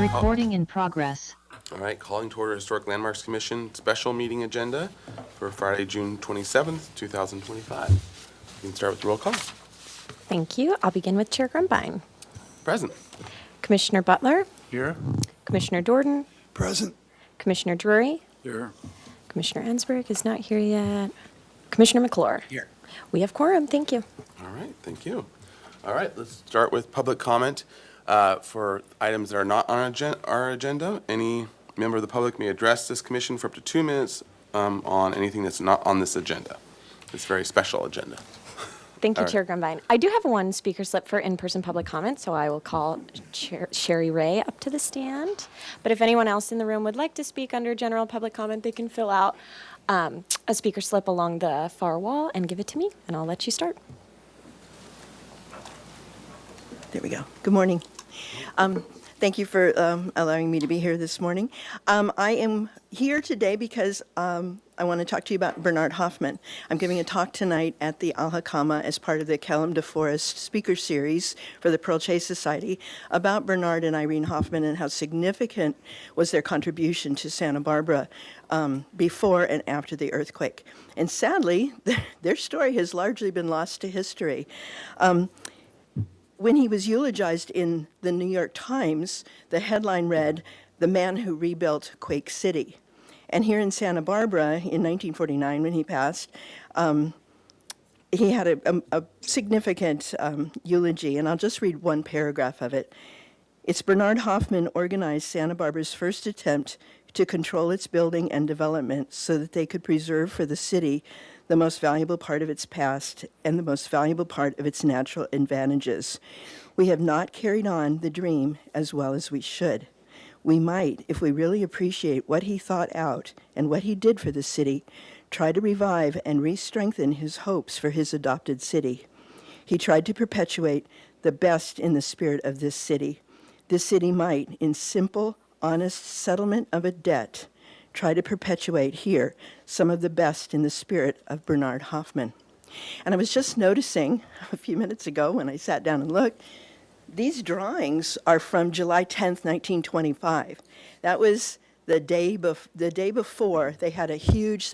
Recording in progress. All right, calling to order Historic Landmarks Commission special meeting agenda for Friday, June 27th, 2025. We can start with the roll call. Thank you. I'll begin with Chair Grumbine. Present. Commissioner Butler. Here. Commissioner Dorden. Present. Commissioner Drury. Here. Commissioner Ensberg is not here yet. Commissioner McClure. Here. We have quorum. Thank you. All right, thank you. All right, let's start with public comment for items that are not on our agenda. Any member of the public may address this commission for up to 2 minutes on anything that's not on this agenda. This very special agenda. Thank you, All Chair right. Grumbine. I do have one speaker slip for in-person public comment, so I will call Sherry Ray up to the stand. But if anyone else in the room would like to speak under general public comment, they can fill out a speaker slip along the far wall and give it to me, and I'll let you start. There we go. Good morning. Thank you for allowing me to be here this morning. I am here today because I want to talk to you about Bernard Hoffman. I'm giving a talk tonight at the Alhakama as part of the Kellam DeForest Speaker Series for the Pearl Chase Society about Bernard and Irene Hoffman and how significant was their contribution to Santa Barbara before and after the earthquake. And sadly, their story has largely been lost to history. When he was eulogized in the New York Times, the headline read, "The Man Who Rebuilt Quake City." And here in Santa Barbara in 1949, when he passed, he had a significant eulogy, and I'll just read one paragraph of it. It's Bernard Hoffman organized Santa Barbara's first attempt to control its building and development so that they could preserve for the city the most valuable part of its past and the most valuable part of its natural advantages. We have not carried on the dream as well as we should. We might, if we really appreciate what he thought out and what he did for the city, try to revive and re-strengthen his hopes for his adopted city. He tried to perpetuate the best in the spirit of this city. This city might, in simple, honest settlement of a debt, try to perpetuate here some of the best in the spirit of Bernard Hoffman. And I was just noticing a few minutes ago when I sat down and looked, these drawings are from July 10th, 1925. That was the day before they had a huge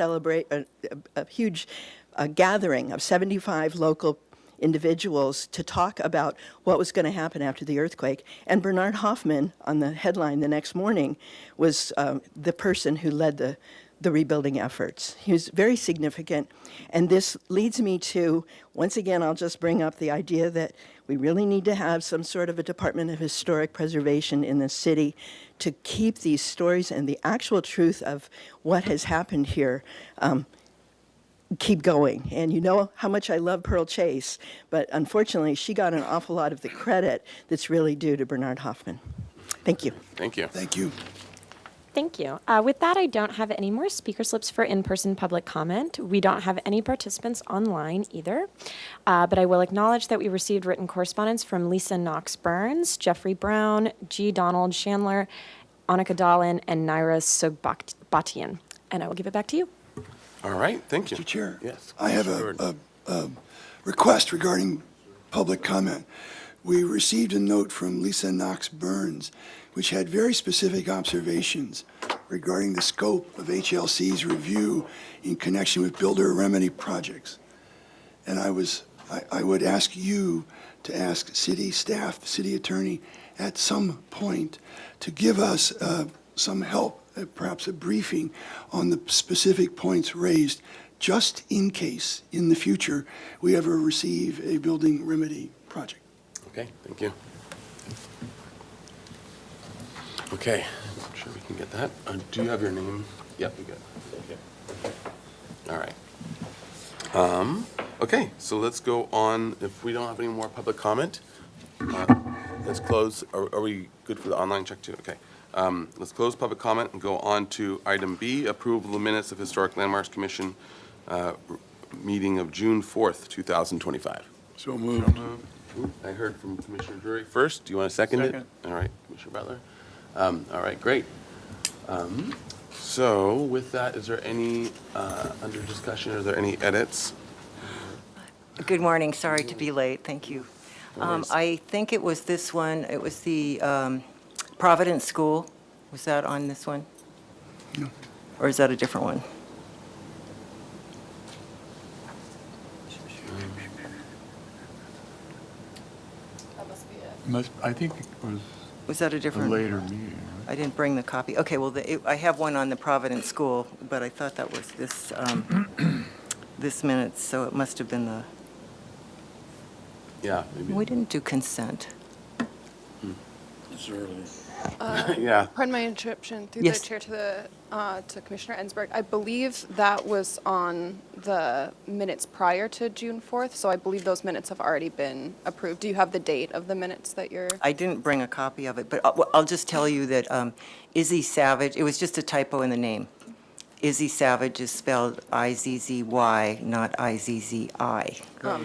gathering of 75 local individuals to talk about what was going to happen after the earthquake. And Bernard Hoffman, on the headline the next morning, was the person who led the rebuilding efforts. He was very significant. And this leads me to, once again, I'll just bring up the idea that we really need to have some sort of a Department of Historic Preservation in the city to keep these stories and the actual truth of what has happened here keep going. And you know how much I love Pearl Chase, but unfortunately she got an awful lot of the credit that's really due to Bernard Hoffman. Thank you. Thank you. Thank you. Thank you. With that, I don't have any more speaker slips for in-person public comment. We don't have any participants online either, but I will acknowledge that we received written correspondence from Lisa Knox Burns, Jeffrey Brown, G. Donald Chandler, Annika Dahlin, and Naira Sogbatian. And I will give it back to you. All right, thank you. Mr. Chair. Yes. I have a request regarding public comment. We received a note from Lisa Knox Burns, which had very specific observations regarding the scope of HLC's review in connection with builder remedy projects. And I would ask you to ask city staff, city attorney, at some point to give us some help, perhaps a briefing on the specific points raised, just in case in the future we ever receive a building remedy project. Okay, thank you. Okay, I'm sure we can get that. Do you have your name? Yep, we good. Thank you. All right. Okay, so let's go on. If we don't have any more public comment, let's close. Are we good for the online check too? Okay. Let's close public comment and go on to item B, approval of minutes of Historic Landmarks Commission meeting of June 4th, 2025. So moved. I heard from Commissioner Drury first. Do you want to second it? All right, Commissioner Butler. All right, great. So with that, is there any, under discussion, are there any edits? Good morning. Sorry to be late. Thank you. I think it was this one. It was the Providence School, was that on this one? No. Or is that a different one? I think it was Was that a a different? later meeting. I didn't bring the copy. Okay, well, I have one on the Providence School, but I thought that was this, this minutes, so it must have been the, Yeah, maybe. we didn't do consent. Yeah. Pardon my interruption, through Yes. the chair to Commissioner Ensberg. I believe that was on the minutes prior to June 4th, so I believe those minutes have already been approved. Do you have the date of the minutes that you're? I didn't bring a copy of it, but I'll just tell you that Izzy Savage, it was just a typo in the name. Izzy Savage is spelled I-Z-Z-Y, not I-Z-Z-I.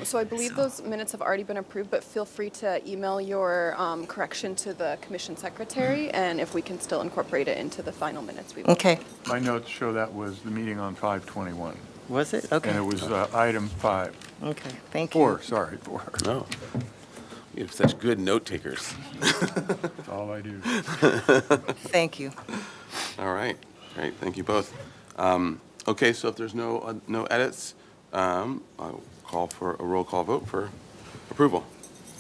So I believe those minutes have already been approved, but feel free to email your correction to the commission secretary, and if we can still incorporate it into the final minutes, we will. Okay, My notes show that was the meeting on 5/21, was it? and Okay, it was item 5. okay, thank you. 4, sorry, 4. No. You have such good note takers. That's all I do. Thank you. All right, great, thank you both. Okay, so if there's no edits, I'll call for a roll call vote for approval.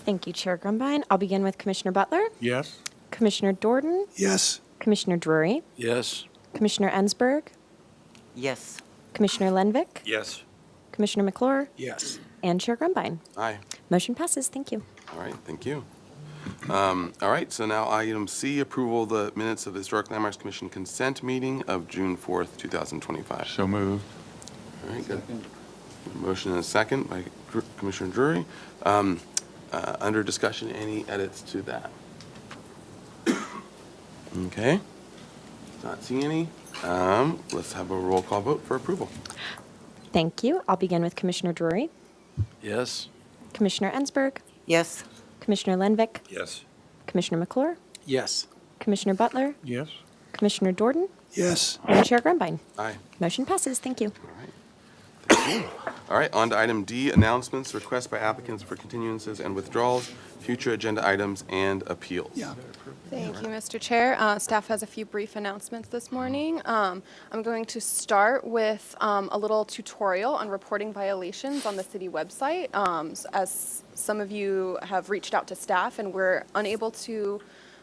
Thank you, Chair Grumbine. I'll begin with Commissioner Butler, Yes? Commissioner Jordan, Yes, Commissioner Drury, Yes. Commissioner Ensberg, Yes. Commissioner Lenvik, Yes. Commissioner McClure, Yes. and Chair Grumbine. Aye. Motion passes. Thank you. All right, thank you. All right, so now item C, approval of the minutes of the Historic Landmarks Commission consent meeting of June 4th, 2025. So moved. All right, good. Motion and a second by Commissioner Drury. Under discussion, any edits to that? Okay, not seeing any. Let's have a roll call vote for approval. Thank you. I'll begin with Commissioner Drury, Yes. Commissioner Ensberg, Yes. Commissioner Lenvik, Yes. Commissioner McClure, Yes. Commissioner Butler, Yes? Commissioner Jordan, yes, and Chair Grumbine. Aye. Motion passes. Thank you. All right. Thank you. All right, on to item D, announcements, requests by applicants for continuances and withdrawals, future agenda items, and appeals. yeah. Thank you, Mr. Chair. Staff has a few brief announcements this morning. I'm going to start with a little tutorial on reporting violations on the city website. As some of you have reached out to staff and we're unable to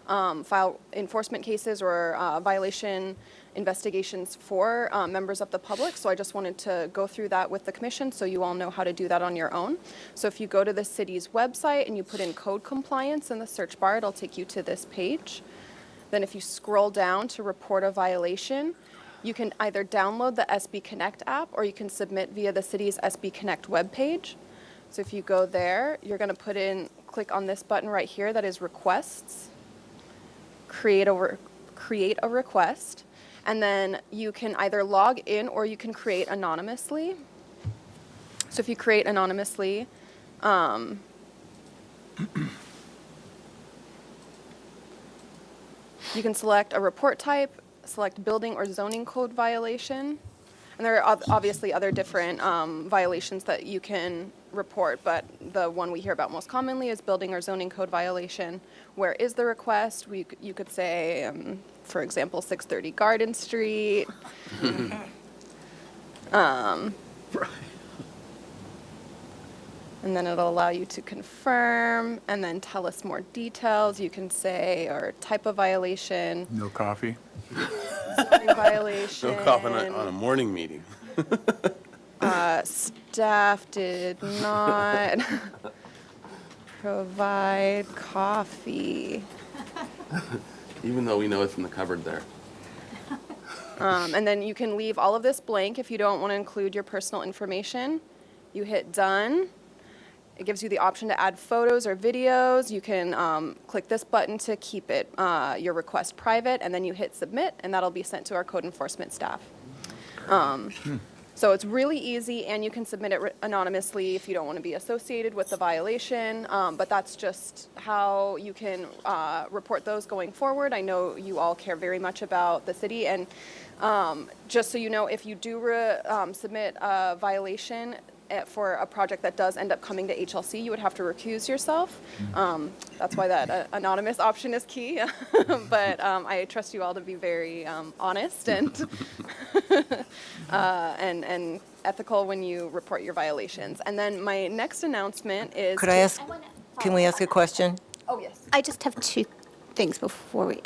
file enforcement cases or violation investigations for members of the public. So I just wanted to go through that with the commission so you all know how to do that on your own. So if you go to the city's website and you put in code compliance in the search bar, it'll take you to this page. Then if you scroll down to report a violation, you can either download the SB Connect app or you can submit via the city's SB Connect webpage. So if you go there, you're going to click on this button right here that is requests, create a request, and then you can either log in or you can create anonymously. So if you create anonymously, you can select a report type, select building or zoning code violation, and there are obviously other different violations that you can report, but the one we hear about most commonly is building or zoning code violation. Where is the request? You could say, for example, 630 Garden Street. And then it'll allow you to confirm and then tell us more details. You can say, or type of violation, No coffee? zoning violation. No coffee on a morning meeting. Staff did not provide coffee. Even though we know it's in the cupboard there. And then you can leave all of this blank if you don't want to include your personal information. You hit done. It gives you the option to add photos or videos. You can click this button to keep it your request private, and then you hit submit, and that'll be sent to our code enforcement staff. So it's really easy, and you can submit it anonymously if you don't want to be associated with the violation, but that's just how you can report those going forward. I know you all care very much about the city, and just so you know, if you do submit a violation for a project that does end up coming to HLC, you would have to recuse yourself. That's why that anonymous option is key. But I trust you all to be very honest and and ethical when you report your violations. And then my next announcement is. Could I ask, can we ask a question? Oh, yes. I just have two things before we,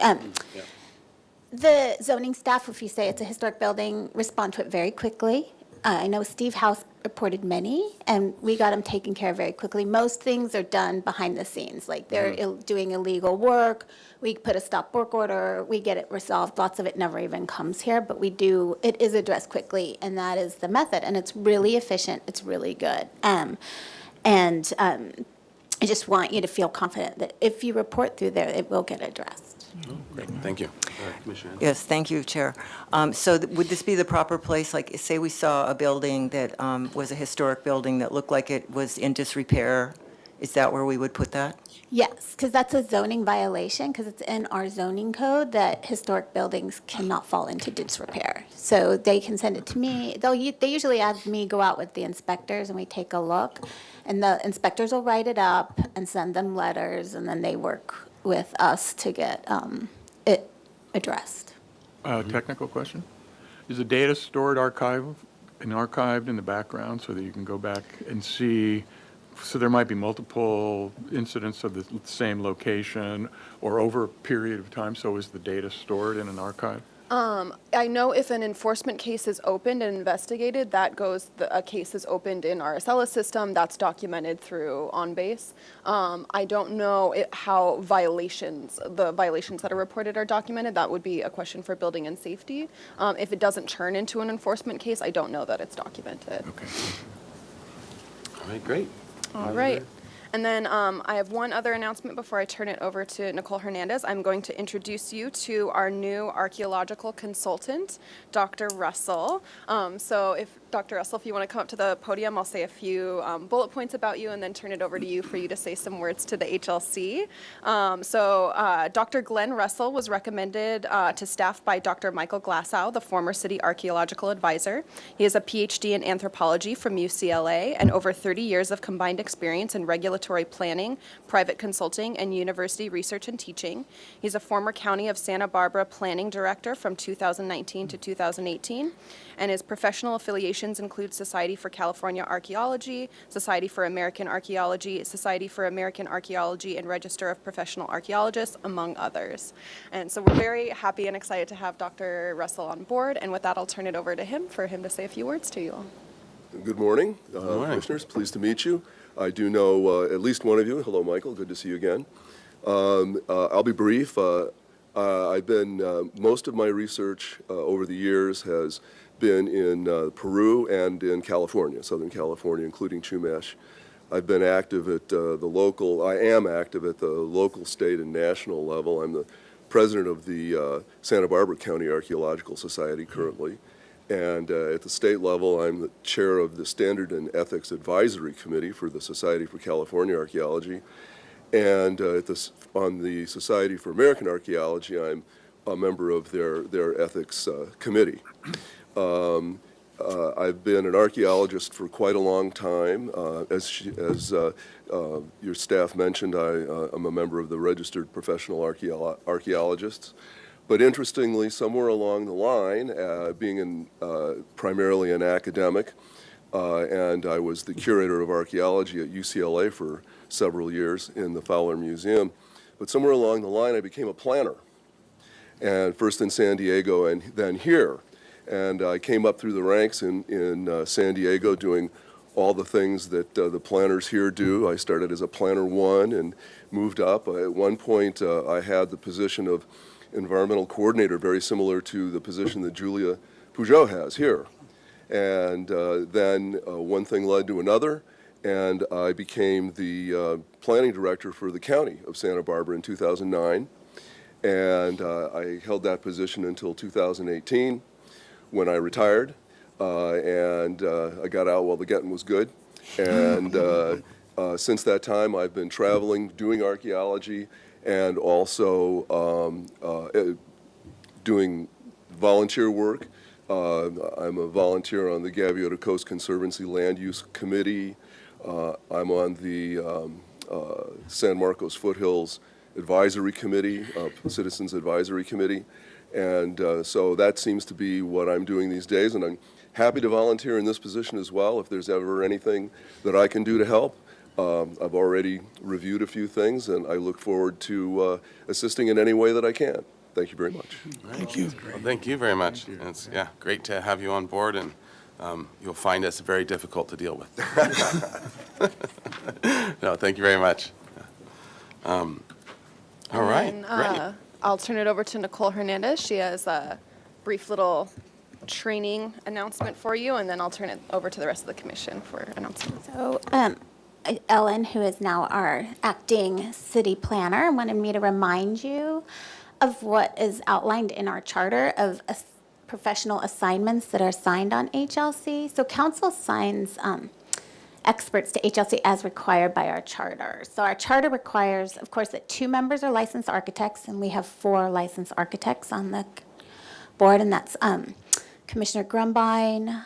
the zoning staff, if you say it's a historic building, respond to it very quickly. I know Steve House reported many, and we got them taken care of very quickly. Most things are done behind the scenes, like they're doing illegal work, we put a stop work order, we get it resolved. Lots of it never even comes here, but it is addressed quickly, and that is the method, and it's really efficient, it's really good. I just want you to feel confident that if you report through there, it will get addressed. Great, thank you. Commissioner Anderson? Yes, thank you, Chair. So would this be the proper place, like, say we saw a building that was a historic building that looked like it was in disrepair, is that where we would put that? Yes, because that's a zoning violation, because it's in our zoning code that historic buildings cannot fall into disrepair. So they can send it to me. They usually have me go out with the inspectors and we take a look. And the inspectors will write it up and send them letters, and then they work with us to get it addressed. Technical question? Is the data stored archived in the background so that you can go back and see? So there might be multiple incidents of the same location or over a period of time. So is the data stored in an archive? I know if an enforcement case is opened and investigated, a case is opened in our Acela system, that's documented through OnBase. I don't know how the violations that are reported are documented. That would be a question for building and safety. If it doesn't turn into an enforcement case, I don't know that it's documented. Okay. All right, great. All right. And then I have one other announcement before I turn it over to Nicole Hernandez. I'm going to introduce you to our new archaeological consultant, Dr. Russell. So if Dr. Russell, if you want to come up to the podium, I'll say a few bullet points about you and then turn it over to you for you to say some words to the HLC. Dr. Glenn Russell was recommended to staff by Dr. Michael Glassow, the former city archaeological advisor. He has a PhD in anthropology from UCLA and over 30 years of combined experience in regulatory planning, private consulting, and university research and teaching. He's a former County of Santa Barbara planning director from 2019 to 2018, and his professional affiliations include Society for California Archaeology, Society for American Archaeology, Society for American Archaeology, and Register of Professional Archaeologists, among others. And so we're very happy and excited to have Dr. Russell on board, and with that, I'll turn it over to him for him to say a few words to you all. Good morning, morning. Commissioners. Pleased to meet you. I do know at least one of you. Hello, Michael. Good to see you again. I'll be brief. I've been, most of my research over the years has been in Peru and in California, Southern California, including Chumash. I've been active at I am active at the local, state, and national level. I'm the president of the Santa Barbara County Archaeological Society currently. And at the state level, I'm the chair of the Standard and Ethics Advisory Committee for the Society for California Archaeology. And on the Society for American Archaeology, I'm a member of their ethics committee. I've been an archaeologist for quite a long time. As your staff mentioned, I'm a member of the Registered Professional Archaeologists. But interestingly, somewhere along the line, being primarily an academic, and I was the curator of archaeology at UCLA for several years in the Fowler Museum, but somewhere along the line I became a planner, and first in San Diego and then here. And I came up through the ranks in San Diego doing all the things that the planners here do. I started as a planner 1 and moved up. At one point, I had the position of environmental coordinator, very similar to the position that Julia Peugeot has here. And then one thing led to another, and I became the planning director for the county of Santa Barbara in 2009. And I held that position until 2018 when I retired. And I got out while the getting was good. And since that time, I've been traveling, doing archaeology, and also doing volunteer work I'm a volunteer on the Gaviota Coast Conservancy Land Use Committee. I'm on the San Marcos Foothills Advisory Committee, Citizens Advisory Committee. And so that seems to be what I'm doing these days, and I'm happy to volunteer in this position as well if there's ever anything that I can do to help. I've already reviewed a few things, and I look forward to assisting in any way that I can. Thank you very much. Thank you. Well, thank you very much. It's, yeah, great to have you on board, and you'll find us very difficult to deal with. No, thank you very much. All right, And, great. I'll turn it over to Nicole Hernandez. She has a brief little training announcement for you, and then I'll turn it over to the rest of the commission for announcements. So Ellen, who is now our acting city planner, wanted me to remind you of what is outlined in our charter of professional assignments that are assigned on HLC. So council assigns experts to HLC as required by our charter. So our charter requires, of course, that 2 members are licensed architects, and we have 4 licensed architects on the board, and that's Commissioner Grumbine,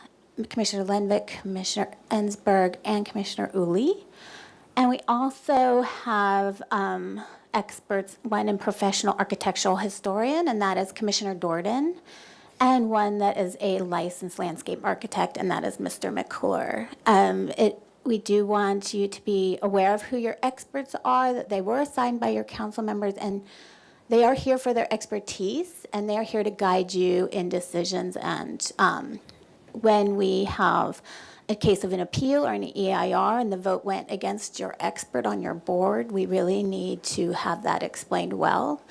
Commissioner Lenvik, Commissioner Ensberg, and Commissioner Uli. And we also have experts, one in professional architectural historian, and that is Commissioner Dordan, and one that is a licensed landscape architect, and that is Mr. McClure. We do want you to be aware of who your experts are, that they were assigned by your council members, and they are here for their expertise, and they are here to guide you in decisions. And when we have a case of an appeal or an EIR and the vote went against your expert on your board, we really need to have that explained well,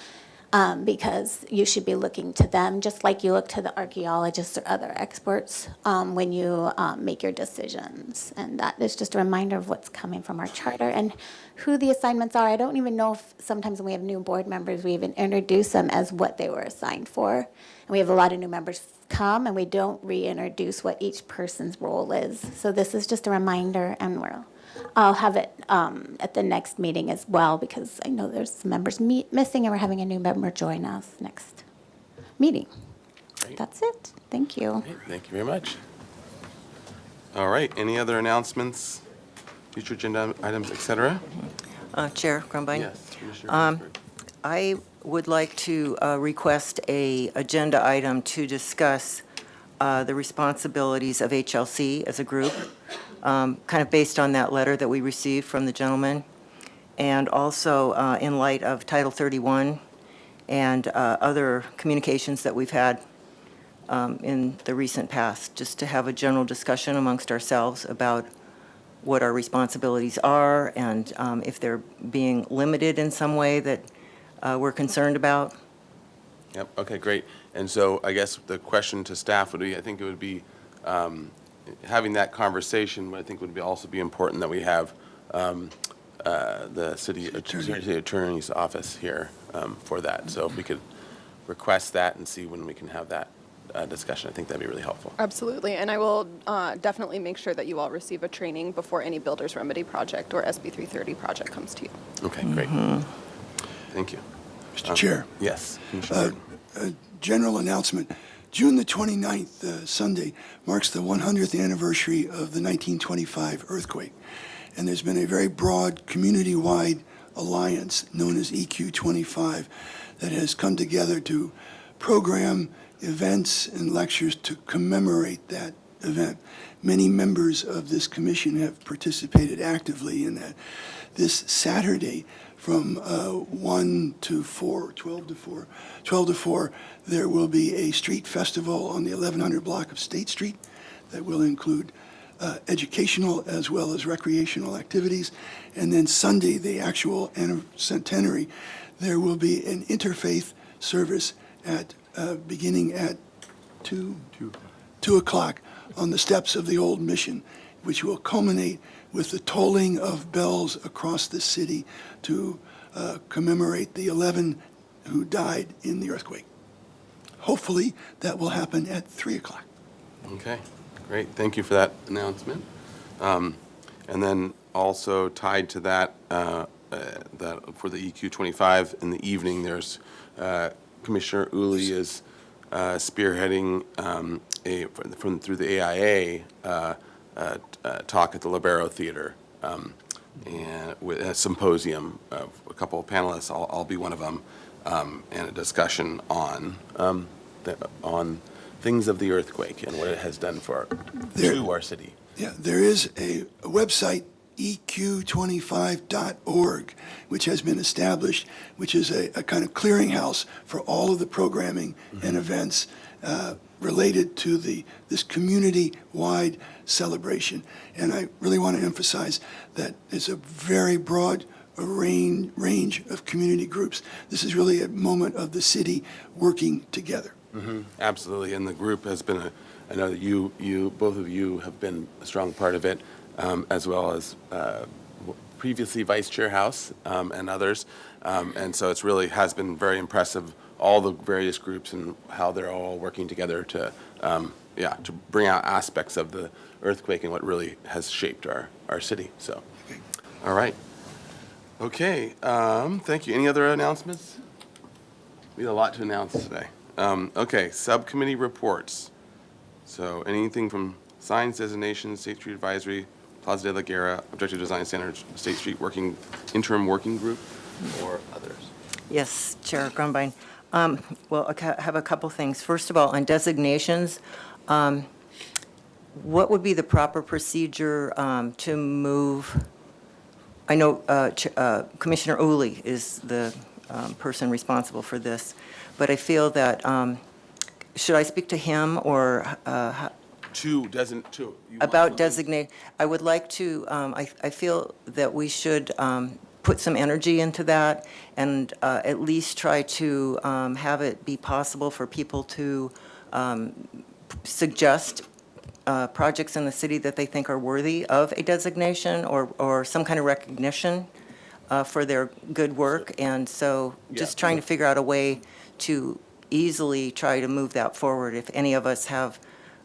because you should be looking to them just like you look to the archaeologists or other experts when you make your decisions. And that is just a reminder of what's coming from our charter and who the assignments are. I don't even know if sometimes when we have new board members, we even introduce them as what they were assigned for. And we have a lot of new members come, and we don't reintroduce what each person's role is. So this is just a reminder, and I'll have it at the next meeting as well, because I know there's some members missing, and we're having a new member join us next meeting. Great. That's it. Thank you. Great, thank you very much. All right, any other announcements, future agenda items, et cetera? Chair Grumbine? Yes, Commissioner Ensberg. I would like to request a agenda item to discuss the responsibilities of HLC as a group, kind of based on that letter that we received from the gentleman, and also in light of Title 31 and other communications that we've had in the recent past, just to have a general discussion amongst ourselves about what our responsibilities are and if they're being limited in some way that we're concerned about. Yep, okay, great. And so I guess the question to staff would be, I think it would be, having that conversation, I think would be also be important that we have the city attorney's office here for that. So if we could request that and see when we can have that discussion, I think that'd be really helpful. Absolutely, and I will definitely make sure that you all receive a training before any Builder's Remedy project or SB 330 project comes to you. Okay, great. Thank you. Mr. Chair, Yes, Commissioner Burton. general announcement. June the 29th, Sunday, marks the 100th anniversary of the 1925 earthquake. And there's been a very broad community-wide alliance known as EQ25 that has come together to program events and lectures to commemorate that event. Many members of this commission have participated actively in that. This Saturday, from 1 to 4, 12 to 4, there will be a street festival on the 1100 block of State Street that will include educational as well as recreational activities. And then Sunday, the actual centenary, there will be an interfaith service at beginning at 2 o'clock on the steps of the old mission, which will culminate with the tolling of bells across the city to commemorate the 11 who died in the earthquake. Hopefully, that will happen at 3 o'clock. Okay, great. Thank you for that announcement. And then also tied to that, that for the EQ25 in the evening, there's Commissioner Uli is spearheading through the AIA talk at the Libero Theater, and with a symposium of a couple of panelists. I'll be one of them, and a discussion on things of the earthquake and what it has done to our city. Yeah, there is a website, eq25.org, which has been established, which is a kind of clearinghouse for all of the programming and events related to this community-wide celebration. And I really want to emphasize that it's a very broad range of community groups. This is really a moment of the city working together. Absolutely, and the group has been I know that both of you have been a strong part of it, as well as previously Vice Chair House and others, and so it's really has been very impressive, all the various groups and how they're all working together to bring out aspects of the earthquake and what really has shaped our city. So, all right. Okay, thank you. Any other announcements? We have a lot to announce today. Okay, subcommittee reports. So anything from signs, designations, State Street Advisory, Plaza de la Guerra, Objective Design Standards, State Street Interim Working Group, or others? Yes, Chair Grumbine. Well, I have a couple things. First of all, on designations, what would be the proper procedure to move? I know Commissioner Uli is the person responsible for this, but I feel that, should I speak to him or about designate? I would like to, I feel that we should put some energy into that and at least try to have it be possible for people to suggest projects in the city that they think are worthy of a designation or some kind of recognition for their good work. And so just trying to figure out a way to easily try to move that forward. If any of us have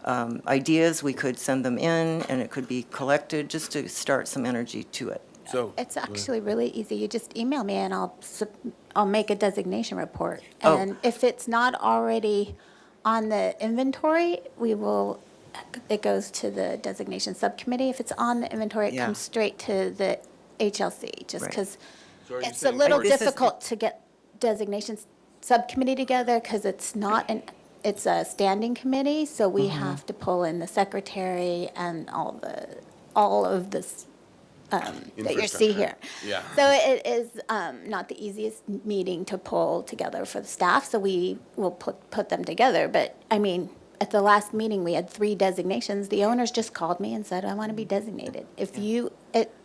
ideas, we could send them in and it could be collected just to start some energy to it. So It's actually really easy. You just email me and I'll make a designation report. Oh. And if it's not already on the inventory, it goes to the designation subcommittee. If it's on the inventory, it Yeah. comes straight to the HLC, just Right. because So are you it's a saying- little This is- difficult to get designations subcommittee together because it's not it's a standing committee, so we have to pull in the secretary and all of this that you see here. Yeah. So it is not the easiest meeting to pull together for the staff, so we will put them together. But, I mean, at the last meeting, we had 3 designations. The owners just called me and said, I want to be designated. If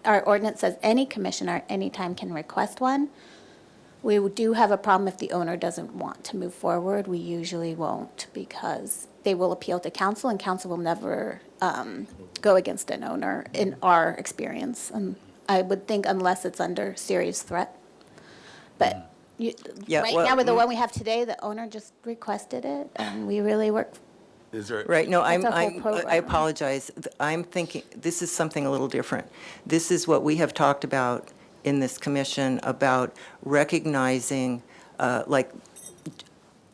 our ordinance says any commissioner anytime can request one. We do have a problem if the owner doesn't want to move forward. We usually won't because they will appeal to council, and council will never go against an owner in our experience. And I would think unless it's under serious threat. But Yeah, right well, now with the one we have today, the owner just requested it, and we really work. Is there? Right, no, That's a whole I program. apologize. I'm thinking, this is something a little different. This is what we have talked about in this commission about recognizing, like,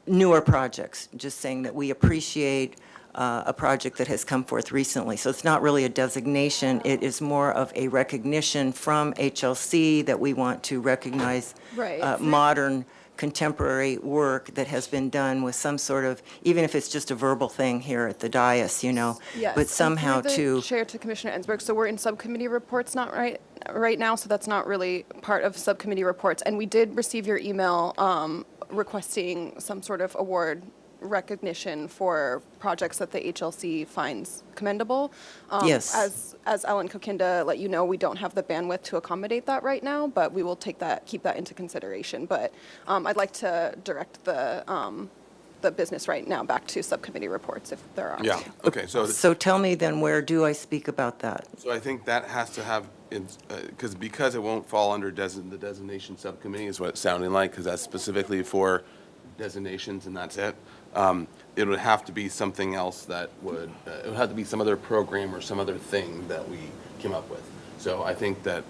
newer projects, just saying that we appreciate a project that has come forth recently. So it's not really a designation, it is more of a recognition from HLC that we want to recognize Right. modern, contemporary work that has been done with some sort of, even if it's just a verbal thing here at the dais, Yes, but and somehow through the to, Chair to Commissioner Ensberg, so we're in subcommittee reports not right now, so that's not really part of subcommittee reports. And we did receive your email requesting some sort of award recognition for projects that the HLC finds commendable. Yes. As Ellen Kokinda let you know, we don't have the bandwidth to accommodate that right now, but we will keep that into consideration. But I'd like to direct the business right now back to subcommittee reports if there are. Yeah, okay, so tell me then, where do I speak about that? So I think that has to have, because it won't fall under the designation subcommittee is what it's sounding like, because that's specifically for designations and that's it. It would have to be something else that it would have to be some other program or some other thing that we came up with. So I think that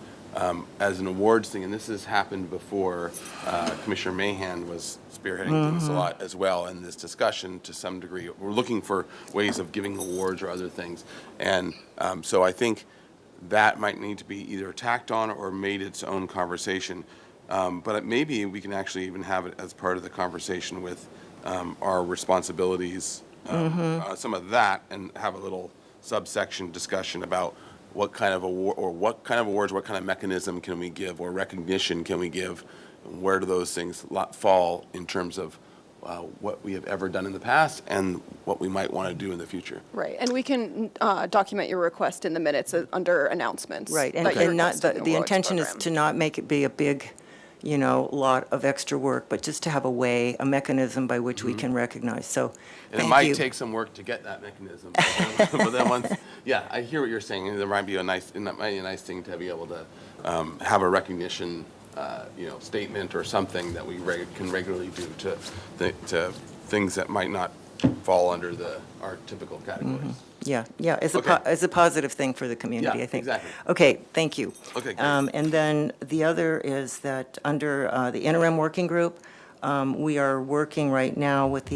as an awards thing, and this has happened before, Commissioner Mahan was spearheading things a lot as well in this discussion to some degree. We're looking for ways of giving awards or other things. And so I think that might need to be either tacked on or made its own conversation. But maybe we can actually even have it as part of the conversation with our responsibilities, some of that, and have a little subsection discussion about what kind of award, or what kind of awards, what kind of mechanism can we give, or recognition can we give? Where do those things fall in terms of what we have ever done in the past and what we might want to do in the future? Right, and we can document your request in the minutes under announcements. Right, and that you're and not, requesting the awards intention is program. to not make it be a big, lot of extra work, but just to have a mechanism by which we can recognize, so, And it thank might you. take some work to get that mechanism. But then once, yeah, I hear what you're saying. And there might be a nice thing to be able to have a recognition, statement or something that we can regularly do to things that might not fall under our typical categories. Yeah, it's Okay. it's a positive thing for the community, Yeah, I think. exactly. Okay, thank you. Okay, great. And then the other is that under the interim working group, we are working right now with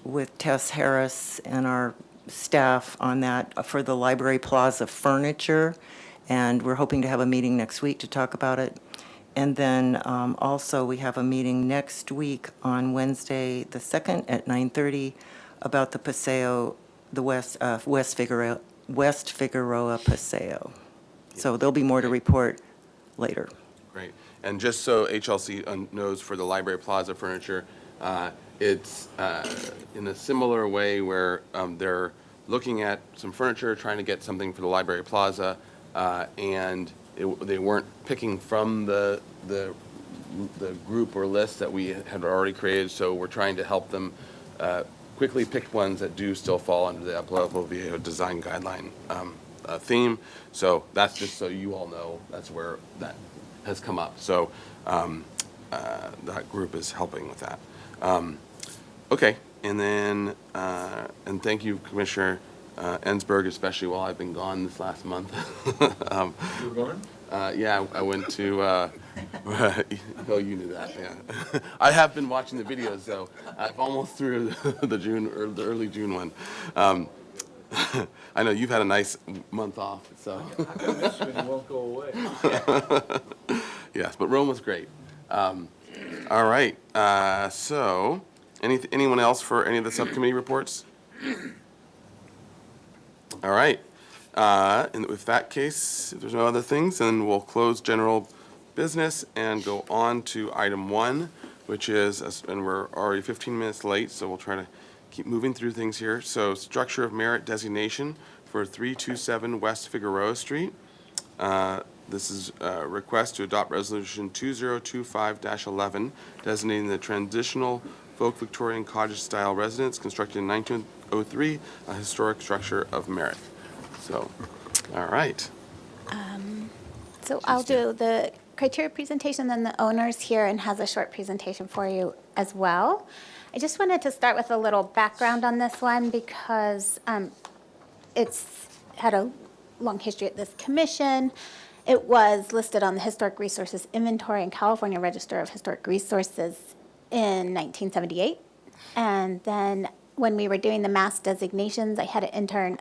with Tess Harris and our staff on that for the Library Plaza furniture, and we're hoping to have a meeting next week to talk about it. And then also, we have a meeting next week on Wednesday, the 2nd at 9:30 about the Paseo, the West Figueroa Paseo. So there'll be more to report later. Great. And just so HLC knows, for the Library Plaza furniture, it's in a similar way where they're looking at some furniture, trying to get something for the Library Plaza, and they weren't picking from the group or list that we had already created, so we're trying to help them quickly pick ones that do still fall under the Pueblo Viejo design guideline theme. So that's just so you all know, that's where that has come up. So that group is helping with that. Okay, and then, and thank you, Commissioner Ensberg, especially while I've been gone this last month. You were gone? Yeah, I went to, oh, you knew that, yeah. I have been watching the videos, though. I'm almost through the early June one. I know you've had a nice month off, so. This one won't go away. Yes, but Rome was great. All right, so, anyone else for any of the subcommittee reports? All right. And with that case, if there's no other things, then we'll close general business and go on to item 1, which is, and we're already 15 minutes late, so we'll try to keep moving through things here. So, structure of merit designation for 327 West Figueroa Street. This is a request to adopt resolution 2025-11, designating the transitional folk Victorian cottage-style residence constructed in 1903 a historic structure of merit. So, all right. So I'll do the criteria presentation, then the owner's here and has a short presentation for you as well. I just wanted to start with a little background on this one because it's had a long history at this commission. It was listed on the Historic Resources Inventory and California Register of Historic Resources in 1978. And then when we were doing the mass designations, I had an intern.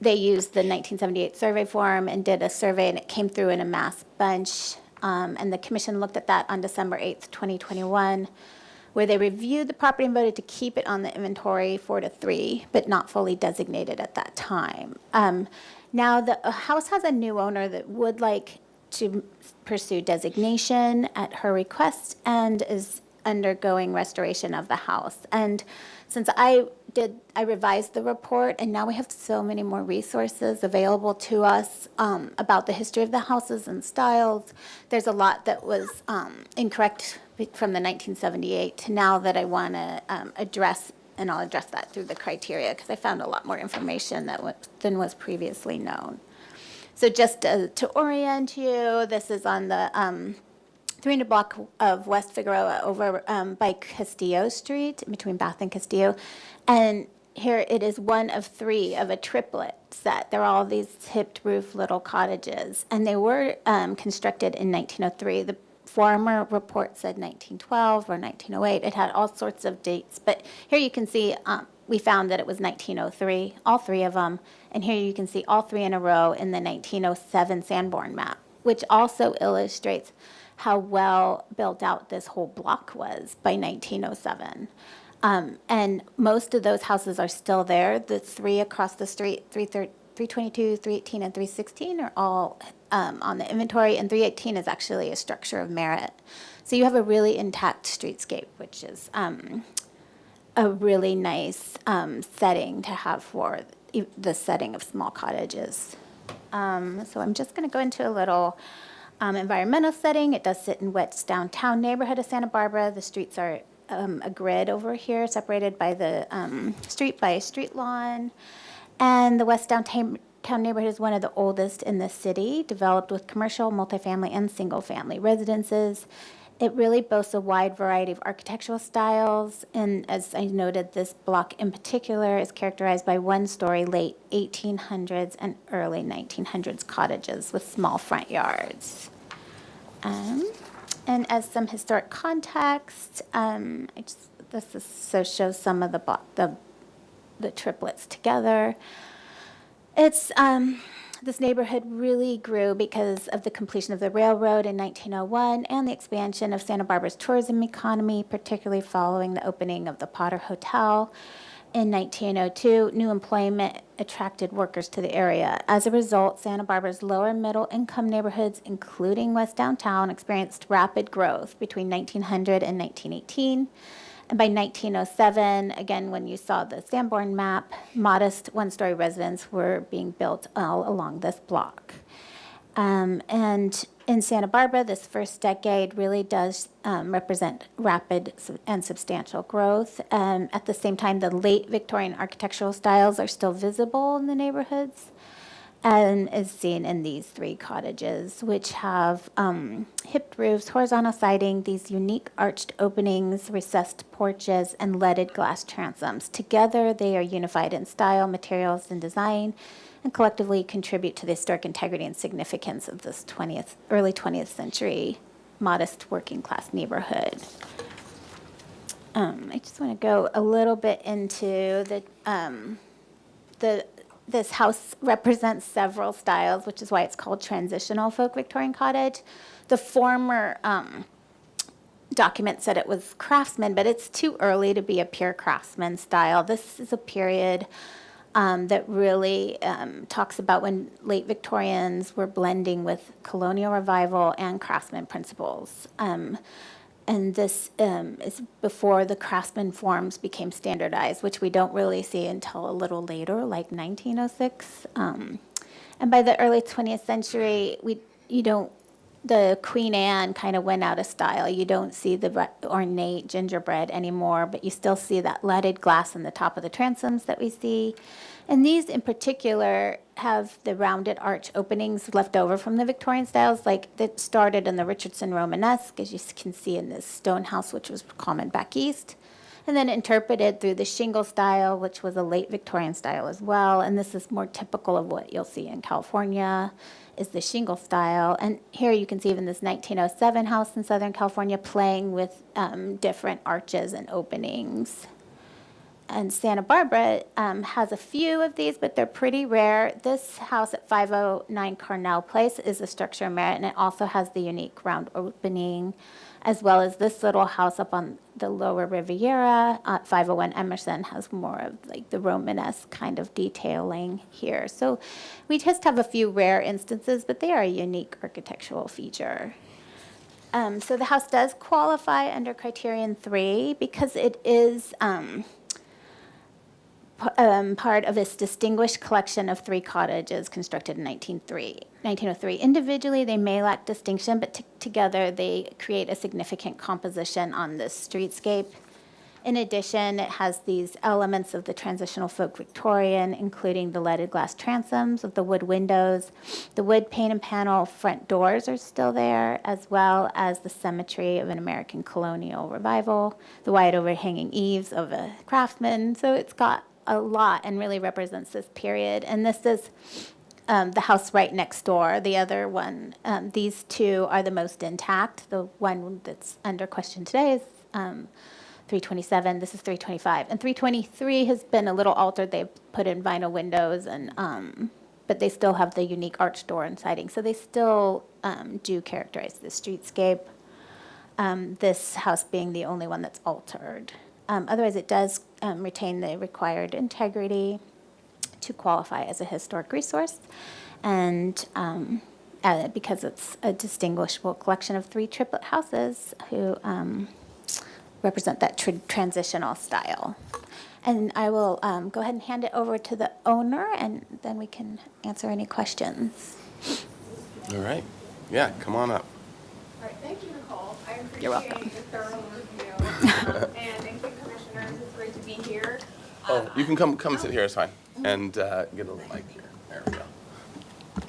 They used the 1978 survey form and did a survey, and it came through in a mass bunch. And the commission looked at that on December 8th, 2021, where they reviewed the property and voted to keep it on the inventory 4-3, but not fully designated at that time. Now, the house has a new owner that would like to pursue designation at her request and is undergoing restoration of the house. And since I revised the report, and now we have so many more resources available to us about the history of the houses and styles. There's a lot that was incorrect from the 1978 to now that I want to address, and I'll address that through the criteria because I found a lot more information than was previously known. So just to orient you, this is on the 300 block of West Figueroa over by Castillo Street, between Bath and Castillo. And here it is one of 3 of a triplet set. They're all these hipped roof little cottages, and they were constructed in 1903. The former report said 1912 or 1908. It had all sorts of dates, but here you can see we found that it was 1903, all three of them, and here you can see all three in a row in the 1907 Sanborn map, which also illustrates how well built out this whole block was by 1907. And most of those houses are still there. The three across the street, 322, 318, and 316 are all on the inventory, and 318 is actually a structure of merit. So you have a really intact streetscape, which is a really nice setting to have for the setting of small cottages. So I'm just going to go into a little environmental setting. It does sit in West downtown neighborhood of Santa Barbara. The streets are a grid over here, separated by the street by a street lawn. And the West downtown neighborhood is one of the oldest in the city, developed with commercial, multifamily, and single-family residences. It really boasts a wide variety of architectural styles, and as I noted, this block in particular is characterized by one-story late 1800s and early 1900s cottages with small front yards. And as some historic context, shows some of the triplets together. It's this neighborhood really grew because of the completion of the railroad in 1901 and the expansion of Santa Barbara's tourism economy, particularly following the opening of the Potter Hotel in 1902. New employment attracted workers to the area. As a result, Santa Barbara's lower middle income neighborhoods, including West Downtown, experienced rapid growth between 1900 and 1918. And by 1907, again, when you saw the Sanborn map, modest one-story residences were being built all along this block. And in Santa Barbara, this first decade really does represent rapid and substantial growth. At the same time, the late Victorian architectural styles are still visible in the neighborhoods, and is seen in these three cottages, which have hipped roofs, horizontal siding, these unique arched openings, recessed porches, and leaded glass transoms. Together, they are unified in style, materials, and design, and collectively contribute to the historic integrity and significance of this early 20th century modest working class neighborhood. I just want to go a little bit into this house represents several styles, which is why it's called Transitional Folk Victorian Cottage. The former document said it was craftsman, but it's too early to be a pure craftsman style. This is a period that really talks about when late Victorians were blending with colonial revival and craftsman principles. And this is before the craftsman forms became standardized, which we don't really see until a little later, like 1906. And by the early 20th century, the Queen Anne kind of went out of style. You don't see the ornate gingerbread anymore, but you still see that leaded glass on the top of the transoms that we see. And these in particular have the rounded arch openings left over from the Victorian styles, like that started in the Richardson Romanesque, as you can see in this stone house, which was common back east, and then interpreted through the shingle style, which was a late Victorian style as well. And this is more typical of what you'll see in California, is the shingle style. And here you can see even this 1907 house in Southern California playing with different arches and openings. And Santa Barbara has a few of these, but they're pretty rare. This house at 509 Carnell Place is a structure of merit, and it also has the unique round opening, as well as this little house up on the lower Riviera at 501 Emerson has more of like the Romanesque kind of detailing here. So we just have a few rare instances, but they are a unique architectural feature. So the house does qualify under criterion 3 because it is part of this distinguished collection of 3 cottages constructed in 1903. Individually, they may lack distinction, but together they create a significant composition on this streetscape. In addition, it has these elements of the transitional folk Victorian, including the leaded glass transoms with the wood windows. The wood pane and panel front doors are still there, as well as the symmetry of an American colonial revival, the wide overhanging eaves of a craftsman. So it's got a lot and really represents this period. And this is the house right next door. The other one, these two are the most intact. The one that's under question today is 327. This is 325. And 323 has been a little altered. They've put in vinyl windows, and but they still have the unique arch door and siding. So they still do characterize the streetscape. This house being the only one that's altered. Otherwise, it does retain the required integrity to qualify as a historic resource, and because it's a distinguishable collection of 3 triplet houses who represent that transitional style. And I will go ahead and hand it over to the owner, and then we can answer any questions. All right. Yeah, come on up. All right, thank you, Nicole. I appreciate You're welcome. your thorough review. And thank you, Commissioners. It's great to be here. Oh, you can come sit here, it's fine. And get a little mic here. There we go.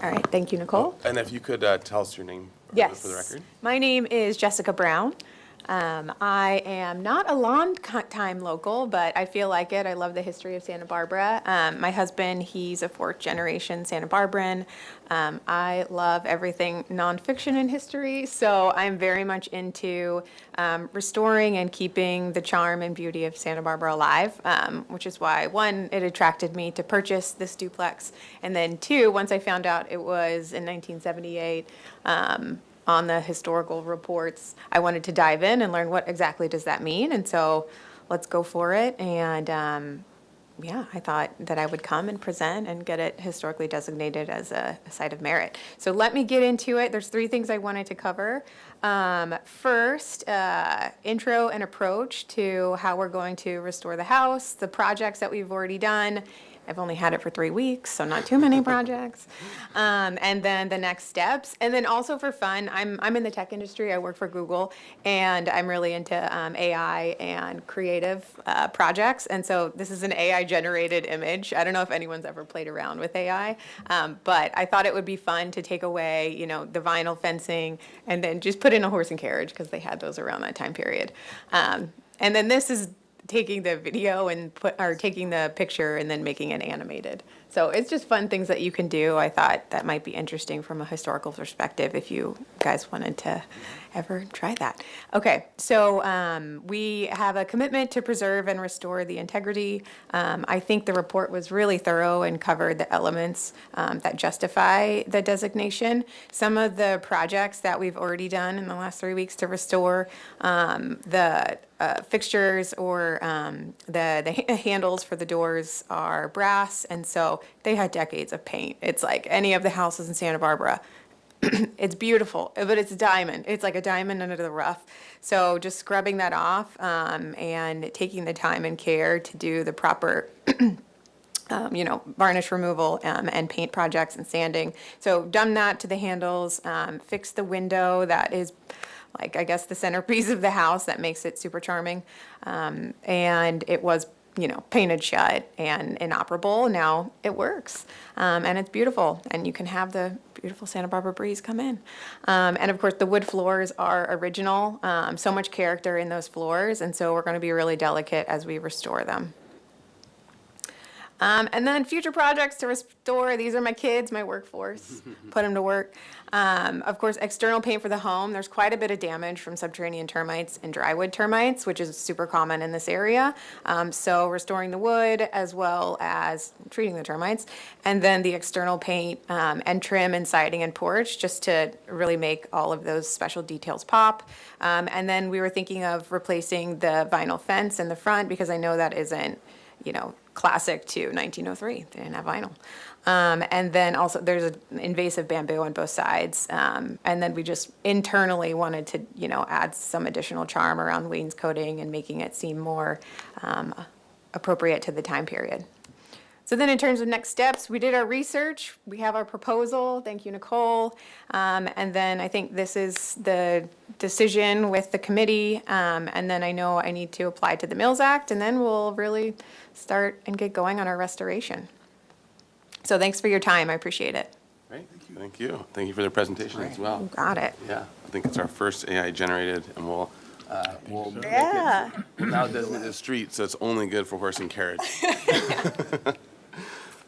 All right, thank you, Nicole. And if you could tell us your name Yes. for the record. My name is Jessica Brown. I am not a long-time local, but I feel like it. I love the history of Santa Barbara. My husband, he's a 4th-generation Santa Barbaran. I love everything nonfiction and history, so I'm very much into restoring and keeping the charm and beauty of Santa Barbara alive, which is why, 1, it attracted me to purchase this duplex, and then 2, once I found out it was in 1978, on the historical reports, I wanted to dive in and learn what exactly does that mean. And so let's go for it. And yeah, I thought that I would come and present and get it historically designated as a site of merit. So let me get into it. There's 3 things I wanted to cover. First, intro and approach to how we're going to restore the house, the projects that we've already done. I've only had it for 3 weeks, so not too many projects. And then the next steps. And then also for fun, I'm in the tech industry. I work for Google, and I'm really into AI and creative projects. And so this is an AI-generated image. I don't know if anyone's ever played around with AI, but I thought it would be fun to take away, the vinyl fencing and then just put in a horse and carriage, because they had those around that time period. And then this is taking the video and taking the picture and then making it animated. So it's just fun things that you can do. I thought that might be interesting from a historical perspective if you guys wanted to ever try that. Okay, so we have a commitment to preserve and restore the integrity. I think the report was really thorough and covered the elements that justify the designation. Some of the projects that we've already done in the last 3 weeks to restore the fixtures or the handles for the doors are brass, and so they had decades of paint. It's like any of the houses in Santa Barbara. It's beautiful, but it's a diamond. It's like a diamond under the rough. So just scrubbing that off and taking the time and care to do the proper varnish removal and paint projects and sanding. So done that to the handles, fixed the window that is I guess the centerpiece of the house that makes it super charming. And it was, painted shut and inoperable. Now it works. And it's beautiful. And you can have the beautiful Santa Barbara breeze come in. And of course, the wood floors are original. So much character in those floors. And so we're going to be really delicate as we restore them. And then future projects to restore. These are my kids, my workforce. Put them to work. Of course, external paint for the home. There's quite a bit of damage from subterranean termites and drywood termites, which is super common in this area. So restoring the wood as well as treating the termites. And then the external paint and trim and siding and porch, just to really make all of those special details pop. And then we were thinking of replacing the vinyl fence in the front, because I know that isn't, classic to 1903. They didn't have vinyl. And then also there's an invasive bamboo on both sides. And then we just internally wanted to, add some additional charm around wainscoting and making it seem more appropriate to the time period. So then in terms of next steps, we did our research. We have our proposal. Thank you, Nicole. And then I think this is the decision with the committee. And then I know I need to apply to the Mills Act, and then we'll really start and get going on our restoration. So thanks for your time. I appreciate it. Great. Thank you. Thank you for the presentation as well. Got it. Yeah, I think it's our first AI generated, and we'll We'll make it- Yeah. we'll now designate a street, so it's only good for horse and carriage.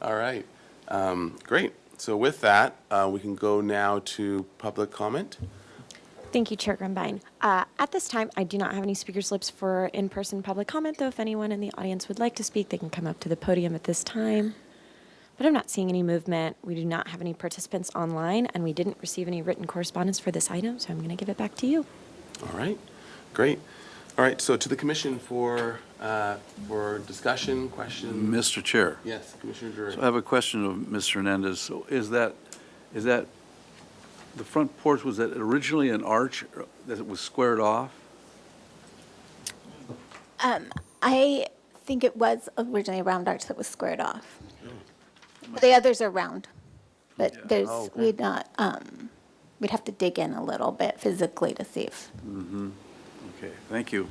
All right, great. So with that, we can go now to public comment. Thank you, Chair Grumbine. At this time, I do not have any speaker slips for in-person public comment, though if anyone in the audience would like to speak, they can come up to the podium at this time. But I'm not seeing any movement. We do not have any participants online, and we didn't receive any written correspondence for this item, so I'm going to give it back to you. All right, great. All right, so to the commission for discussion, questions. Mr. Chair, Yes, Commissioner Drury. so I have a question of Mr. Hernandez. So is that, the front porch, was that originally an arch that it was squared off? I think it was originally a round arch that was squared off. The others are round, but there's, we'd not, we'd have to dig in a little bit physically to see if. Okay, thank you.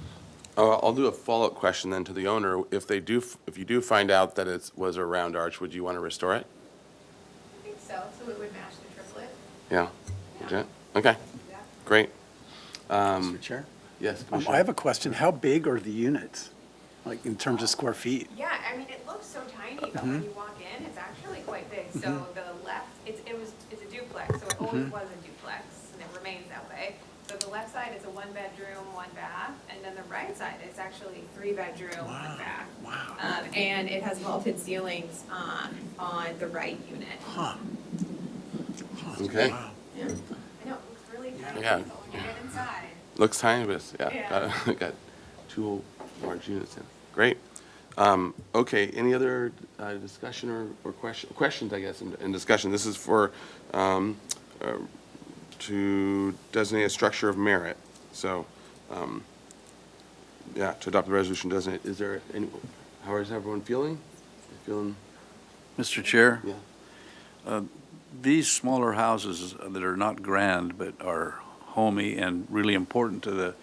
I'll do a follow-up question then to the owner. If you do find out that it was a round arch, would you want to restore it? I think so, so it would match the triplet. Yeah? Would you? Okay, great. Mr. Chair? Yes, I Commissioner. have a question. How big are the units, like in terms of square feet? Yeah, I mean, it looks so tiny, but when you walk in, it's actually quite big. So the left, it's a duplex, so it always was a duplex, and it remains that way. So the left side is a one-bedroom, one bath, and then the right side is actually three-bedroom, one bath. Wow. And it has vaulted ceilings on the right unit. Huh. Okay. Wow. Yeah. I know, it looks really tiny, Yeah. but when you get inside, Looks tiny, but yeah, Yeah. got two large units in. Great. Okay, any other discussion or questions, I guess, in discussion? This is for, to designate a structure of merit. So, yeah, to adopt the resolution designate, is there any, how is everyone feeling? Feeling, Mr. Chair, yeah, these smaller houses that are not grand but are homey and really important to the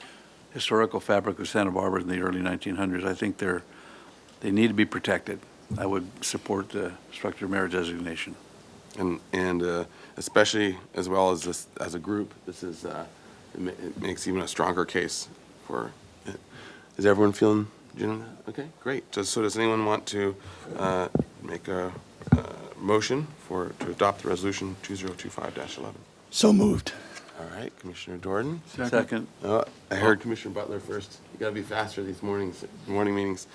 historical fabric of Santa Barbara in the early 1900s, I think they need to be protected. I would support the structure of merit designation. and especially as well as this, as a group, this is, it makes even a stronger case for, is everyone feeling, okay, great. So does anyone want to make a motion to adopt the resolution 2025-11? So moved. All right, Commissioner Jordan. Second. I heard Commissioner Butler first. You got to be faster these morning meetings.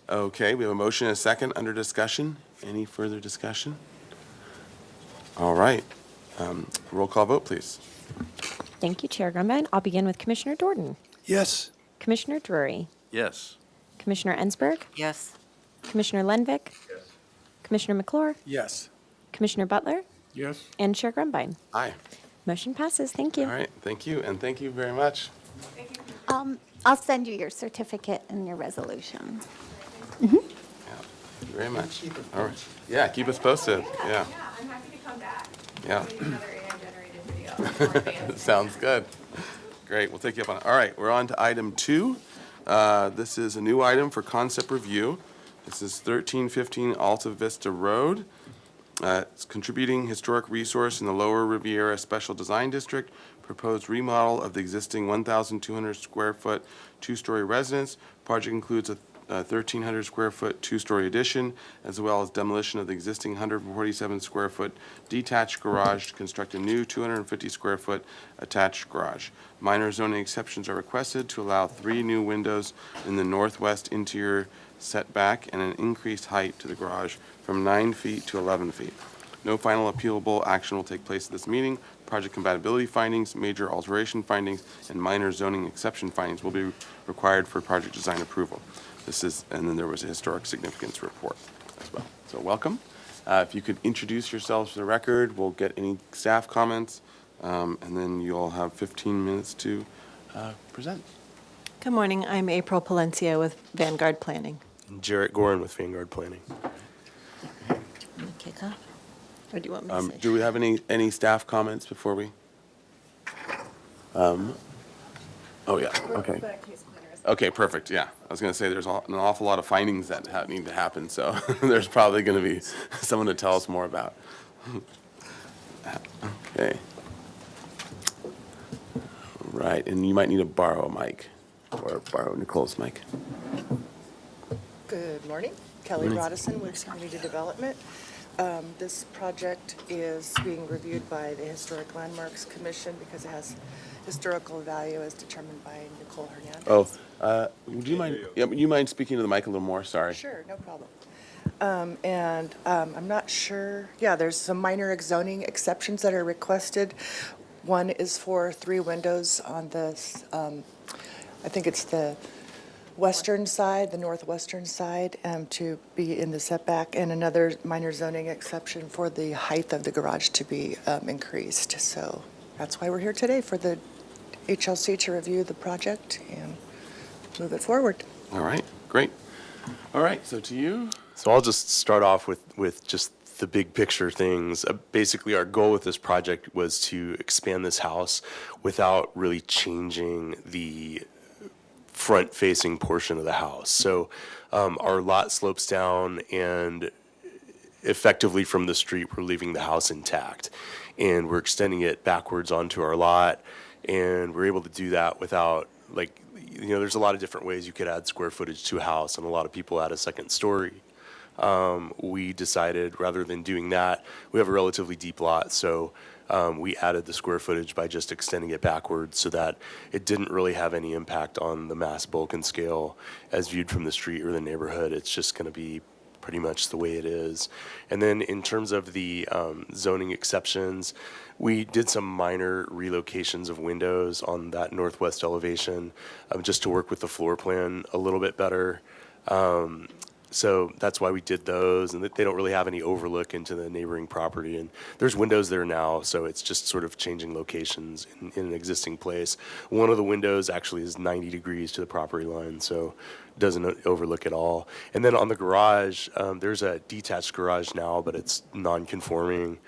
Okay, we have a motion and a second under discussion. Any further discussion? All right. Roll call vote, please. Thank you, Chair Grumbine. I'll begin with Commissioner Jordan, Yes. Commissioner Drury, Yes. Commissioner Ensberg, Yes. Commissioner Lenvik, Commissioner McClure, Yes. Commissioner Butler, Yes? and Chair Grumbine. Aye. Motion passes. Thank you. All right, thank you, and thank you very much. I'll send you your certificate and your resolution. Yeah, thank you very much. All right. Yeah, keep us posted. Yeah, yeah, I'm happy to come back. yeah. Maybe another AI-generated video. More advanced. Sounds good. Great, we'll take you up on it. All right, we're on to item 2. This is a new item for concept review. This is 1315 Alta Vista Road. It's contributing historic resource in the Lower Riviera Special Design District. Proposed remodel of the existing 1,200 square foot two-story residence. Project includes a 1,300 square foot two-story addition, as well as demolition of the existing 147 square foot detached garage to construct a new 250 square foot attached garage. Minor zoning exceptions are requested to allow 3 new windows in the northwest interior setback and an increased height to the garage from 9 feet to 11 feet. No final appealable action will take place at this meeting. Project compatibility findings, major alteration findings, and minor zoning exception findings will be required for project design approval. And then there was a historic significance report as well. So welcome. If you could introduce yourselves for the record, we'll get any staff comments, and then you all have 15 minutes to present. Good morning. I'm April Palencia with Vanguard Planning. Jarrett Gorin with Vanguard Planning. Kick off? Or do you want me to say? Do we have any staff comments before we? Oh, yeah, okay. Okay, perfect, yeah. I was going to say, there's an awful lot of findings that need to happen, so there's probably going to be someone to tell us more about. Okay. right, and you might need to borrow a mic, or borrow Nicole's mic. Good morning. Kelly Broderson with Community Development. This project is being reviewed by the Historic Landmarks Commission because it has historical value as determined by Nicole Hernandez. Oh, would you mind, yeah, would you mind speaking to the mic a little more? Sorry. Sure, no problem. I'm not sure, yeah, there's some minor zoning exceptions that are requested. One is for 3 windows on this, I think it's the western side, the northwestern side, to be in the setback, and another minor zoning exception for the height of the garage to be increased. So that's why we're here today, for the HLC to review the project and move it forward. All right, great. All right, so to you. So I'll just start off with just the big picture things. Basically, our goal with this project was to expand this house without really changing the front-facing portion of the house. So our lot slopes down, and effectively from the street, we're leaving the house intact. And we're extending it backwards onto our lot, and we're able to do that without, like, you know, there's a lot of different ways you could add square footage to a house, and a lot of people add a second story. We decided, rather than doing that, we have a relatively deep lot, so we added the square footage by just extending it backwards so that it didn't really have any impact on the mass, bulk, and scale as viewed from the street or the neighborhood. It's just going to be pretty much the way it is. And then in terms of the zoning exceptions, we did some minor relocations of windows on that northwest elevation just to work with the floor plan a little bit better. So that's why we did those, and they don't really have any overlook into the neighboring property. And there's windows there now, so it's just sort of changing locations in an existing place. One of the windows actually is 90 degrees to the property line, so it doesn't overlook at all. And then on the garage, there's a detached garage now, but it's non-conforming.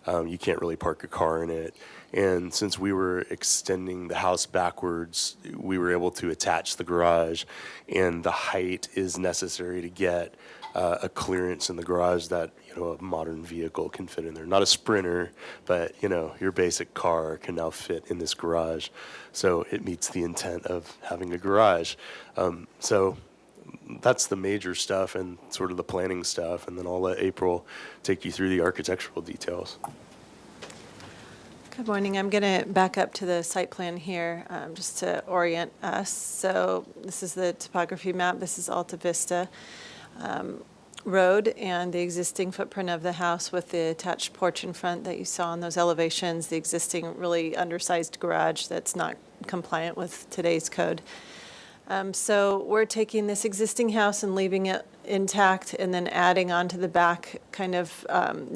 You can't really park a car in it. And since we were extending the house backwards, we were able to attach the garage, and the height is necessary to get a clearance in the garage that, you know, a modern vehicle can fit in there. Not a Sprinter, but, you know, your basic car can now fit in this garage. So it meets the intent of having a garage. So that's the major stuff and sort of the planning stuff, and then I'll let April take you through the architectural details. Good morning. I'm going to back up to the site plan here just to orient us. So this is the topography map. This is Alta Vista Road and the existing footprint of the house with the attached porch in front that you saw on those elevations, the existing really undersized garage that's not compliant with today's code. So we're taking this existing house and leaving it intact and then adding onto the back, kind of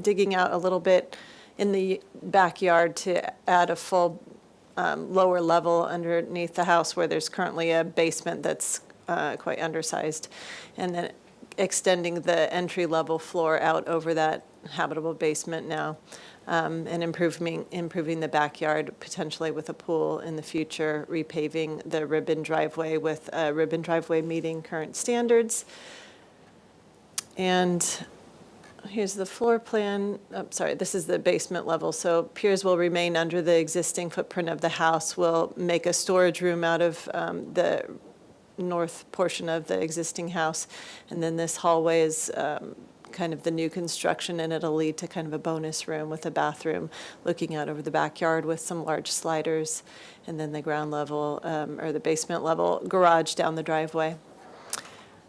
digging out a little bit in the backyard to add a full lower level underneath the house where there's currently a basement that's quite undersized, and then extending the entry-level floor out over that habitable basement now, and improving the backyard, potentially with a pool in the future, repaving the ribbon driveway with a ribbon driveway meeting current standards. And here's the floor plan. Oh, sorry, this is the basement level. So piers will remain under the existing footprint of the house. We'll make a storage room out of the north portion of the existing house. And then this hallway is kind of the new construction, and it'll lead to kind of a bonus room with a bathroom looking out over the backyard with some large sliders, and then the ground level or the basement level garage down the driveway.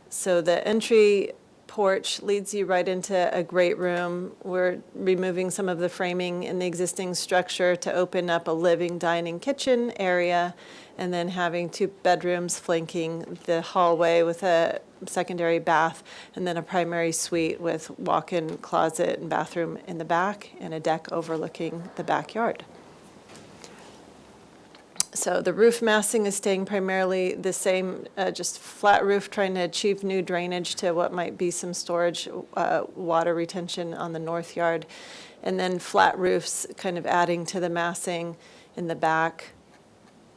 So the entry porch leads you right into a great room. We're removing some of the framing in the existing structure to open up a living, dining, kitchen area, and then having 2 bedrooms flanking the hallway with a secondary bath, and then a primary suite with walk-in closet and bathroom in the back, and a deck overlooking the backyard. So the roof massing is staying primarily the same, just flat roof, trying to achieve new drainage to what might be some storage, water retention on the north yard. And then flat roofs kind of adding to the massing in the back.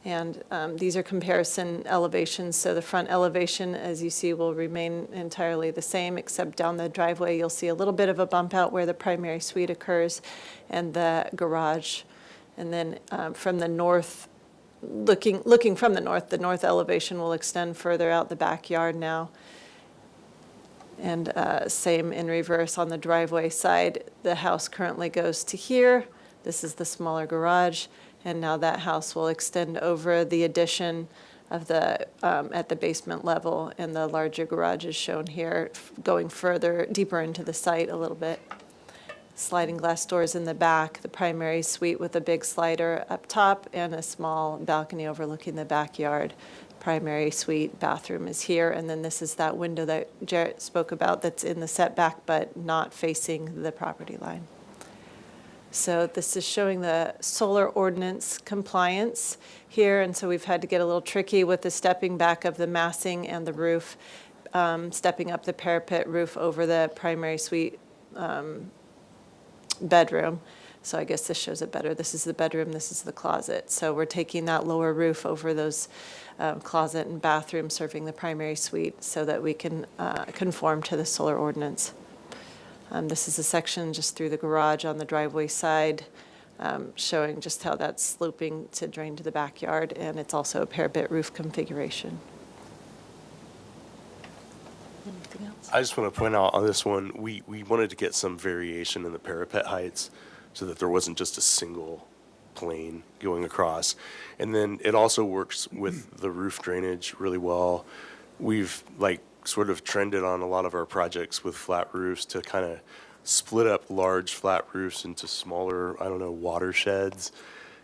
And these are comparison elevations. So the front elevation, as you see, will remain entirely the same, except down the driveway, you'll see a little bit of a bump out where the primary suite occurs and the garage. And then from the looking from the north elevation will extend further out the backyard now. And same in reverse on the driveway side. The house currently goes to here. This is the smaller garage. And now that house will extend over the addition of the, at the basement level. And the larger garage is shown here, going further, deeper into the site a little bit. Sliding glass doors in the back, the primary suite with a big slider up top and a small balcony overlooking the backyard. Primary suite bathroom is here, and then this is that window that Jarrett spoke about that's in the setback but not facing the property line. So this is showing the solar ordinance compliance here, and so we've had to get a little tricky with the stepping back of the massing and the roof, stepping up the parapet roof over the primary suite bedroom. So I guess this shows it better. This is the bedroom, this is the closet. So we're taking that lower roof over those closet and bathroom serving the primary suite so that we can conform to the solar ordinance. This is a section just through the garage on the driveway side, showing just how that's sloping to drain to the backyard, and it's also a parapet roof configuration. Anything else? I just want to point out on this one, we wanted to get some variation in the parapet heights so that there wasn't just a single plane going across. And then it also works with the roof drainage really well. We've sort of trended on a lot of our projects with flat roofs to kind of split up large flat roofs into smaller, watersheds.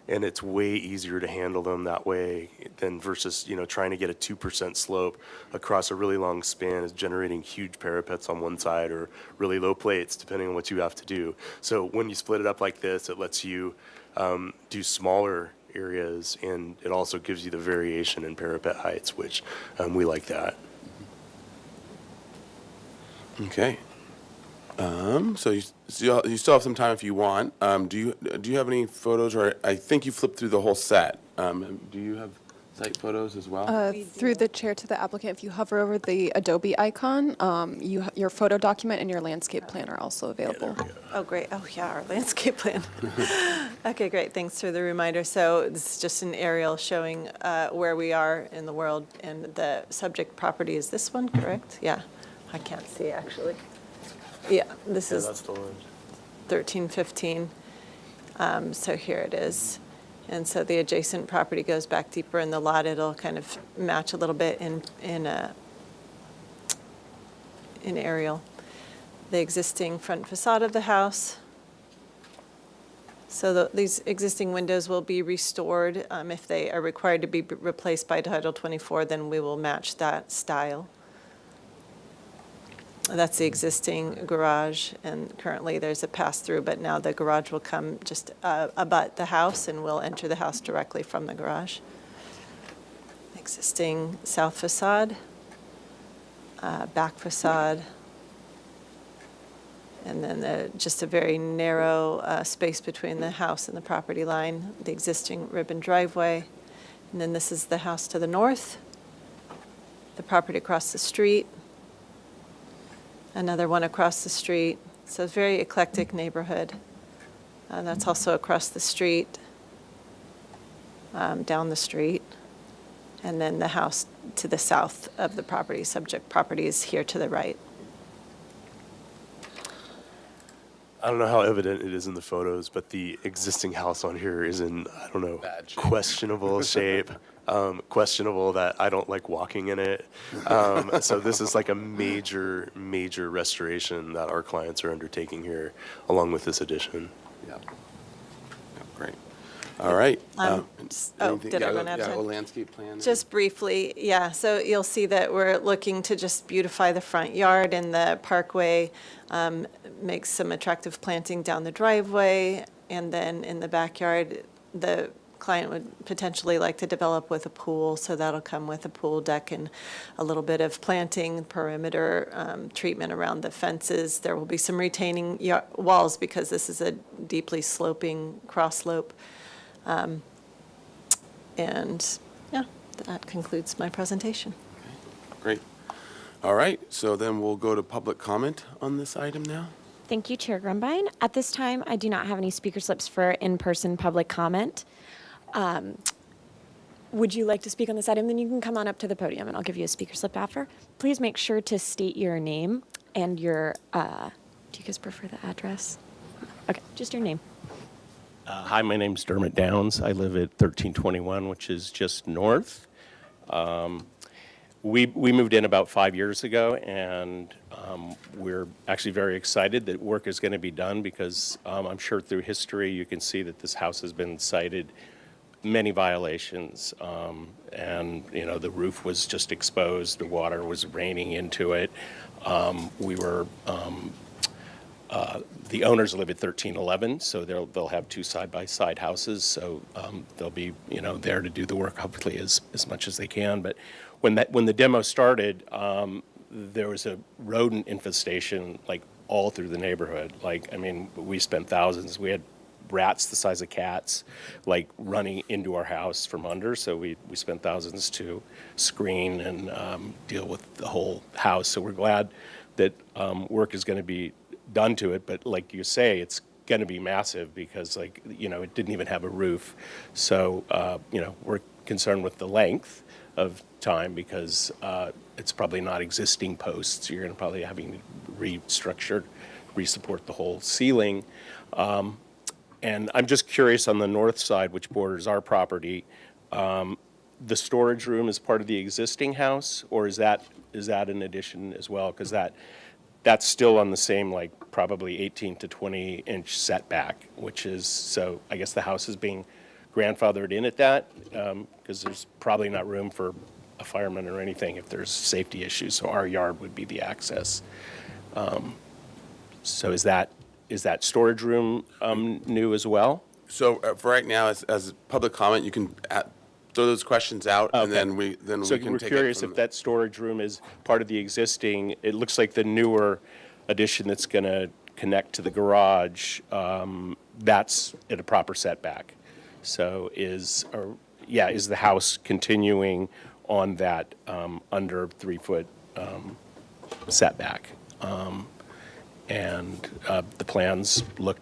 And it's way easier to handle them that way than versus, trying to get a 2% slope across a really long span is generating huge parapets on one side or really low plates, depending on what you have to do. So when you split it up like this, it lets you do smaller areas, and it also gives you the variation in parapet heights, which we like that. Okay. So you still have some time if you want. Do you have any photos, or I think you flipped through the whole set. Do you have site photos as well? Through the chair to the applicant, if you hover over the Adobe icon, your photo document and your landscape plan are also available. Oh, great. Oh, yeah, our landscape plan. Okay, great. Thanks for the reminder. So this is just an aerial showing where we are in the world, and the subject property is this one, correct? Yeah. I can't see, actually. Yeah, this is That's the one. 1315. So here it is. And so the adjacent property goes back deeper in the lot. It'll kind of match a little bit in aerial. The existing front facade of the house. So these existing windows will be restored. If they are required to be replaced by Title 24, then we will match that style. That's the existing garage, and currently there's a pass-through, but now the garage will come just abut the house, and we'll enter the house directly from the garage. Existing south facade, back facade, and then just a very narrow space between the house and the property line, the existing ribbon driveway. And then this is the house to the north, the property across the street, another one across the street. So it's a very eclectic neighborhood. That's also across the street, down the street. And then the house to the south of the property, subject property, is here to the right. I don't know how evident it is in the photos, but the existing house on here is in, Bad shape. questionable shape. Questionable that I don't like walking in it. So this is like a major, major restoration that our clients are undertaking here, along with this addition. Yeah. Great. All right. Did I run out of time? A landscape plan? Just briefly, yeah, so you'll see that we're looking to just beautify the front yard and the parkway, make some attractive planting down the driveway, and then in the backyard, the client would potentially like to develop with a pool, so that'll come with a pool deck and a little bit of planting, perimeter treatment around the fences. There will be some retaining walls because this is a deeply sloping cross slope. And yeah, that concludes my presentation. Great. All right, so then we'll go to public comment on this item now. Thank you, Chair Grumbine. At this time, I do not have any speaker slips for in-person public comment. would you like to speak on this item? Then you can come on up to the podium and I'll give you a speaker slip after. Please make sure to state your name and your, do you guys prefer the address? Okay, just your name. Hi, my name's Dermot Downs. I live at 1321, which is just north. We moved in about 5 years ago, and we're actually very excited that work is going to be done because I'm sure through history you can see that this house has been cited many violations, and the roof was just exposed, the water was raining into it. The owners live at 1311, so they'll have two side-by-side houses, so they'll be there to do the work hopefully as much as they can. But when the demo started, there was a rodent infestation like all through the neighborhood. We spent thousands. We had rats the size of cats like running into our house from under, so we spent thousands to screen and deal with the whole house. So we're glad that work is going to be done to it, but like you say, it's going to be massive because it didn't even have a roof. So we're concerned with the length of time because it's probably not existing posts. You're going to probably having to re-support the whole ceiling. And I'm just curious on the north side, which borders our property, the storage room is part of the existing house, or is that an addition as well? Because that's still on the same probably 18 to 20 inch setback, which is, so I guess the house is being grandfathered in at that because there's probably not room for a fireman or anything if there's safety issues. So our yard would be the access. So is that storage room new as well? So for right now, as public comment, you can throw those questions out, and then we So can we're take it curious from if that storage room is part of the existing. It looks like the newer addition that's going to connect to the garage. That's at a proper setback. So is the house continuing on that under 3 foot setback? And the plans look,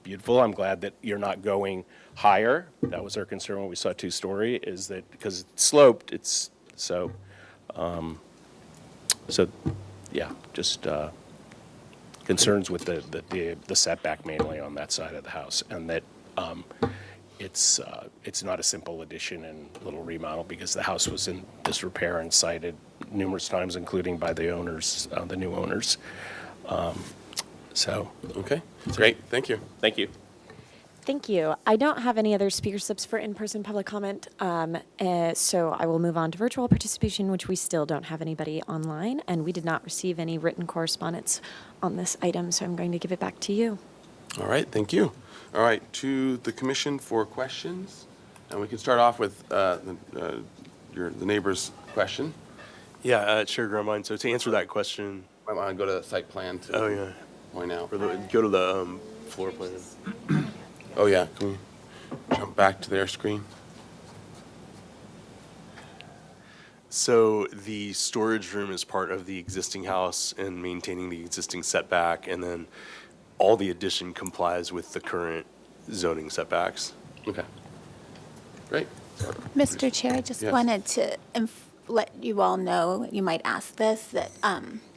beautiful. I'm glad that you're not going higher. That was our concern when we saw 2-story, is that because it's sloped, it's so, just concerns with the setback mainly on that side of the house, and that it's not a simple addition and little remodel because the house was in disrepair and cited numerous times, including by the owners, the new owners. Okay, great, thank you. Thank you. Thank you. I don't have any other speaker slips for in-person public comment, so I will move on to virtual participation, which we still don't have anybody online, and we did not receive any written correspondence on this item, so I'm going to give it back to you. All right, thank you. All right, to the commission for questions, and we can start off with the neighbor's question. Yeah, Chair Grumline, so to answer that question. Might want to go to the site plan to point out. Or go to the floor plan. Oh, yeah, can we jump back to their screen? So the storage room is part of the existing house and maintaining the existing setback, and then all the addition complies with the current zoning setbacks. Okay. Great. Mr. Chair, I just wanted to let you all know, you might ask this, that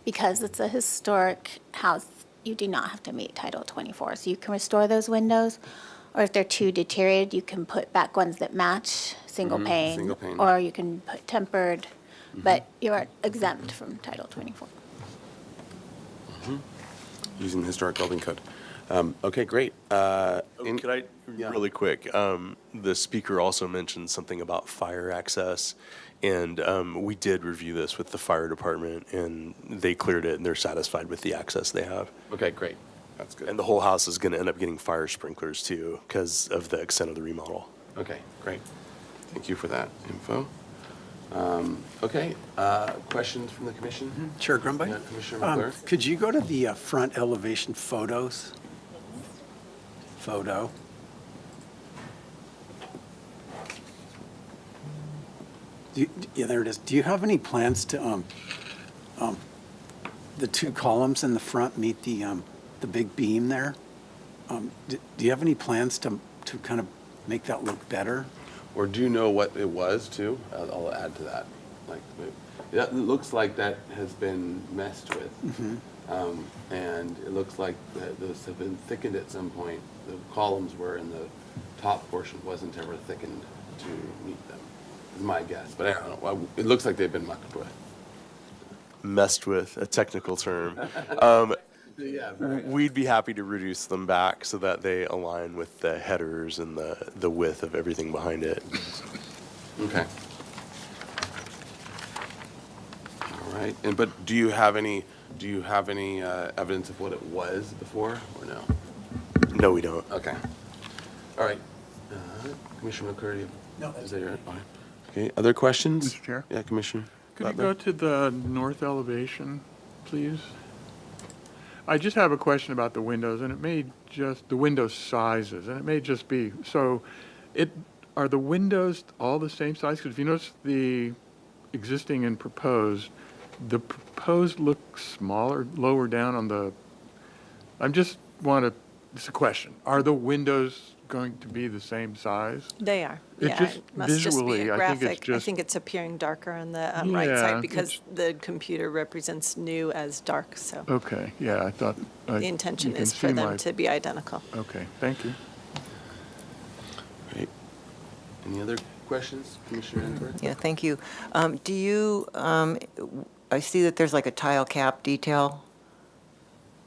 because it's a historic house, you do not have to meet Title 24. So you can restore those windows, or if they're too deteriorated, you can put back ones that match, single pane, or you can put tempered, but you are exempt from Title 24. Using the historic building code. Okay, great. Could I, really quick, the speaker also mentioned something about fire access, and we did review this with the fire department, and they cleared it, and they're satisfied with the access they have. Okay, great. That's good. And the whole house is going to end up getting fire sprinklers too, because of the extent of the remodel. Okay, great. Thank you for that info. Okay, questions from the commission? Chair Grumby? Yeah, Commissioner McClure? Could you go to the front elevation photos? Photo. Yeah, there it is. Do you have any plans to, the two columns in the front meet the big beam there? Do you have any plans to kind of make that look better? Or do you know what it was too? I'll add to that. Like, it looks like that has been messed with. And it looks like those have been thickened at some point. The columns were in the top portion, wasn't ever thickened to meet them, is my guess. But I don't know. It looks like they've been mucked with. Messed with, a technical term. Yeah. We'd be happy to reduce them back so that they align with the headers and the width of everything behind it. Okay. All right. But do you have any evidence of what it was before, or no? No, we don't. Okay. All right. Commissioner McCurdy? No. Is that your? Okay. Other questions? Mr. Chair? Yeah, Commissioner. Could you go to the north elevation, please? I just have a question about the windows, and it may just, the window sizes, and it may just be, so are the windows all the same size? Because if you notice the existing and proposed, the proposed looks smaller, lower down on the, it's a question. Are the windows going to be the same size? They are. It Yeah, just it must just be visually, a I think it's graphic. I just- think it's appearing darker on the right Yeah, side because the computer represents new as dark, so Okay, yeah, I thought. the intention is for them to be identical. Okay, thank you. Great. Any other questions, Commissioner Answorth? Yeah, thank you. Do you, I see that there's like a tile cap detail,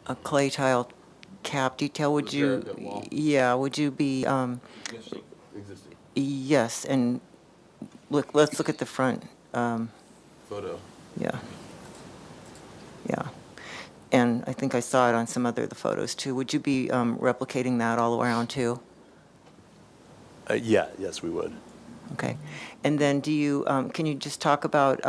a clay tile cap detail. Would The you? parapet wall? Yeah, would you be, Existing. yes, and let's look at the front. Photo. Yeah. Yeah. And I think I saw it on some other of the photos too. Would you be replicating that all around too? Yes, we would. Okay. And then do you, can you just talk about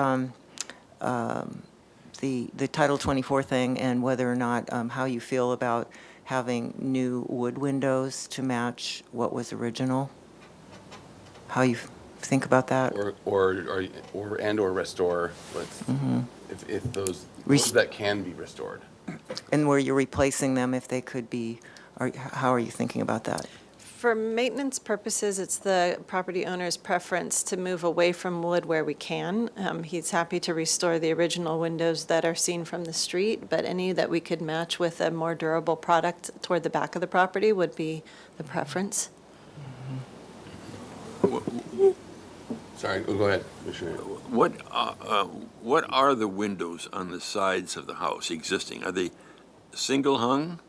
the Title 24 thing and whether or not, how you feel about having new wood windows to match what was original? How you think about that? Or restore with, if those that can be restored. And where you're replacing them if they could be, or how are you thinking about that? For maintenance purposes, it's the property owner's preference to move away from wood where we can. He's happy to restore the original windows that are seen from the street, but any that we could match with a more durable product toward the back of the property would be the preference. Sorry, go ahead, Commissioner. What are the windows on the sides of the house existing? Are they single hung,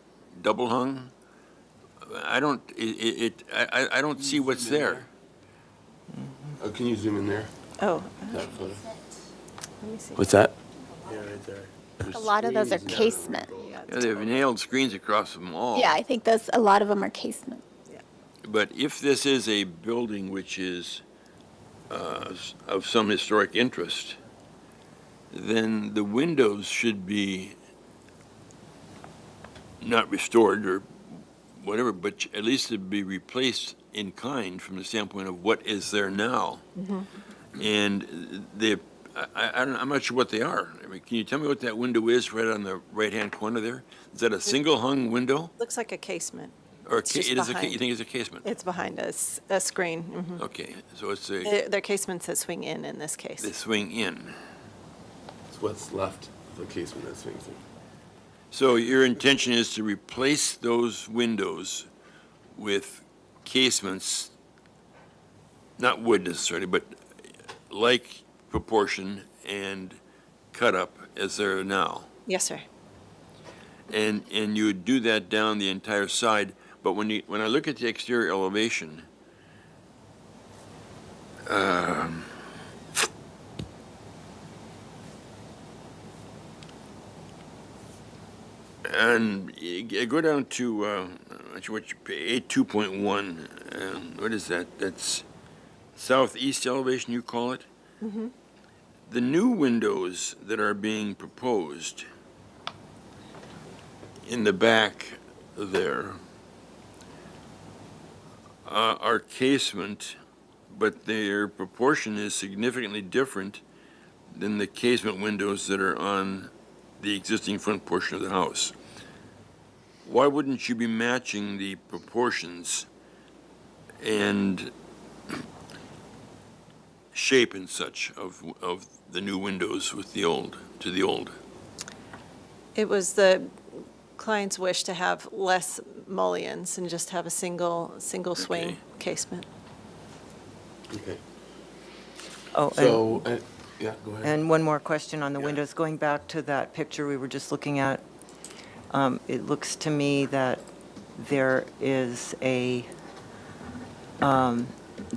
double hung? I don't see what's there. Oh, can you zoom in there? Oh. That photo? Let me see. What's that? Yeah, right there. A lot of those are casement. Yeah, they have nailed screens across them all. Yeah, I think a lot of them are casement. But if this is a building which is of some historic interest, then the windows should be not restored or whatever, but at least to be replaced in kind from the standpoint of what is there now. And I'm not sure what they are. I mean, can you tell me what that window is right on the right-hand corner there? Is that a single hung window? Looks like a casement. Or It's just you behind. think it's a casement? It's behind a screen. Mhm. Okay, so it's a, They're casements that swing in this case. they swing in. It's what's left of the casement that swings in. So your intention is to replace those windows with casements, not wood necessarily, but like proportion and cut up as there are now. Yes, sir. And you would do that down the entire side, but when I look at the exterior elevation, and you go down to what you pay, 2.1. What is that? That's southeast elevation, you call it. Mm-hmm. The new windows that are being proposed in the back there are casement, but their proportion is significantly different than the casement windows that are on the existing front portion of the house. Why wouldn't you be matching the proportions and shape and such of the new windows with the old, to the old? It was the client's wish to have less mullions and just have a single swing casement. Okay. Oh, So, yeah, go ahead. and one more question on the windows. Going back to that picture we were just looking at, it looks to me that there is that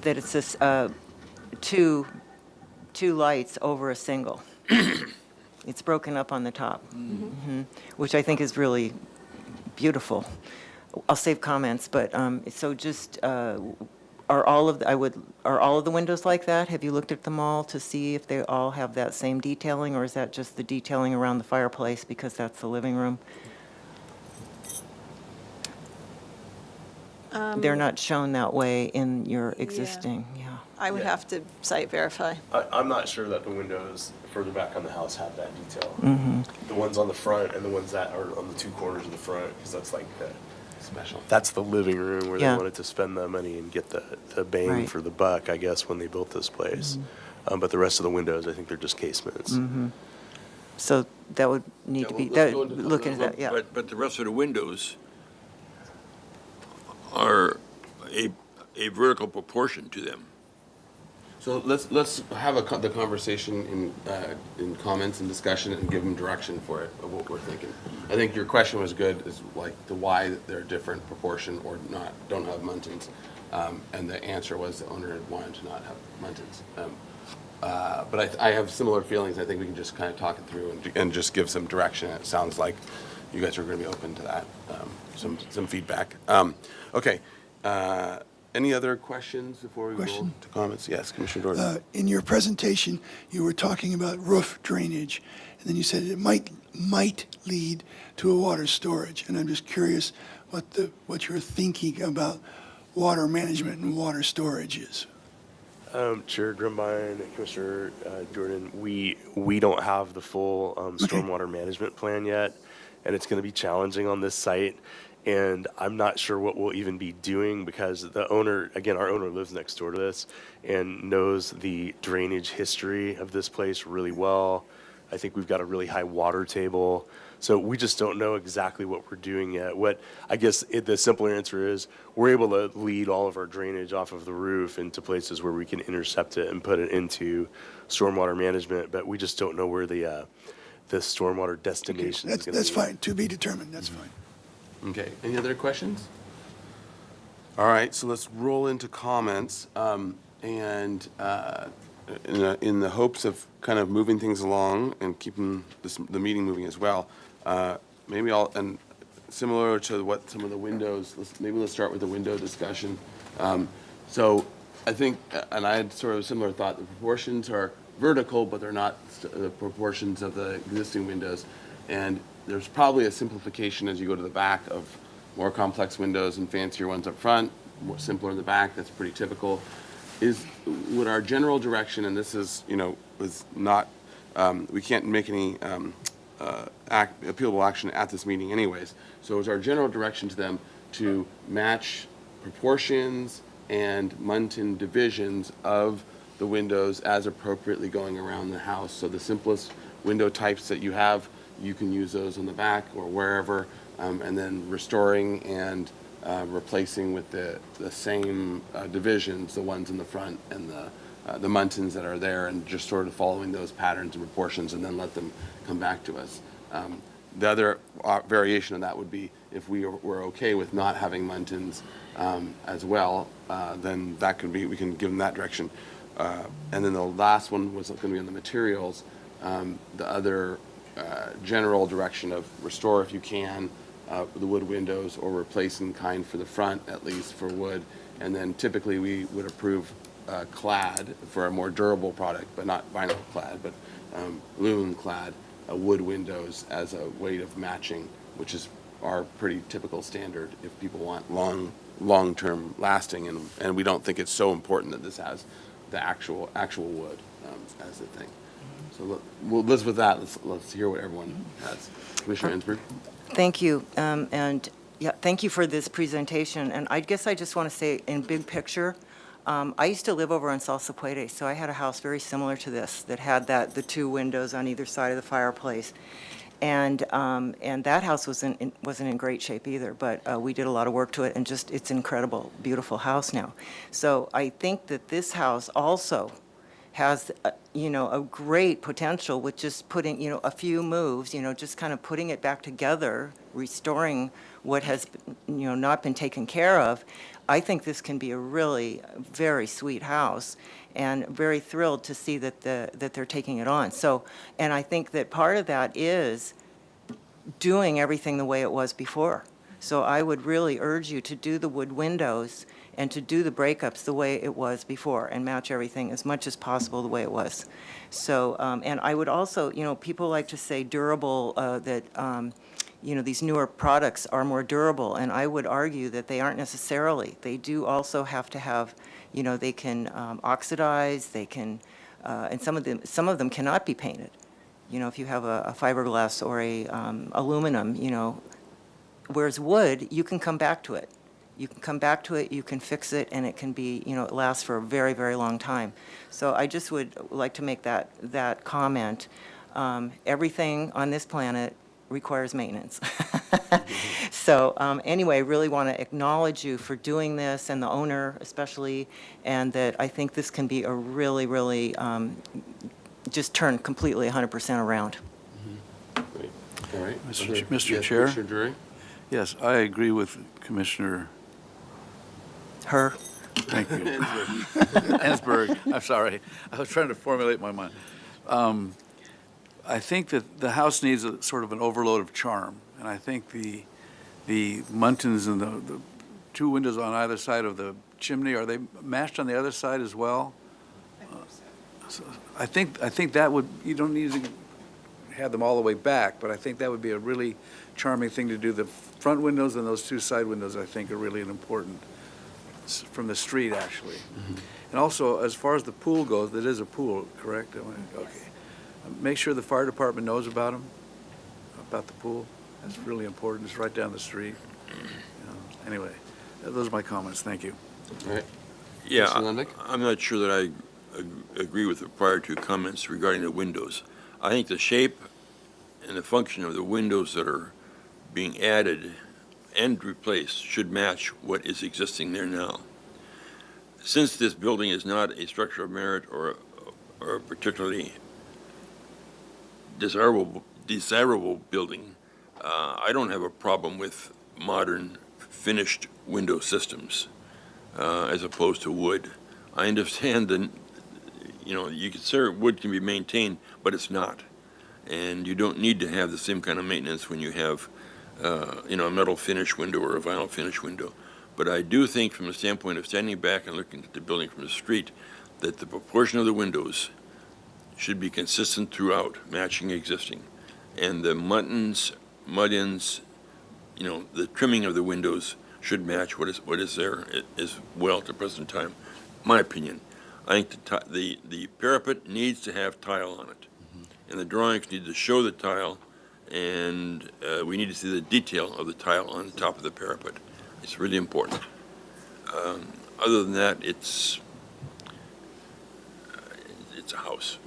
it's this, two lights over a single. It's broken up on the top, which I think is really beautiful. I'll save comments, but so just are all of the windows like that? Have you looked at them all to see if they all have that same detailing, or is that just the detailing around the fireplace because that's the living room? They're not shown that way in your existing, yeah. I would have to site verify. I'm not sure that the windows further back on the house have that detail. The ones on the front and the ones that are on the two corners of the front, because that's like the Special. that's the living room where Yeah. they wanted to spend the money and get the bang Right. for the buck, I guess, when they built this place. But the rest of the windows, I think they're just casements. So that would need to be, let's go into look into that, yeah. But the rest of the windows are a vertical proportion to them. So let's have the conversation in comments and discussion and give them direction for it of what we're thinking. I think your question was good, is like the why they're different proportion or don't have muntins, and the answer was the owner wanted to not have muntins. But I have similar feelings. I think we can just kind of talk it through and just give some direction. It sounds like you guys are going to be open to that, some feedback. Okay. Any other questions before we go to comments? Yes, Commissioner Jordan. In your presentation, you were talking about roof drainage, and then you said it might lead to a water storage. And I'm just curious what you're thinking about water management and water storage is. Chair Grimbine, Commissioner Jordan, we don't have the full stormwater management plan yet, and it's going to be challenging on this site. And I'm not sure what we'll even be doing because the owner, again, our owner lives next door to this and knows the drainage history of this place really well. I think we've got a really high water table. So we just don't know exactly what we're doing yet. What I guess the simpler answer is we're able to lead all of our drainage off of the roof into places where we can intercept it and put it into stormwater management, but we just don't know where the stormwater destination is going to be. That's fine. To be determined. That's fine. Okay, any other questions? All right, so let's roll into comments. In the hopes of kind of moving things along and keeping the meeting moving as well, maybe and similar to what some of the windows, let's start with the window discussion. So I think, and I had sort of a similar thought, the proportions are vertical, but they're not the proportions of the existing windows. And there's probably a simplification as you go to the back of more complex windows and fancier ones up front, more simpler in the back. That's pretty typical. Would our general direction, and this is, was not, we can't make any appealable action at this meeting anyways. So is our general direction to them to match proportions and muntin divisions of the windows as appropriately going around the house. So the simplest window types that you have, you can use those on the back or wherever, and then restoring and replacing with the same divisions, the ones in the front and the muntins that are there, and just sort of following those patterns and proportions and then let them come back to us. The other variation of that would be if we were okay with not having muntins as well, then that could be, we can give them that direction. And then the last one was going to be on the materials. The other general direction of restore if you can the wood windows or replace in kind for the front, at least for wood. And then typically we would approve clad for a more durable product, but not vinyl clad, but aluminum clad wood windows as a way of matching, which is our pretty typical standard if people want long-term lasting, and we don't think it's so important that this has the actual wood as the thing. So Liz, with that, let's hear what everyone has. Commissioner Ensberg. Thank you, and yeah, thank you for this presentation. And I guess I just want to say, in big picture, I used to live over on Salsa Puede, so I had a house very similar to this that had the two windows on either side of the fireplace. And that house wasn't in great shape either, but we did a lot of work to it, and just, it's incredible, beautiful house now. So I think that this house also has, a great potential with just putting, a few moves, just kind of putting it back together, restoring what has, not been taken care of. I think this can be a really very sweet house, and very thrilled to see that that they're taking it on. So, and I think that part of that is doing everything the way it was before. So I would really urge you to do the wood windows and to do the breakups the way it was before, and match everything as much as possible the way it was. So, and I would also, people like to say durable, that, these newer products are more durable, and I would argue that they aren't necessarily. They do also have to have, they can oxidize, they can, and some of them cannot be painted. If you have a fiberglass or a aluminum, whereas wood, you can come back to it. You can come back to it, you can fix it, and it can be, it lasts for a very, very long time. So I just would like to make that comment. Everything on this planet requires maintenance. So anyway, really want to acknowledge you for doing this, and the owner especially, and that I think this can be a really, really, just turn completely 100% around. Great. All right. Mr. Yes, Chair? Commissioner Drury? Yes, I agree with Commissioner Her. Thank you. Ensberg, I'm sorry. I was trying to formulate my mind. I think that the house needs a sort of an overload of charm, and I think the muntins and the two windows on either side of the chimney, are they mashed on the other side as well? So I think that would, you don't need to have them all the way back, but I think that would be a really charming thing to do. The front windows and those two side windows, I think, are really an important, from the street, actually. And also, as far as the pool goes, it is a pool, correct? Okay. Make sure the fire department knows about the pool. That's really important. It's right down the street. Anyway, those are my comments. Thank you. All right. Yeah, Mr. Lendick? I'm not sure that I agree with the prior two comments regarding the windows. I think the shape and the function of the windows that are being added and replaced should match what is existing there now. Since this building is not a structure of merit or a particularly desirable building, I don't have a problem with modern finished window systems as opposed to wood. I understand that, you consider wood can be maintained, but it's not. And you don't need to have the same kind of maintenance when you have, a metal finish window or a vinyl finish window. But I do think, from the standpoint of standing back and looking at the building from the street, that the proportion of the windows should be consistent throughout, matching existing. And the mud-ins, the trimming of the windows should match what is there as well at the present time. My opinion. I think the parapet needs to have tile on it. And the drawings need to show the tile, and we need to see the detail of the tile on the top of the parapet. It's really important. Other than that, it's a house.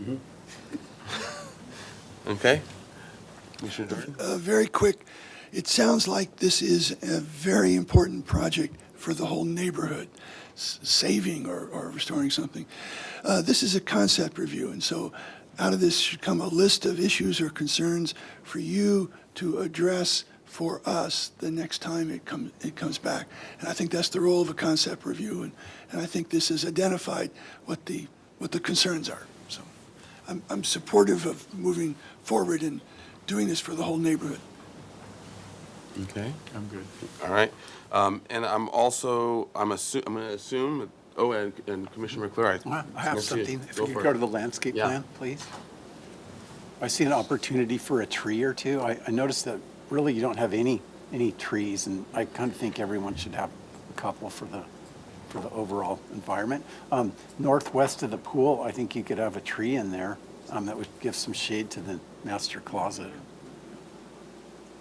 Okay. Commissioner Drury? Very quick, it sounds like this is a very important project for the whole neighborhood, saving or restoring something. This is a concept review, and so out of this should come a list of issues or concerns for you to address for us the next time it comes back. And I think that's the role of a concept review, and I think this has identified what the concerns are. So I'm supportive of moving forward and doing this for the whole neighborhood. Okay. I'm good. All right. And I'm going to assume, and Commissioner McClure, I have something. If we could for go it. to the landscape Yeah. plan, please. I see an opportunity for a tree or two. I noticed that really you don't have any trees, and I kind of think everyone should have a couple for the overall environment. Northwest of the pool, I think you could have a tree in there that would give some shade to the master closet.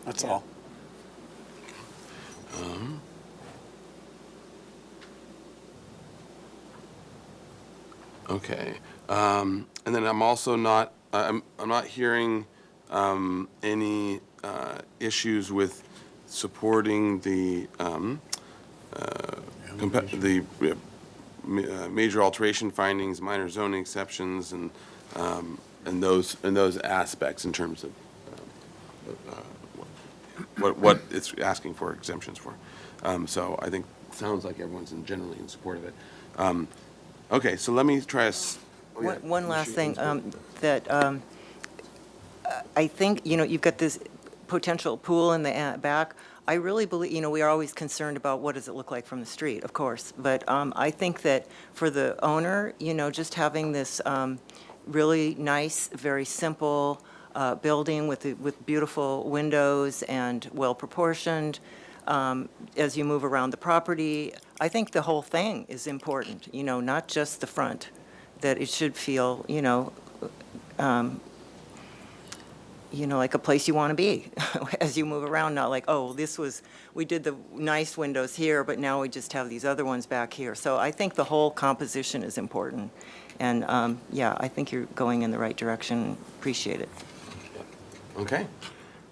That's all. Okay. And then I'm also not, I'm not hearing any issues with supporting the major alteration findings, minor zoning exceptions, and those aspects in terms of what it's asking for exemptions for. So I think sounds like everyone's generally in support of it. Okay, so let me try One last thing, that I think, you've got this potential pool in the back. I really believe, we are always concerned about what does it look like from the street, of course. But I think that for the owner, just having this really nice, very simple building with beautiful windows and well-proportioned, as you move around the property, I think the whole thing is important, not just the front, that it should feel, like a place you want to be as you move around, not like, oh, we did the nice windows here, but now we just have these other ones back here. So I think the whole composition is important. And yeah, I think you're going in the right direction. Appreciate it. Okay.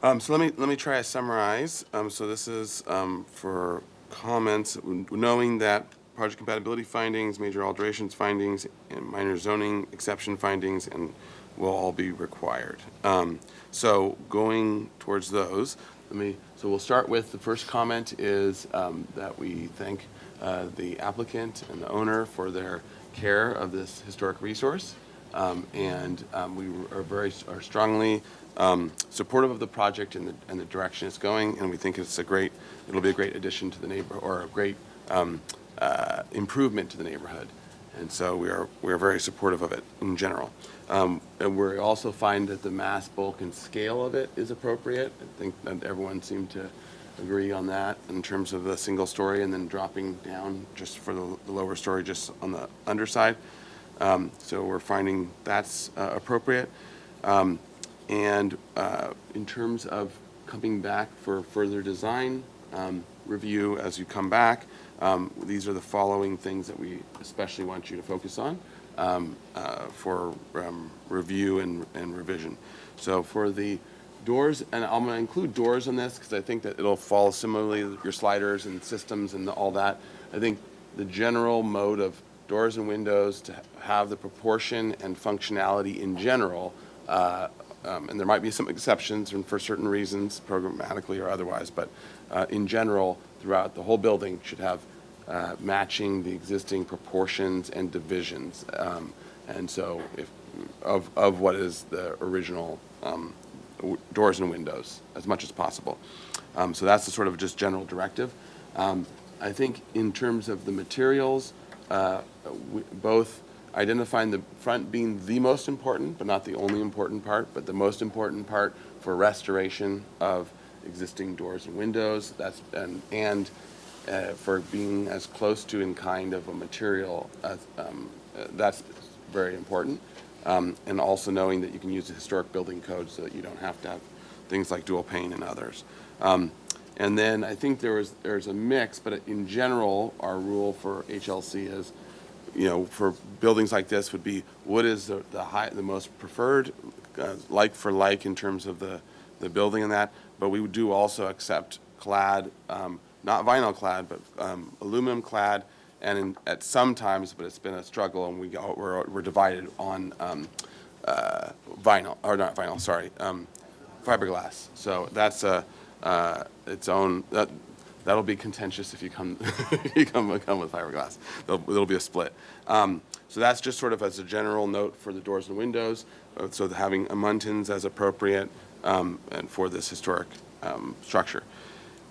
So let me try to summarize. So this is for comments, knowing that project compatibility findings, major alterations findings, and minor zoning exception findings, and will all be required. So going towards those, so we'll start with the first comment is that we thank the applicant and the owner for their care of this historic resource. And we are strongly supportive of the project and the direction it's going, and we think it'll be a great addition to the neighborhood, or a great improvement to the neighborhood. And so we are very supportive of it in general. And we also find that the mass bulk and scale of it is appropriate. I think that everyone seemed to agree on that in terms of the single story and then dropping down just for the lower story just on the underside. So we're finding that's appropriate. And in terms of coming back for further design review as you come back, these are the following things that we especially want you to focus on for review and revision. So for the doors, and I'm going to include doors in this because I think that it'll follow similarly your sliders and systems and all that. I think the general mode of doors and windows to have the proportion and functionality in general, and there might be some exceptions and for certain reasons, programmatically or otherwise, but in general, throughout the whole building should have matching the existing proportions and divisions. And so of what is the original doors and windows as much as possible. So that's the sort of just general directive. I think in terms of the materials, both identifying the front being the most important, but not the only important part, but the most important part for restoration of existing doors and windows. And for being as close to in kind of a material as, that's very important. And also knowing that you can use the historic building code so that you don't have to have things like dual pane and others. And then I think there's a mix, but in general, our rule for HLC is, for buildings like this would be wood is the most preferred, like for like in terms of the building and that. But we do also accept clad, not vinyl clad, but aluminum clad, and at some times, but it's been a struggle, and we're divided on vinyl, or not vinyl, sorry, fiberglass. So that's its own. That'll be contentious if you come with fiberglass. There'll be a split. So that's just sort of as a general note for the doors and windows. So having muntins as appropriate and for this historic structure.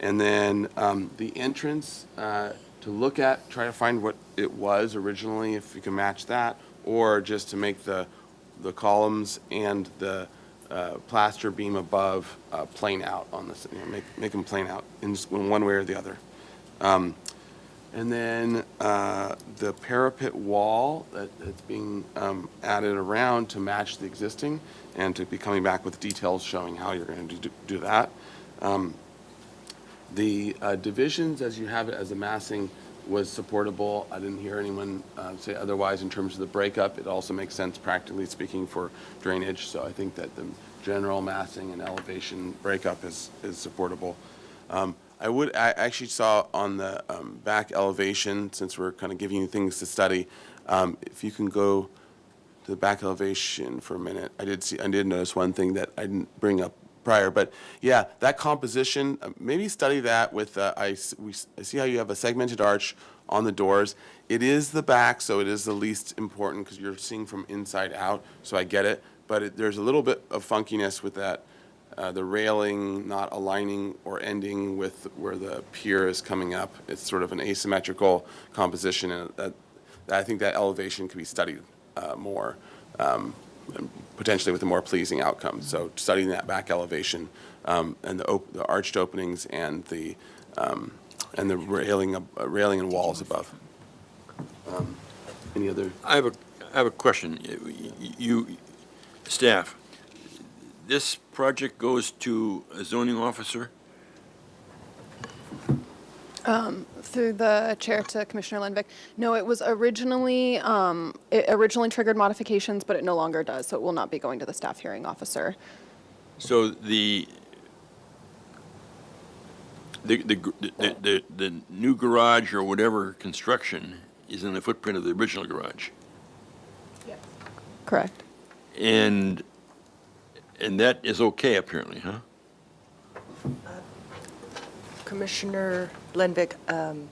And then the entrance to look at, try to find what it was originally, if you can match that, or just to make the columns and the plaster beam above plane out on this, make them plane out in one way or the other. And then the parapet wall that's being added around to match the existing, and to be coming back with details showing how you're going to do that. The divisions, as you have it as a massing, was supportable. I didn't hear anyone say otherwise in terms of the breakup. It also makes sense practically speaking for drainage, so I think that the general massing and elevation breakup is supportable. I actually saw on the back elevation, since we're kind of giving you things to study, if you can go to the back elevation for a minute. I did notice one thing that I didn't bring up prior, but yeah, that composition, maybe study that with, I see how you have a segmented arch on the doors. It is the back, so it is the least important because you're seeing from inside out, so I get it, but there's a little bit of funkiness with that, the railing not aligning or ending with where the pier is coming up. It's sort of an asymmetrical composition, and I think that elevation could be studied more, and potentially with a more pleasing outcome. So studying that back elevation and the arched openings and the railing and walls above. Any other? I have a question. You, staff, this project goes to a zoning officer? Through the chair to Commissioner Lenvik. No, it was originally, it originally triggered modifications, but it no longer does, so it will not be going to the staff hearing officer. So the new garage or whatever construction is in the footprint of the original garage? Correct. And that is okay apparently, huh? Commissioner Lenvik,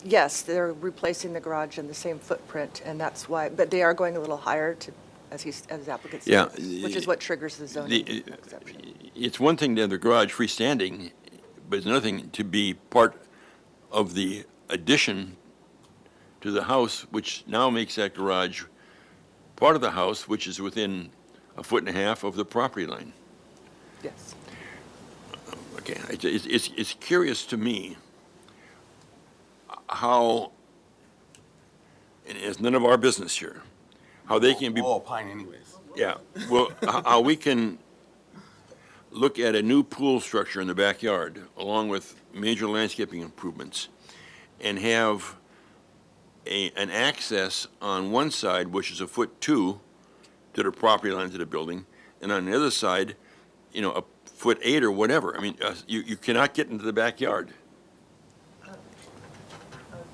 yes, they're replacing the garage in the same footprint, and that's why, but they are going a little higher to, as the applicant said, Yeah. which is what triggers the zoning exception. It's one thing to have the garage freestanding, but it's another thing to be part of the addition to the house, which now makes that garage part of the house, which is within 1.5 feet of the property line. Yes. Okay, it's curious to me how, and it's none of our business here, how they can be. All opine anyways. Yeah, well, how we can look at a new pool structure in the backyard, along with major landscaping improvements, and have an access on one side, which is 1.2 feet to the property lines of the building, and on the other side, you know, 1.8 feet or whatever. I mean, you cannot get into the backyard.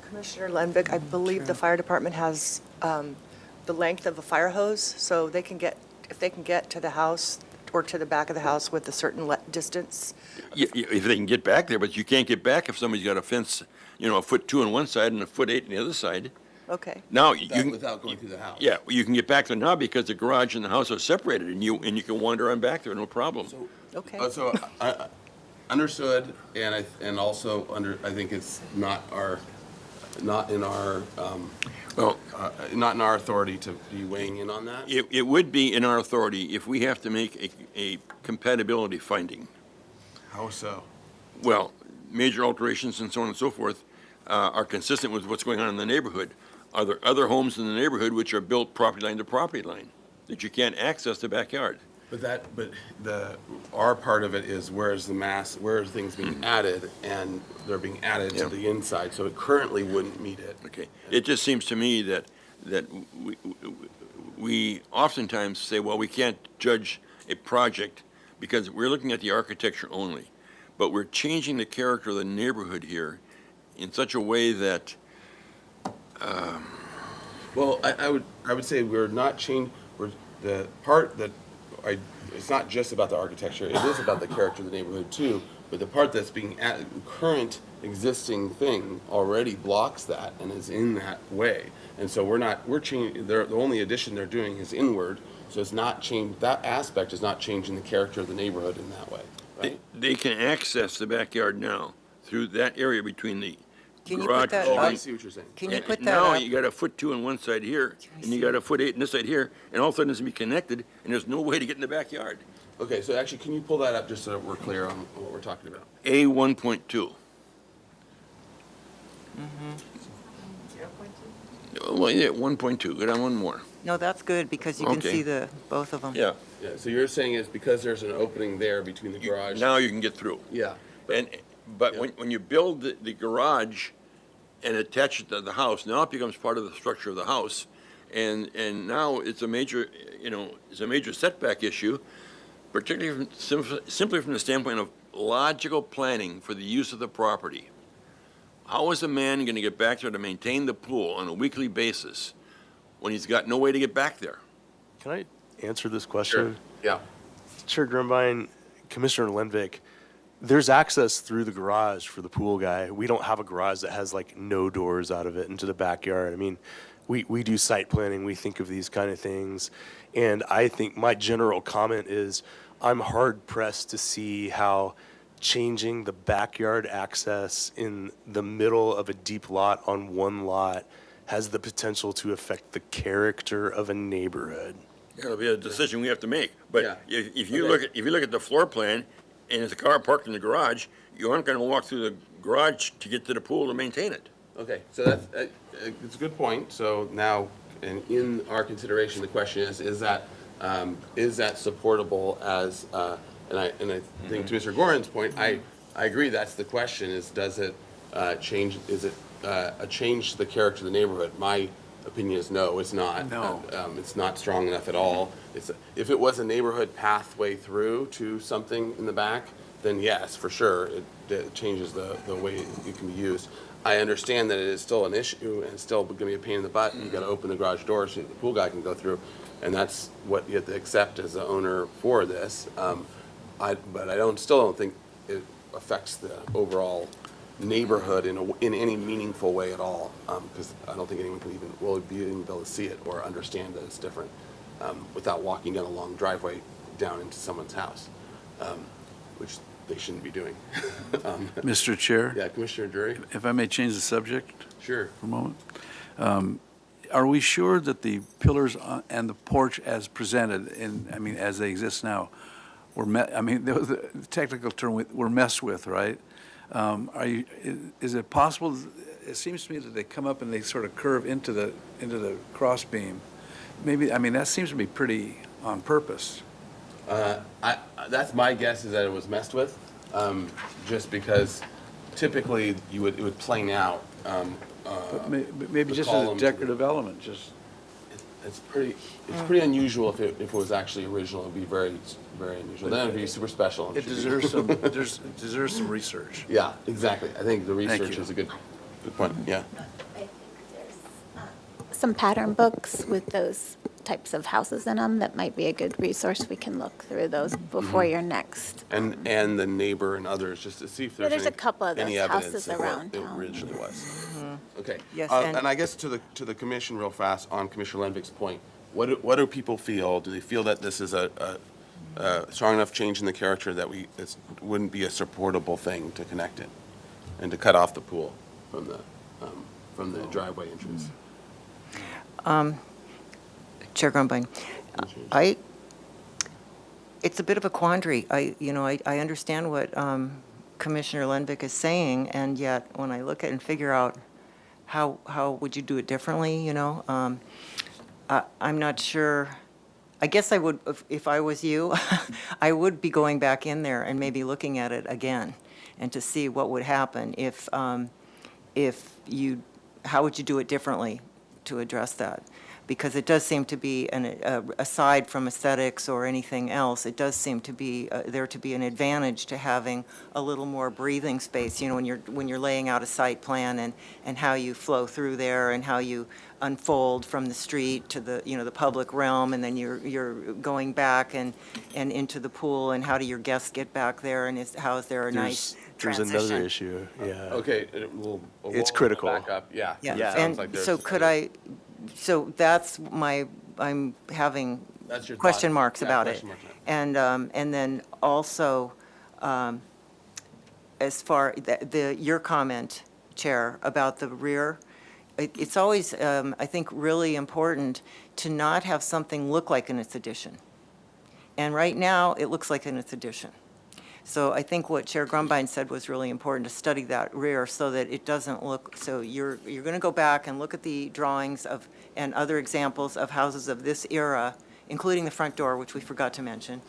Commissioner Lenvik, I believe the fire department has the length of a fire hose, so they can get, if they can get to the house or to the back of the house with a certain distance. If they can get back there, but you can't get back if somebody's got a fence, you know, 1.2 feet on one side and 1.8 feet on the other side. Okay. Now, Without going through the house. yeah, you can get back there now because the garage and the house are separated, and you can wander on back there, no problem. Okay. So I understood, and also I think it's not in our authority to be weighing in on that. It would be in our authority if we have to make a compatibility finding. How so? Well, major alterations and so on and so forth are consistent with what's going on in the neighborhood. Are there other homes in the neighborhood which are built property line to property line that you can't access the backyard? Our part of it is where are things being added, and they're being added to the inside, so it currently wouldn't meet it. Okay. It just seems to me that we oftentimes say, well, we can't judge a project because we're looking at the architecture only. But we're changing the character of the neighborhood here in such a way that. Well, I would say we're not changing. The part that it's not just about the architecture. It is about the character of the neighborhood too. But the part that's being current existing thing already blocks that and is in that way. And so we're changing. The only addition they're doing is inward. So it's not changed. That aspect is not changing the character of the neighborhood in that way. Right? They can access the backyard now through that area between the Can you garage. put that I up? see what you're saying. Can you And put that now up? you got 1.2 feet on one side here, and you got 1.8 feet on this side here, and all of a sudden it's gonna be connected, and there's no way to get in the backyard. Okay, so actually, can you pull that up just so we're clear on what we're talking about? A 1.2. Well, yeah, 1.2. Go down one more. No, that's good because you can Okay. see both of them. Yeah. Yeah. So you're saying it's because there's an opening there between the garage. Now you can get through. Yeah. But when you build the garage and attach it to the house. Now it becomes part of the structure of the house. And now it's a major, it's a major setback issue, particularly simply from the standpoint of logical planning for the use of the property. How is a man going to get back there to maintain the pool on a weekly basis when he's got no way to get back there? Can I answer this question? Yeah. Chair Grumbine, Commissioner Lenvik, there's access through the garage for the pool guy. We don't have a garage that has like no doors out of it into the backyard. I mean, we do site planning, we think of these kind of things. And I think my general comment is I'm hard pressed to see how changing the backyard access in the middle of a deep lot on one lot has the potential to affect the character of a neighborhood. It'll be a decision we have to make. But Yeah. if you look at the floor plan, and there's a car parked in the garage, you aren't going to walk through the garage to get to the pool to maintain it. Okay, so that's, it's a good point. So now, in our consideration, the question is that supportable as, and I think to Mr. Goran's point, I agree, that's the question, is does it change the character of the neighborhood? My opinion is no, it's not. No. It's not strong enough at all. If it was a neighborhood pathway through to something in the back, then yes, for sure, it changes the way it can be used. I understand that it is still an issue and it's still going to be a pain in the butt. You got to open the garage door so the pool guy can go through, and that's what you have to accept as the owner for this. But I still don't think it affects the overall neighborhood in any meaningful way at all, because I don't think anyone will be able to see it or understand that it's different without walking down a long driveway down into someone's house, which they shouldn't be doing. Mr. Chair? Yeah, Commissioner Drury? If I may change the subject Sure. for a moment. Are we sure that the pillars and the porch as presented, as they exist now, the technical term, were messed with, right? Is it possible, it seems to me that they come up and they sort of curve into the cross beam. Maybe, that seems to be pretty on purpose. That's my guess, is that it was messed with, just because typically it would plane out. But maybe the just as a columns. decorative element, just. It's pretty unusual if it was actually original. It'd be very, very unusual. Then it'd be super special. It deserves some research. Yeah, exactly. I think the Thank research you. is a good point. Yeah. I think there's some pattern books with those types of houses in them that might be a good resource. We can look through those before your next. And the neighbor and others, just to see if Yeah, there's there's a couple of any those evidence houses of what around it town. originally was. Okay. Yes, And I guess to the commission, real fast, on Commissioner Lenvik's point, what do people feel? Do they feel that this is a strong enough change in the character that it wouldn't be a supportable thing to connect it and to cut off the pool from the driveway entrance? Chair Grumbine, it's a bit of a quandary. I understand what Commissioner Lenvik is saying, and yet when I look at and figure out how would you do it differently, I'm not sure. I guess I would, if I was you, I would be going back in there and maybe looking at it again and to see what would happen how would you do it differently to address that? Because it does seem to be, aside from aesthetics or anything else, it does seem to be there to be an advantage to having a little more breathing space. When you're laying out a site plan and how you flow through there and how you unfold from the street to the public realm, and then you're going back and into the pool, and how do your guests get back there, and how is there a nice There's transition? another issue, yeah. Okay. It's critical. Back up. Yeah. Yeah, Sounds and like there's so so that's I'm having That's your question thought. marks Yeah, about question it. marks. And then also, as far, your comment, Chair, about the rear, it's always, I think, really important to not have something look like it's addition. And right now, it looks like it's addition. So I think what Chair Grumbine said was really important, to study that rear so that it doesn't look, so you're going to go back and look at the drawings and other examples of houses of this era, including the front door, which we forgot to mention,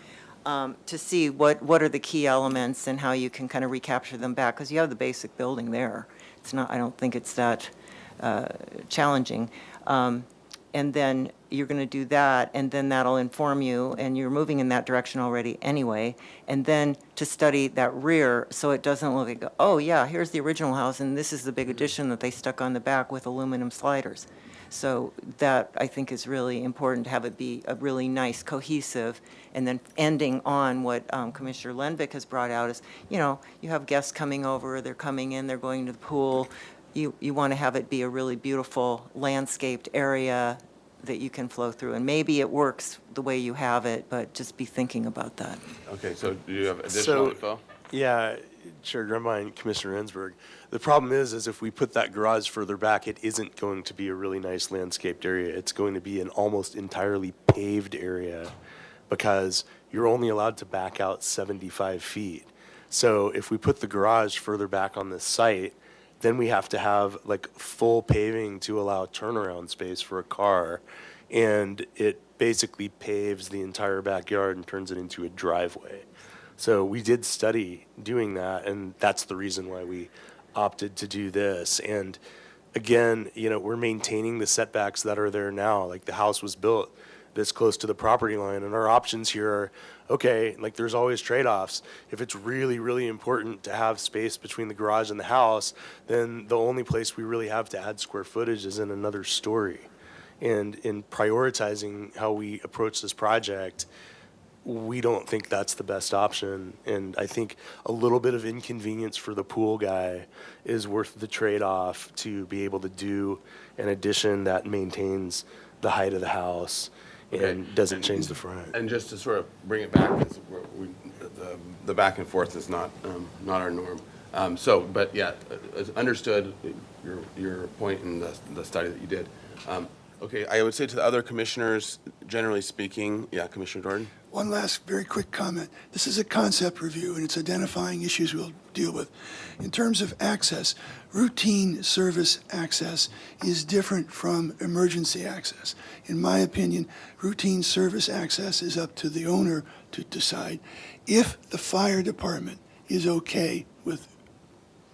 to see what are the key elements and how you can kind of recapture them back, because you have the basic building there It's not, I don't think it's that challenging. And then you're going to do that, and then that'll inform you, and you're moving in that direction already anyway. And then to study that rear, so it doesn't look like, oh, yeah, here's the original house, and this is the big addition that they stuck on the back with aluminum sliders. So that, I think, is really important, to have it be a really nice, cohesive, and then ending on what Commissioner Lenvik has brought out is, you know, you have guests coming over, they're coming in, they're going to the pool. You want to have it be a really beautiful landscaped area that you can flow through. And maybe it works the way you have it, but just be thinking about that. Okay, so do you have additional info? Yeah, Chair Grumby and Commissioner Ensberg. The problem is if we put that garage further back, it isn't going to be a really nice landscaped area. It's going to be an almost entirely paved area because you're only allowed to back out 75 feet. So if we put the garage further back on this site, then we have to have like full paving to allow turnaround space for a car. And it basically paves the entire backyard and turns it into a driveway. So we did study doing that, and that's the reason why we opted to do this. And again, you know, we're maintaining the setbacks that are there now. Like the house was built this close to the property line, and our options here are, okay, like there's always trade-offs. If it's really, really important to have space between the garage and the house, then the only place we really have to add square footage is in another story. And in prioritizing how we approach this project, we don't think that's the best option. And I think a little bit of inconvenience for the pool guy is worth the trade-off to be able to do an addition that maintains the height of the house and doesn't change the front. And just to sort of bring it back, because the back and forth is not our norm. But yeah, understood your point in the study that you did. Okay, I would say to the other commissioners, generally speaking, yeah, Commissioner Jordan? One last very quick comment. This is a concept review, and it's identifying issues we'll deal with. In terms of access, routine service access is different from emergency access. In my opinion, routine service access is up to the owner to decide. If the fire department is okay with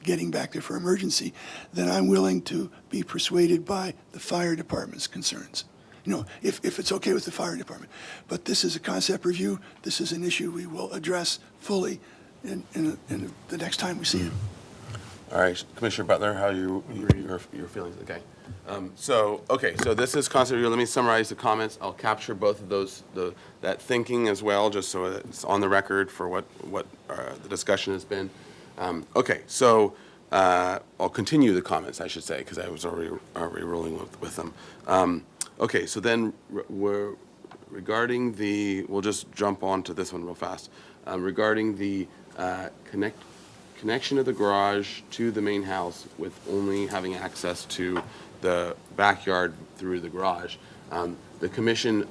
getting back there for emergency, then I'm willing to be persuaded by the fire department's concerns. You know, if it's okay with the fire department. But this is a concept review. This is an issue we will address fully in the next time we see him. All right, Commissioner Butler, how your feelings? Okay. So this is concept review. Let me summarize the comments. I'll capture both of those, that thinking as well, just so that it's on the record for what the discussion has been. Okay, so I'll continue the comments, I should say, because I was already rolling with them. Okay, so then we're regarding we'll just jump on to this one real fast. Regarding the connection of the garage to the main house with only having access to the backyard through the garage, the commission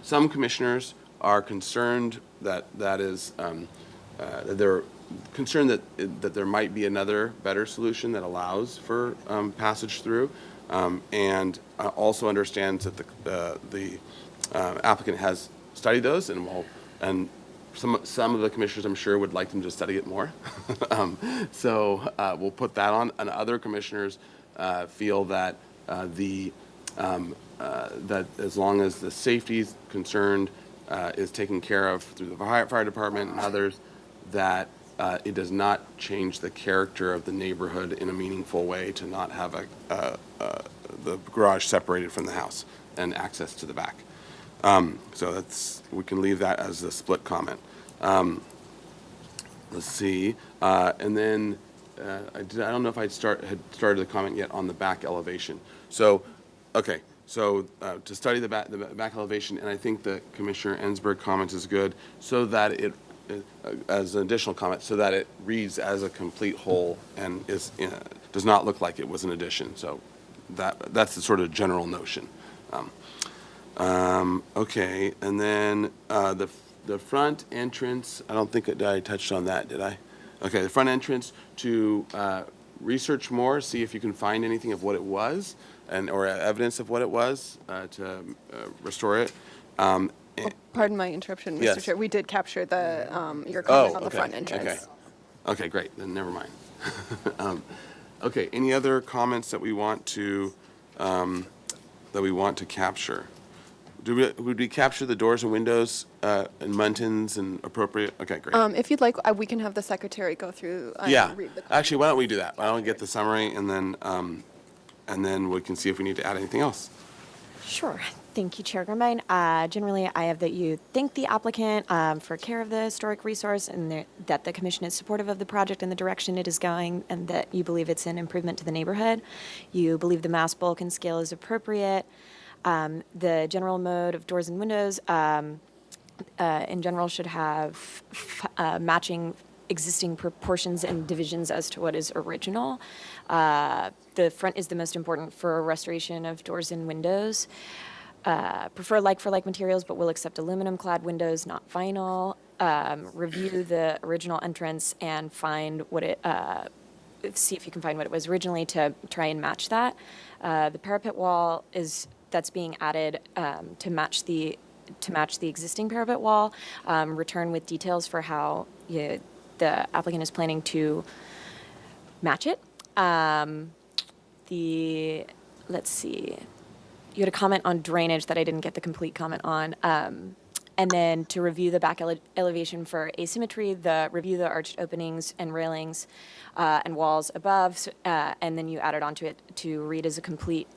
some commissioners are concerned that they're concerned that there might be another better solution that allows for passage through, and also understands that the applicant has studied those, and some of the commissioners, I'm sure, would like them to study it more. So we'll put that on. And other commissioners feel that that as long as the safety is concerned is taken care of through the fire department and others, that it does not change the character of the neighborhood in a meaningful way to not have the garage separated from the house and access to the back. So we can leave that as a split comment. Let's see, and then I don't know if had started the comment yet on the back elevation. So, okay. So to study the back elevation, and I think the Commissioner Ensberg comment is good, so that it, as an additional comment, so that it reads as a complete whole and does not look like it was an addition. So that's the sort of general notion. Okay, and then the front entrance, I don't think I touched on that, did I? Okay, the front entrance, to research more, see if you can find anything of what it was, or evidence of what it was, to restore it. Pardon my interruption, Mr. Yes. Chair. We did capture your comment on the front entrance. Okay, great. Then never mind. Okay, any other comments that we want to capture? Would we capture the doors and windows and muntins and appropriate? Okay, great. If you'd like, we can have the secretary go through Yeah, and read the. actually, why don't we do that? Why don't we get the summary and then we can see if we need to add anything else. Sure. Thank you, Chair Grumbine. Generally, I have that you thank the applicant for care of the historic resource and that the commission is supportive of the project and the direction it is going, and that you believe it's an improvement to the neighborhood. You believe the mass bulk and scale is appropriate. The general mode of doors and windows in general should have matching existing proportions and divisions as to what is original. The front is the most important for restoration of doors and windows. Prefer like-for-like materials, but will accept aluminum-clad windows, not vinyl. Review the original entrance and find what it, see if you can find what it was originally to try and match that. The parapet wall that's being added to match the existing parapet wall. Return with details for how the applicant is planning to match it. Let's see. You had a comment on drainage that I didn't get the complete comment on. And then to review the back elevation for asymmetry, review the arched openings and railings and walls above, and then you added onto it to read as a complete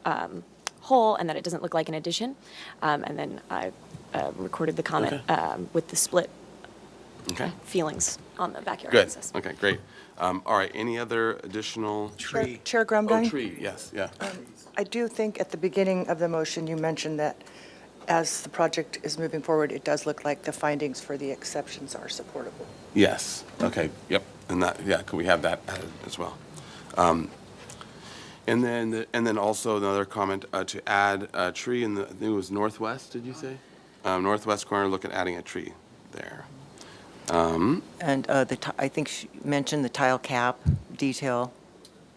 whole and that it doesn't look like an addition. And then I recorded the comment with the split feelings on the backyard Good. access. Okay, great. All right, any other additional? Chair Grumbine? Oh, tree, yes, yeah. I do think at the beginning of the motion, you mentioned that as the project is moving forward, it does look like the findings for the exceptions are supportable. Yes, okay, yep, and could we have that added as well? And then also another comment to add a tree I think it was northwest, did you say? Northwest corner, look at adding a tree there. And I think she mentioned the tile cap detail.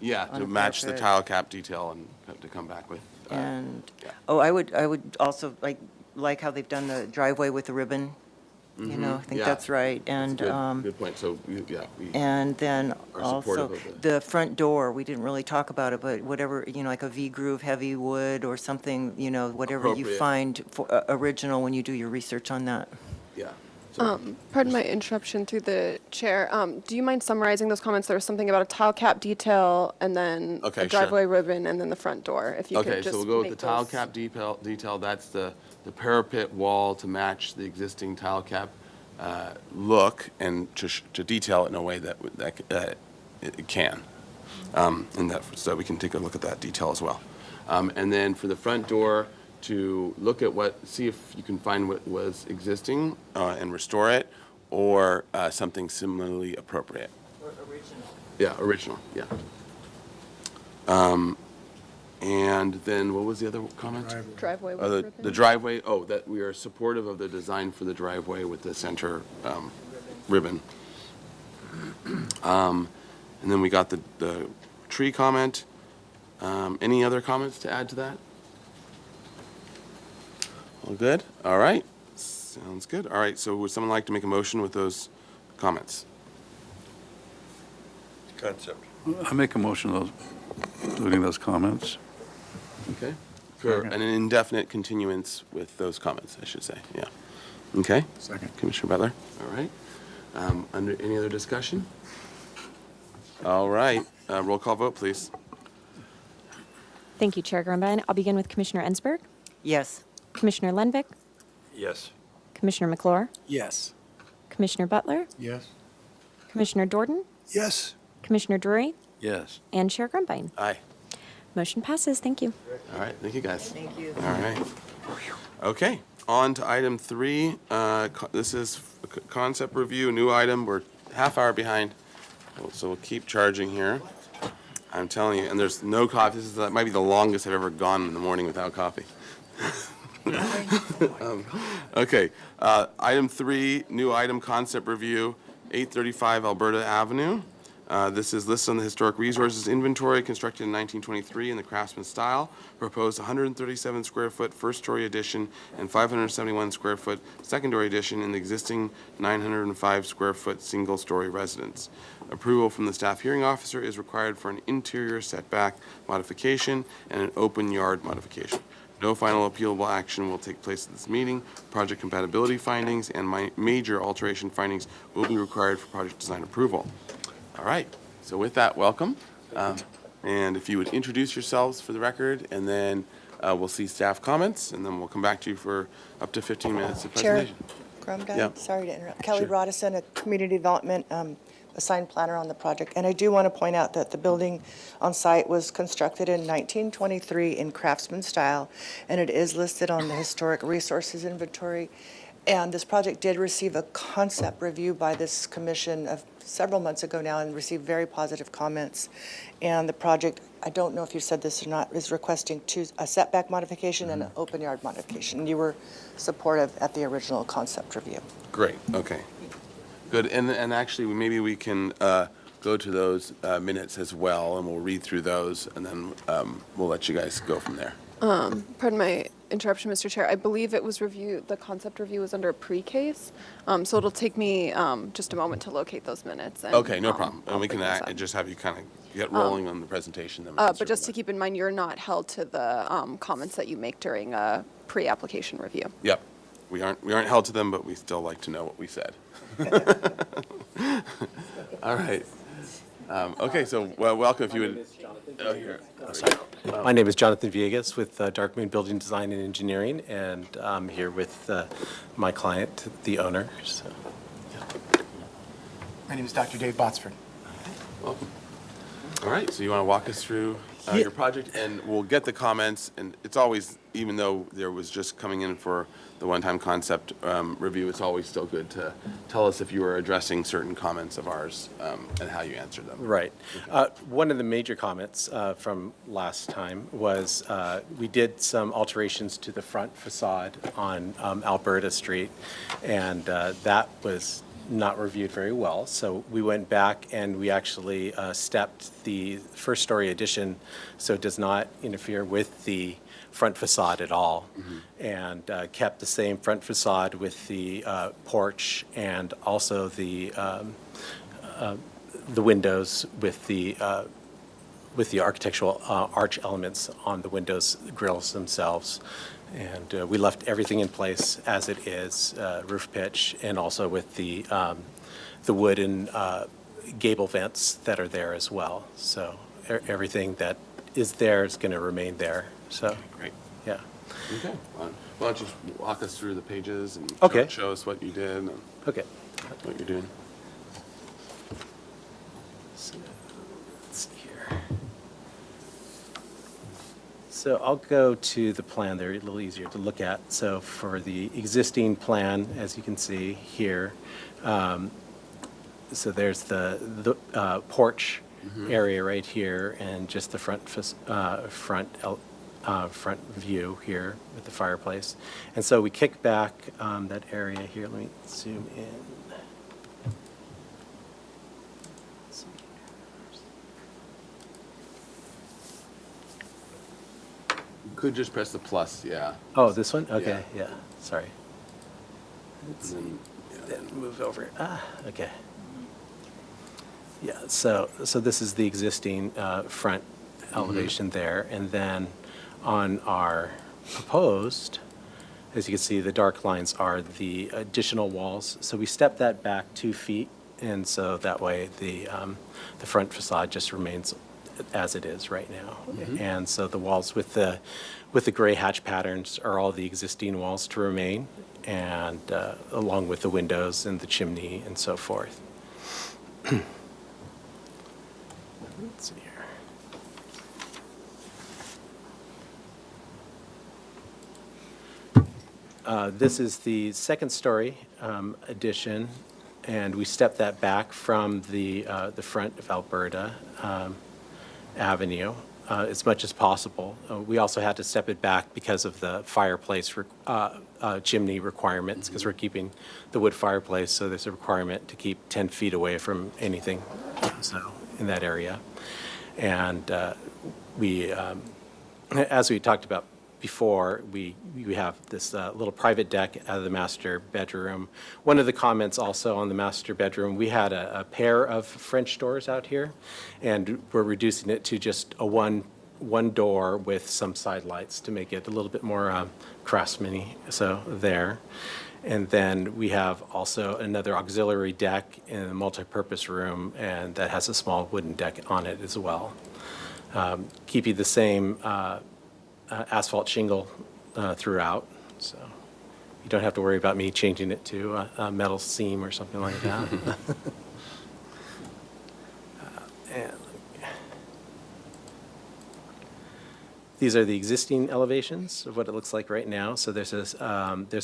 Yeah, on to a match the parapet. tile cap detail and to come back with. And, yeah. I would also like how they've done the driveway with the ribbon. You know, I think yeah. that's right. And, Good point, so, yeah. and then are also supportive of the front door, we didn't really talk about it, but whatever, like a V-groove heavy wood or something, whatever you Appropriate. find for original when you do your research on that. Yeah. Pardon my interruption through the chair. Do you mind summarizing those comments? There was something about a tile cap detail and then Okay, a driveway ribbon and then the front door. If you Okay, could just so we'll go with make the tile those- cap detail, that's the parapet wall to match the existing tile cap look and to detail it in a way that it can. And so we can take a look at that detail as well. And then for the front door, to look at see if you can find what was existing and restore it, or something similarly appropriate. Or original. Yeah, original, yeah. And then what was the other comment? Driveway with The ribbon. driveway, that we are supportive of the design for the driveway with the center ribbon. And then we got the tree comment. Any other comments to add to that? All good? All right. Sounds good. All right, so would someone like to make a motion with those comments? Concept. I make a motion including those comments. Okay. For an indefinite continuance with those comments, I should say, yeah. Okay? Second. Commissioner Butler? All right. Under any other discussion? All right. Roll call vote, please. Thank you, Chair Grumbine. I'll begin with Commissioner Ensberg, Yes. Commissioner Lenvik, Yes. Commissioner McClure, Yes. Commissioner Butler, Yes. Commissioner Jordan, Yes. Commissioner Drury, Yes. and Chair Grumbine. Aye. Motion passes. Thank you. All right, thank you, guys. Thank you. All right. Okay, on to item 3. This is concept review, new item. We're half hour behind, so we'll keep charging here. I'm telling you, and there's no coffee. That might be the longest I've ever gone in the morning without coffee. Okay, item 3, new item concept review, 835 Alberta Avenue. This is listed on the Historic Resources Inventory, constructed in 1923 in the Craftsman style. Proposed 137 square foot first-story addition and 571 square foot second-story addition in the existing 905 square foot single-story residence. Approval from the staff hearing officer is required for an interior setback modification and an open yard modification. No final appealable action will take place at this meeting. Project compatibility findings and major alteration findings will be required for project design approval. All right, so with that, welcome. And if you would introduce yourselves for the record, and then we'll see staff comments, and then we'll come back to you for up to 15 minutes of Chair presentation. Grumdine, Yeah. sorry to interrupt. Kelly Sure. Broderson, a community development assigned planner on the project. And I do want to point out that the building on site was constructed in 1923 in Craftsman style, and it is listed on the Historic Resources Inventory. And this project did receive a concept review by this commission of several months ago now and received very positive comments. And the project, I don't know if you said this or not, is requesting a setback modification and an open yard modification. You were supportive at the original concept review. Great, okay. Good, and actually, maybe we can go to those minutes as well, and we'll read through those, and then we'll let you guys go from there. Pardon my interruption, Mr. Chair. I believe it was reviewed, the concept review was under a pre-case, so it'll take me just a moment to locate those minutes. And, Okay, no problem. And I'll we can bring those up. just have you kind of get rolling on the presentation. Then we can But just to circle keep in mind, you're not held to the comments that you make during a pre-application review. back. Yep, we aren't held to them, but we still like to know what we said. All right. Okay, so welcome if you would. Oh, here. My name is Jonathan Villegas with Dark Moon Building Design and Engineering, and I'm here with my client, the owner. So. My name is Dr. Dave Botsford. Welcome. All right, so you want to walk us through your project, and we'll get the comments, and it's always, even though there was just coming in for the one-time concept review, it's always still good to tell us if you were addressing certain comments of ours and how you answered them. Right. One of the major comments from last time was we did some alterations to the front facade on Alberta Street, and that was not reviewed very well. So we went back and we actually stepped the first-story addition so it does not interfere with the front facade at all, and kept the same front facade with the porch and also the windows with the architectural arch elements on the windows grills themselves. And we left everything in place as it is, roof pitch, and also with the wooden gable vents that are there as well. So everything that is there is going to remain there. So great. Yeah. Okay. Why don't you just walk us through the pages and Okay. show us what you did and Okay. what you're doing. So, let's see here. So I'll go to the plan. They're a little easier to look at. So for the existing plan, as you can see here, so there's the porch area right here, and just the front view here with the fireplace. And so we kick back that area here. Let me zoom in. You could just press the plus, yeah. Oh, this one? Okay, yeah, sorry. Let's And then, then move over. Okay. Yeah, so this is the existing front elevation there, and then on our proposed, as you can see, the dark lines are the additional walls. So we step that back 2 feet, and so that way the front facade just remains as it is right now. And so the walls with the gray hatch patterns are all the existing walls to remain, and along with the windows and the chimney and so forth. Let's see here. This is the second story addition, and we step that back from the front of Alberta Avenue as much as possible. We also had to step it back because of the fireplace chimney requirements, because we're keeping the wood fireplace, so there's a requirement to keep 10 feet away from anything. So in that area. And we, as we talked about before, we have this little private deck out of the master bedroom. One of the comments also on the master bedroom, we had a pair of French doors out here, and we're reducing it to just a one door with some side lights to make it a little bit more craftsman-y, so there. And then we have also another auxiliary deck in a multi-purpose room, and that has a small wooden deck on it as well. Keeping the same asphalt shingle throughout, so you don't have to worry about me changing it to a metal seam or something like that. And these are the existing elevations of what it looks like right now. So there's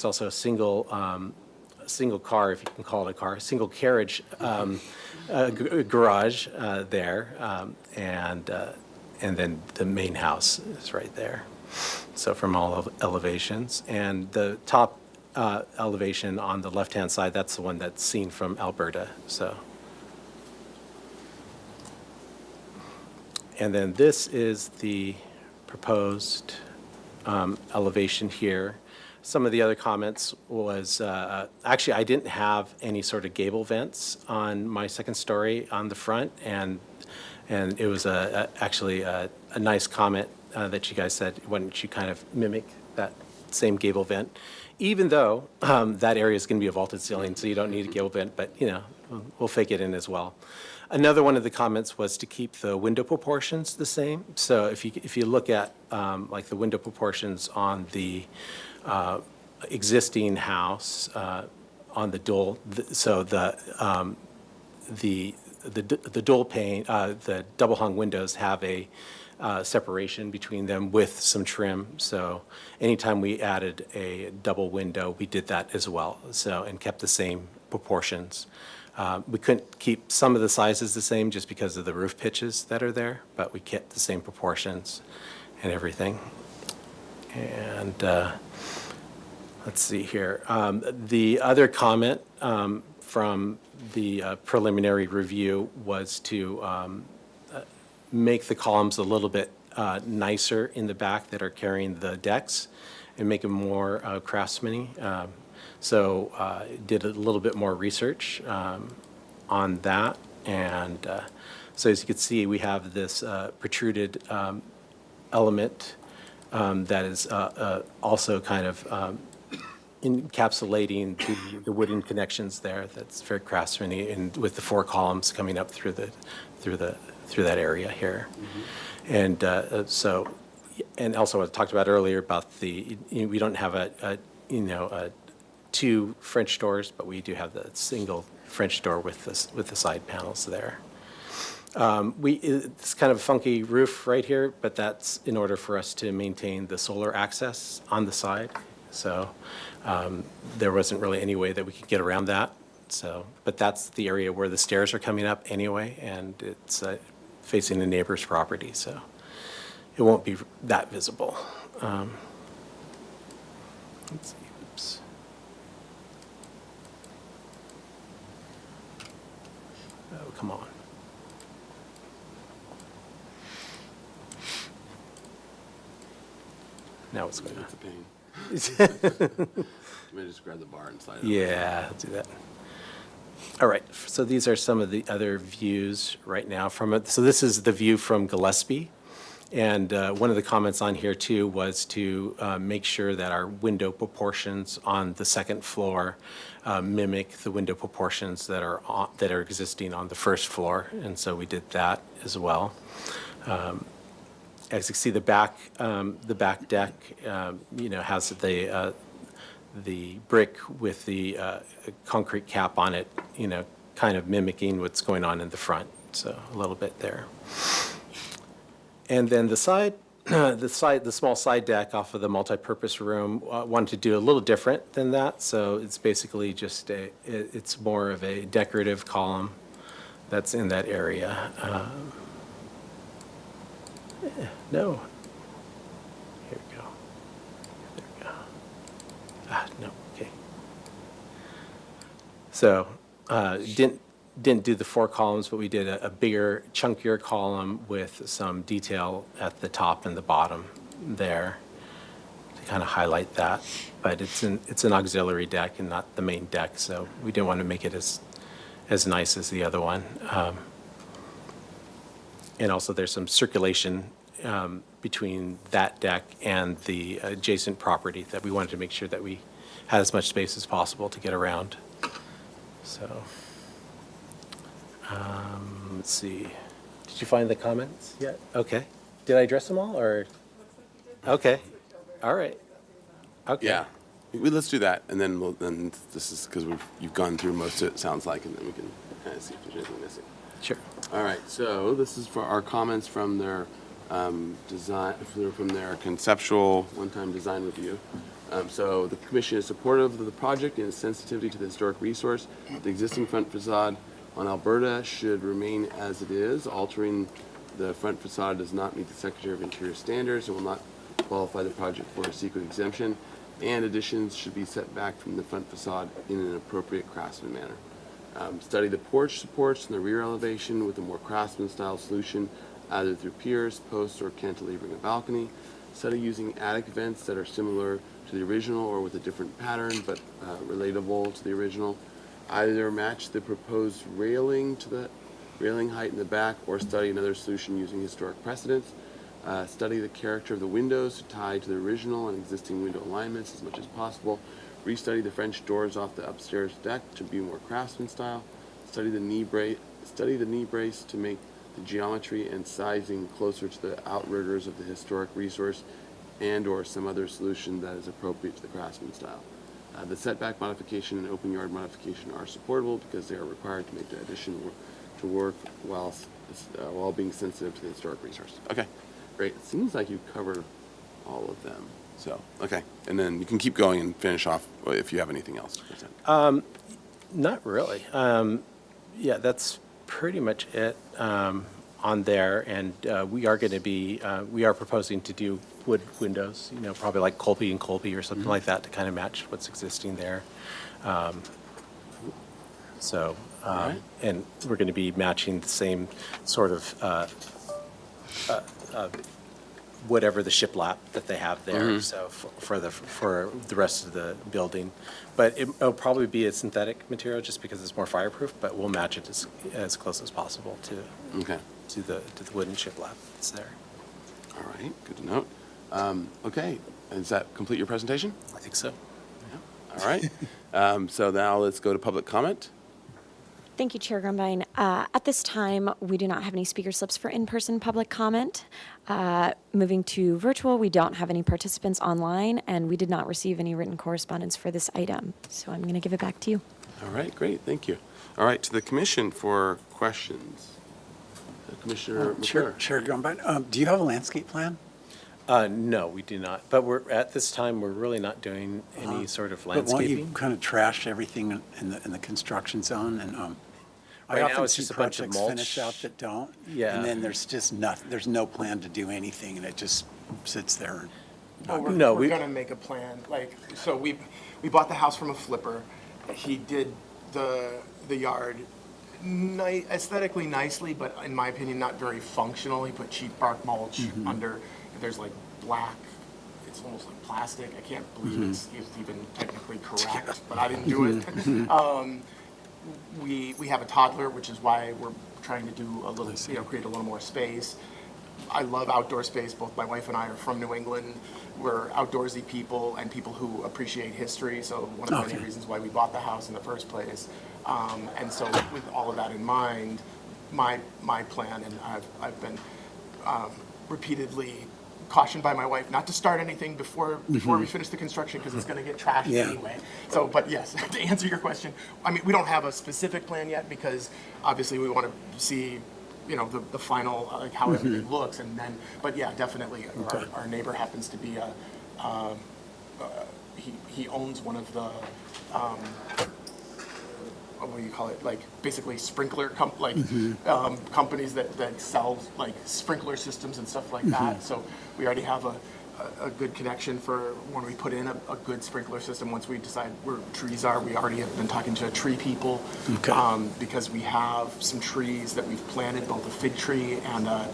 also a single car, if you can call it a car, single carriage garage there, and then the main house is right there. So from all elevations, and the top elevation on the left-hand side, that's the one that's seen from Alberta. So, and then this is the proposed elevation here. Some of the other comments was, actually, I didn't have any sort of gable vents on my second story on the front, and it was actually a nice comment that you guys said, why don't you kind of mimic that same gable vent, even though that area is going to be a vaulted ceiling, so you don't need a gable vent, but you know, we'll fake it in as well. Another one of the comments was to keep the window proportions the same. So if you look at like the window proportions on the existing house on the dual, so the dual pane, the double hung windows have a separation between them with some trim. So anytime we added a double window, we did that as well. So, and kept the same proportions. We couldn't keep some of the sizes the same just because of the roof pitches that are there, but we kept the same proportions and everything. And let's see here. The other comment from the preliminary review was to make the columns a little bit nicer in the back that are carrying the decks and make them more craftsman-y. So did a little bit more research on that. And so as you can see, we have this protruded element that is also kind of encapsulating the wooden connections there. That's very craftsman-y, and with the 4 columns coming up through that area here. And so, and also I talked about earlier about we don't have a 2 French doors, but we do have the single French door with the side panels there. It's kind of a funky roof right here, but that's in order for us to maintain the solar access on the side. So there wasn't really any way that we could get around that. So, but that's the area where the stairs are coming up anyway, and it's facing the neighbor's property, so it won't be that visible. Let's see, oops. Oh, come on. Now it's going to. It's a pain. Maybe just grab the bar and slide it. Yeah, I'll do that. All right, so these are some of the other views right now from it. So this is the view from Gillespie. And one of the comments on here too was to make sure that our window proportions on the second floor mimic the window proportions that are existing on the first floor. And so we did that as well. As you see, the back deck, has the brick with the concrete cap on it, kind of mimicking what's going on in the front. So a little bit there. And then the small side deck off of the multi-purpose room, wanted to do a little different than that. So it's basically just it's more of a decorative column that's in that area. No. Here we go. There we go. No, okay. So didn't do the 4 columns, but we did a bigger, chunkier column with some detail at the top and the bottom there to kind of highlight that. But it's an auxiliary deck and not the main deck, so we didn't want to make it as nice as the other one. And also there's some circulation between that deck and the adjacent property that we wanted to make sure that we had as much space as possible to get around. So, let's see. Did you find the comments yet? Okay. Did I address them all, or? Okay. All right. Okay. Yeah. Let's do that, and then then this is because you've gone through most of it, sounds like, and then we can kind of see if there's anything missing. Sure. All right, so this is for our comments from their design, from their conceptual one-time design review. So the commission is supportive of the project and its sensitivity to the historic resource. The existing front facade on Alberta should remain as it is. Altering the front facade does not meet the Secretary of Interior standards and will not qualify the project for a secret exemption. And additions should be set back from the front facade in an appropriate craftsman manner. Study the porch supports and the rear elevation with a more craftsman-style solution, either through piers, posts, or cantilevering a balcony. Study using attic vents that are similar to the original or with a different pattern, but relatable to the original. Either match the proposed railing to the railing height in the back, or study another solution using historic precedents. Study the character of the windows to tie to the original and existing window alignments as much as possible. Restudy the French doors off the upstairs deck to be more craftsman style. Study the knee brace to make the geometry and sizing closer to the outriggers of the historic resource, and or some other solution that is appropriate to the craftsman style. The setback modification and open yard modification are supportable because they are required to make the addition to work while being sensitive to the historic resource. Okay, great. It seems like you've covered all of them. So, okay, and then you can keep going and finish off if you have anything else to present. Not really. Yeah, that's pretty much it on there. And we are going to be, we are proposing to do wood windows, probably like Colby and Colby or something like that to kind of match what's existing there. And we're going to be matching the same sort of whatever the shiplap that they have there, so for the rest of the building. But it'll probably be a synthetic material just because it's more fireproof, but we'll match it as close as possible to the wooden shiplap that's there. All right, good to note. Okay, does that complete your presentation? I think so. Yeah. All right. So now let's go to public comment. Thank you, Chair Grumbine. At this time, we do not have any speaker slips for in-person public comment. Moving to virtual, we don't have any participants online, and we did not receive any written correspondence for this item. So I'm going to give it back to you. All right, great, thank you. All right, to the commission for questions. Commissioner McClure. Chair Grumbine, do you have a landscape plan? No, we do not. But at this time, we're really not doing any sort of But won't you landscaping. kind of trash everything in the construction zone? And I Right now, often it's see just a bunch of projects mulch. finish out that don't. Yeah. And then there's just nothing, there's no plan to do anything, and it just sits there. Oh, we're gonna make a plan, so we bought the house from a flipper. He did the yard aesthetically nicely, but in my opinion, not very functional. He put cheap bark mulch under, there's like black, it's almost like plastic. I can't believe it's even technically correct, but I didn't do it. We have a toddler, which is why we're trying to do a little, create a little more space. I love outdoor space. Both my wife and I are from New England. We're outdoorsy people and people who appreciate history. So one of the many reasons why we bought the house in the first place. And so with all of that in mind, my plan, and I've been repeatedly cautioned by my wife not to start anything before we finish the construction because it's going to get trashed anyway. So, but yes, to answer your question, I mean, we don't have a specific plan yet because obviously we want to see, the final, like how everything looks, and then, but yeah, definitely our neighbor happens to be he owns one of the, what do you call it? Like basically sprinkler companies that sell like sprinkler systems and stuff like that. So we already have a good connection for when we put in a good sprinkler system. Once we decide where trees are, we already have been talking to tree people. Because we have some trees that we've planted, both a fig tree and a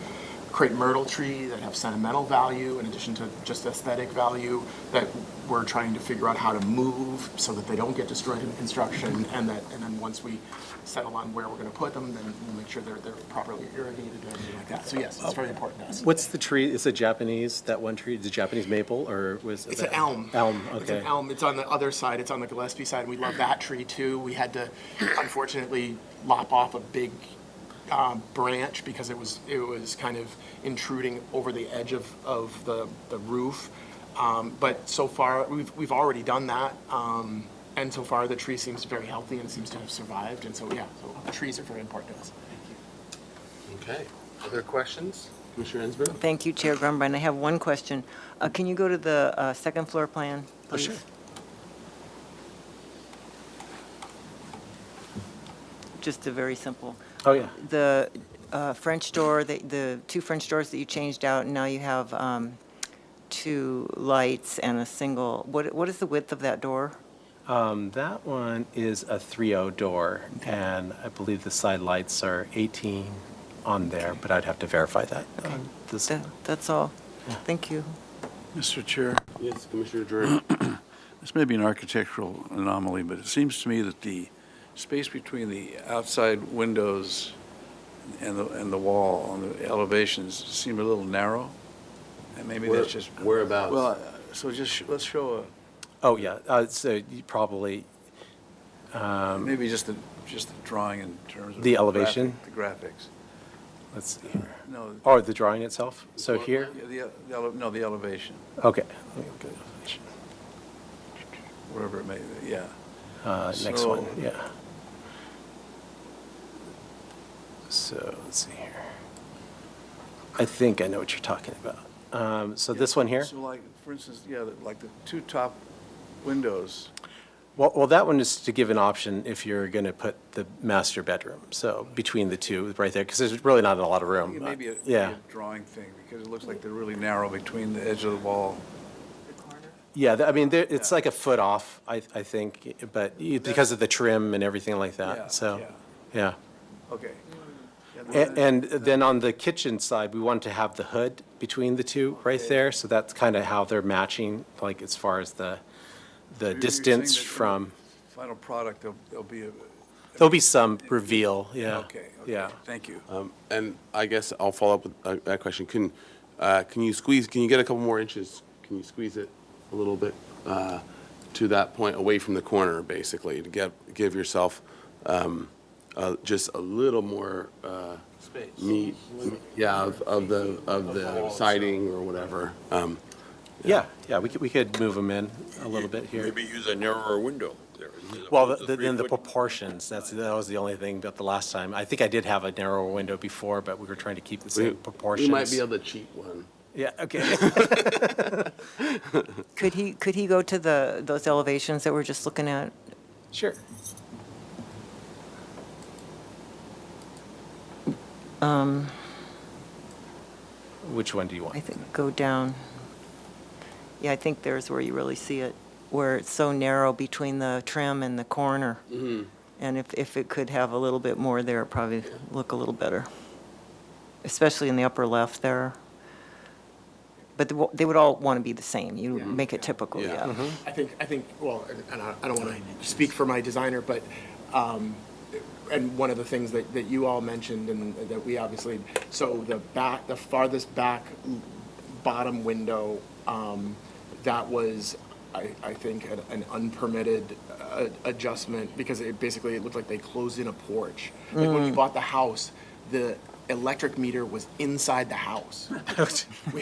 crepe myrtle tree that have sentimental value in addition to just aesthetic value, that we're trying to figure out how to move so that they don't get destroyed in construction, and then once we settle on where we're going to put them, then we'll make sure they're properly irrigated and everything like that. So yes, it's very important to us. What's the tree? Is it Japanese, that one tree? Is it Japanese maple or was it? It's an elm. Elm, It's okay. an elm. It's on the other side. It's on the Gillespie side. We love that tree too. We had to, unfortunately, lop off a big branch because it was kind of intruding over the edge of the roof. But so far, we've already done that. And so far, the tree seems very healthy and seems to have survived. And so, yeah, so trees are very important to us. Okay. Other questions? Commissioner Ensberg? Thank you, Chair Grunbein. I have one question. Can you go to the second floor plan, please? Sure. Just a very simple. Oh, yeah. The French door, the two French doors that you changed out, and now you have two lights and a single. What is the width of that door? That one is a 3.0 door, and I believe the side lights are 18 on there, but I'd have to verify that. That's all. Thank you. Mr. Chair, Yes, Commissioner Drury. this may be an architectural anomaly, but it seems to me that the space between the outside windows and the wall on the elevations seem a little narrow, and maybe that's just... Whereabouts? Well, so let's show Oh, yeah, so you probably, maybe just the drawing in terms of... The elevation? The graphics. let's see here. No. Or the drawing itself? So here? No, the elevation, Okay. Let me go to elevation. wherever it may be, yeah. Next So- one, yeah. So, let's see here. I think I know what you're talking about. So this one here? So like, for instance, like the two top windows. Well, that one is to give an option if you're going to put the master bedroom, so between the two, right there, because there's really not a lot of I room. think it may be a Yeah, drawing thing, because it looks like they're really narrow between the edge of the wall. yeah, I mean, it's like a foot off, I think, but because of the trim and everything like Yeah, that, so, yeah. yeah. Okay. And then on the kitchen side, we wanted to have the hood between the two right there, so that's kind of how they're matching, like as far as the So you're distance saying that in from, the Final product, there'll be a... there'll be some reveal, yeah. Okay, Yeah. thank you. And I guess I'll follow up with that question. Can you get a couple more inches? Can you squeeze it a little bit to that point, away from the corner, basically, to give yourself just a little more Space. meat, yeah, of the siding or whatever. Yeah, we could move them in a little bit here. Maybe use a narrower window there. Well, then the proportions, that was the only thing about the last time. I think I did have a narrower window before, but we were trying to keep the same proportions. We might be able to cheat one. Yeah, okay. Could he go to those elevations that we're just looking at? Sure. Which one do you want? I think go down. Yeah, I think there's where you really see it, where it's so narrow between the trim and the corner. Mm-hmm. And if it could have a little bit more there, it'd probably look a little better, especially in the upper left there. But they would all want to be the same. You make it typical, yeah. Mm-hmm. I think, well, and I don't want to speak for my designer, but, and one of the things that you all mentioned and that we obviously, so the farthest back bottom window, that was, I think, an unpermitted adjustment because it looked like they closed in a porch. Like when we bought the house, the electric meter was inside the house. we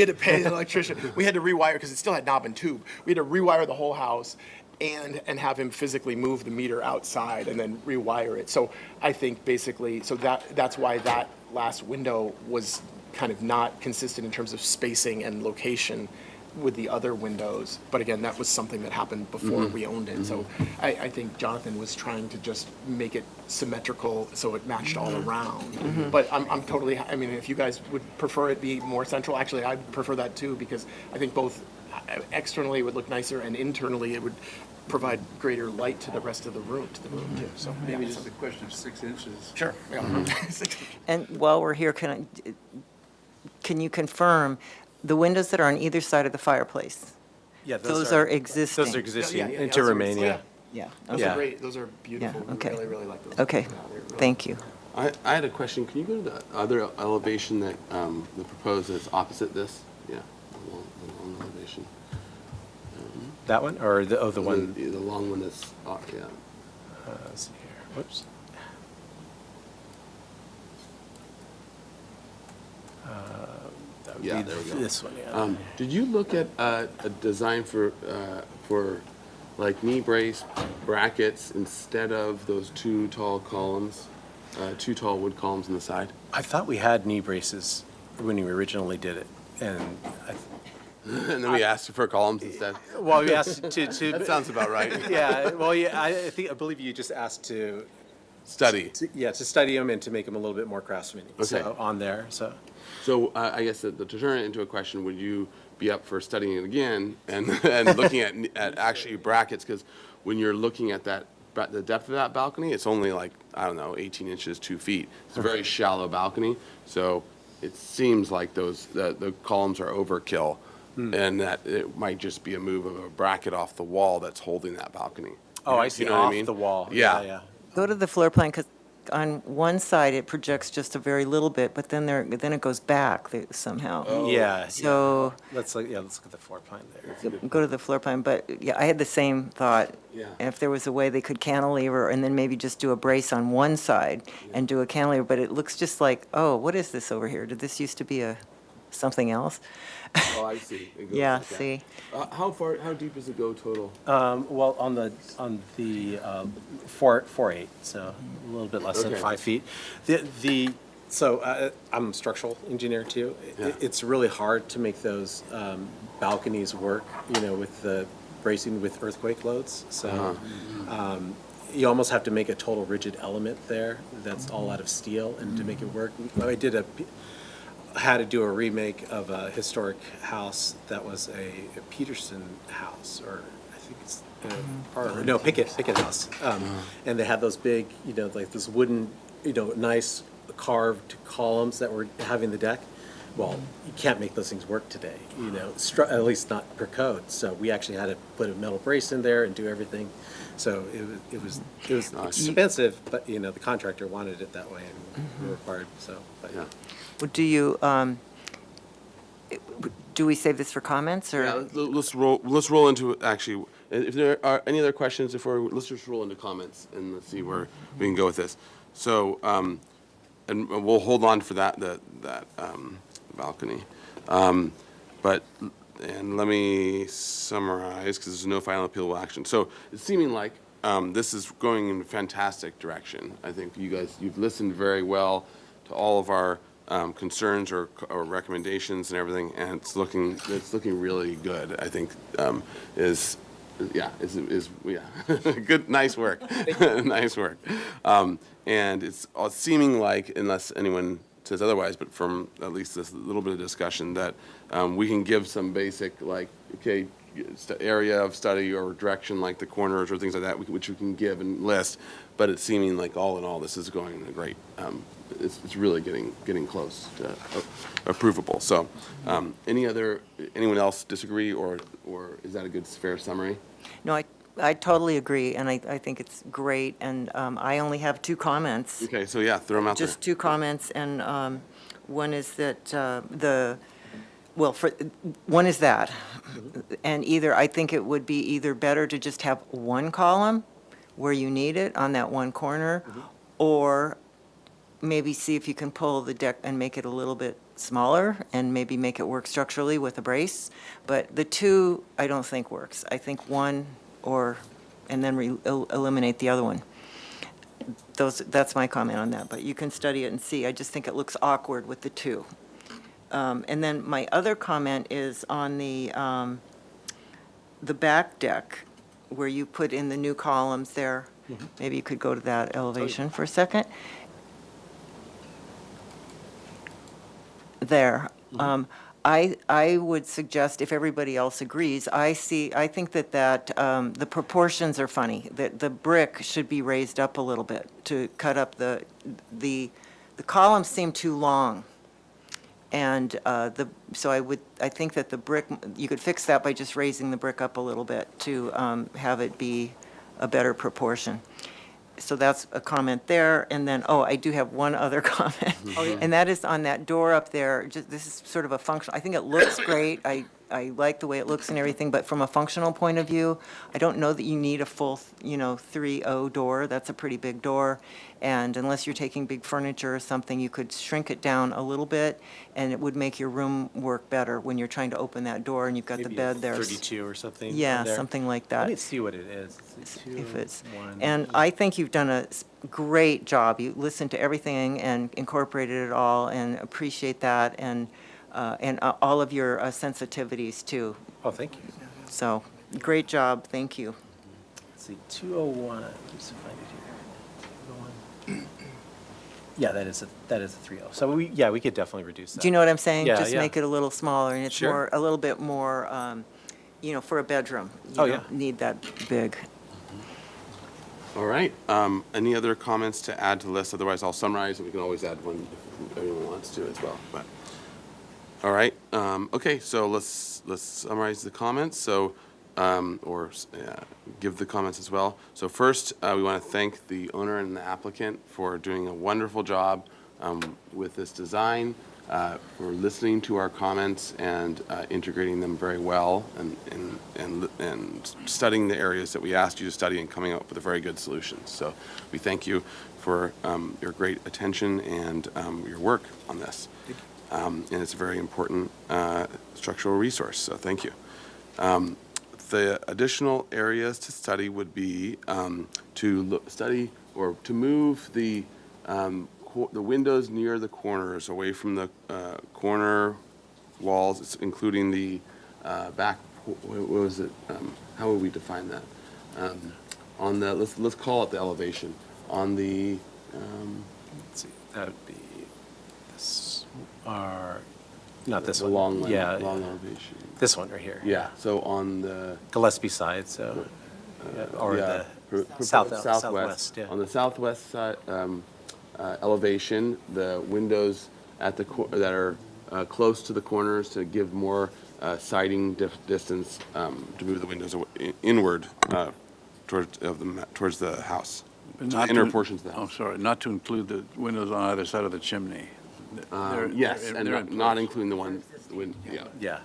had to pay the electrician. We had to rewire because it still had knob and tube. We had to rewire the whole house and have him physically move the meter outside and then rewire it. So I think basically, so that's why that last window was kind of not consistent in terms of spacing and location. with the other windows. But again, that was something that happened before we owned it. So I think Jonathan was trying to just make it symmetrical so it matched all around. But I'm totally, I mean, if you guys would prefer it be more central, actually, I'd prefer that too, because I think both externally it would look nicer and internally it would provide greater light to the rest of the room, too. So Maybe yeah, just a question of 6 inches. sure. Yeah. And while we're here, can you confirm the windows that are on either side of the fireplace? Yeah, Those are existing. Those are existing Yeah, yeah, and yeah, to those are- remain, yeah. Yeah, Those okay. are great. Those are beautiful. Yeah, okay. We really, really like those. Okay, Yeah, they're really- thank you. I had a question. Can you go to the other elevation that the proposed is opposite this? Yeah, the long elevation. That one, or the one? The long one that's, yeah. Let's see here, whoops. That would Yeah, be there we go. this one, yeah. Did you look at a design for like knee brace brackets instead of those two tall columns, two tall wood columns on the side? I thought we had knee braces when we originally did it, and And then we asked for columns instead? well, we asked to. That sounds about right. Yeah, well, yeah, I believe you just asked to Study. to study them and to make them a little bit more craftsman. Okay. So on there, so. So I guess to turn it into a question, would you be up for studying it again and and looking at actually brackets? Because when you're looking at that, the depth of that balcony, it's only like, I don't know, 18 inches, 2 feet. It's a very shallow balcony. So it seems like the columns are overkill. And that it might just be a move of a bracket off the wall that's holding that balcony. Oh, I see, You know what I off mean? the wall. Yeah. Yeah. Go to the floor plan, because on one side it projects just a very little bit, but then it goes back somehow. Yeah. So Let's look at the floor plan there. go to the floor plan, but yeah, I had the same thought. Yeah. If there was a way they could cantilever and then maybe just do a brace on one side and do a cantilever, but it looks just like, oh, what is this over here? Did this used to be something else? Oh, I see. It goes Yeah, like that. see. How deep does it go total? Well, on the 4.8, so a little bit less than Okay. 5 feet. So I'm a structural engineer too. Yeah. It's really hard to make those balconies work, with the bracing with earthquake loads. So you almost have to make a total rigid element there that's all out of steel, and to make it work. Had to do a remake of a historic house that was a Peterson house, or I think it's Pickett House, and they had those big, like this wooden, nice carved columns that were having the deck. Well, you can't make those things work today, at least not per code. So we actually had to put a metal brace in there and do everything. So it was expensive, but the contractor wanted it that way, and we were required. So, but yeah. Do we save this for comments, or? Yeah, let's roll into, actually, if there are any other questions let's just roll into comments and let's see where we can go with this. So, and we'll hold on for that balcony. And let me summarize, because there's no final appealable action. So it's seeming like this is going in a fantastic direction. I think you've listened very well to all of our concerns or recommendations and everything, and it's looking really good. I think is good, nice work, nice work. And it's seeming like, unless anyone says otherwise, but from at least this little bit of discussion, that we can give some basic, like, okay, area of study or direction, like the corners or things like that, which we can give and list. But it's seeming like all in all, this is going in a great. It's really getting close to approvable. So, anyone else disagree, or is that a good, fair summary? No, I totally agree, and I think it's great, and I only have 2 comments. Okay, so yeah, throw them out there. Just 2 comments, and one is that one is that, and I think it would be either better to just have one column where you need it on that one corner, or maybe see if you can pull the deck and make it a little bit smaller and maybe make it work structurally with a brace. But the 2, I don't think works. I think one, and then eliminate the other one. That's my comment on that, but you can study it and see. I just think it looks awkward with the 2. And then my other comment is on the back deck, where you put in the new columns there. Maybe you could go to that elevation for a second. There. I would suggest, if everybody else agrees, I think that the proportions are funny, that the brick should be raised up a little bit to cut up the columns seem too long. And so I think that the brick, you could fix that by just raising the brick up a little bit to have it be a better proportion. So that's a comment there. And then, I do have one other comment. And that is on that door up there. This is sort of a function. I think it looks great. I like the way it looks and everything, but from a functional point of view, I don't know that you need a full, 3.0 door. That's a pretty big door. And unless you're taking big furniture or something, you could shrink it down a little bit, and it would make your room work better when you're trying to open that door and you've got Maybe the bed a there. 32 or something. Yeah, there. something like that. Let me see what it is. If it's, 1. and I think you've done a great job. You listened to everything and incorporated it all, and appreciate that, and all of your sensitivities too. Oh, thank you. So, great job. Thank you. Let's see, 201. Let's find it here. 201. Yeah, that is a 3.0. So we could definitely reduce that. Do you know what I'm saying? Yeah, Just yeah. make it a little smaller, and it's Sure. a little bit more, for a bedroom. You don't need that big. All right. Any other comments to add to the list? Otherwise, I'll summarize, and we can always add one if anyone wants to as well. But all right. Okay. So let's summarize the comments. So, give the comments as well. So first, we want to thank the owner and the applicant for doing a wonderful job with this design, for listening to our comments and integrating them very well, and studying the areas that we asked you to study and coming up with a very good solution. So we thank you for your great attention and your work on this. And it's a very important structural resource, so thank you. The additional areas to study would be to study or to move the windows near the corners away from the corner walls, including the back. What was it? How would we define that? On the let's call it the elevation. On the Let's see, that would be this, not this the one. long one, Yeah, long elevation. This one right here. Yeah. So on the Gillespie side, so, or yeah, the southwest. southwest, yeah. On the southwest side elevation, the windows at the that are close to the corners to give more sighting distance to move the windows inward towards the house, But to not inner to- portions of the Oh, house. sorry, not to include the windows on either side of the chimney. Yes, and they're not including the one, yeah. Yeah.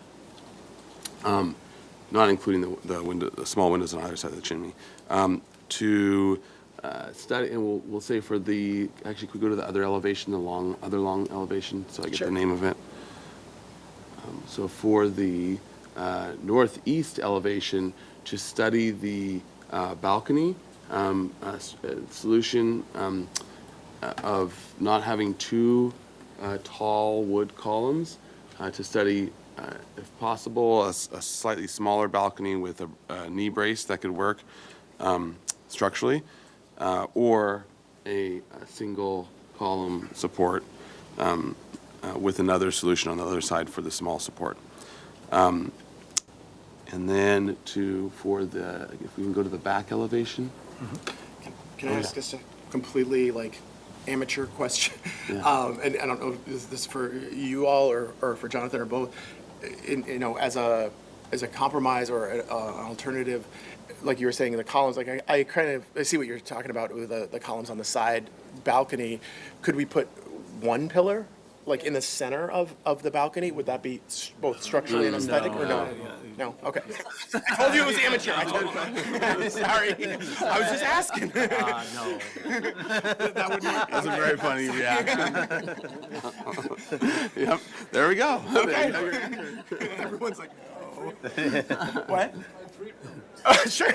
Not including the small windows on either side of the chimney. To study, and we'll say for the, actually, could we go to the other elevation, the other long elevation, so I get the name of it? So for the northeast elevation, to study the balcony solution of not having two tall wood columns, to study, if possible, a slightly smaller balcony with a knee brace that could work structurally, or a single column support with another solution on the other side for the small support. And then if we can go to the back elevation. Can I ask just a completely amateur question? Yeah. And I don't know, is this for you all or for Jonathan or both? As a compromise or an alternative, like you were saying in the columns, I see what you're talking about with the columns on the side balcony. Could we put one pillar in the center of the balcony? Would that be both structurally and aesthetic, or no? No? Okay. I told you it was amateur. I told you. Sorry. I was just asking. No. That would not. That's a very funny reaction. Yep, there we go. Okay. Everyone's like, oh. What? Sure.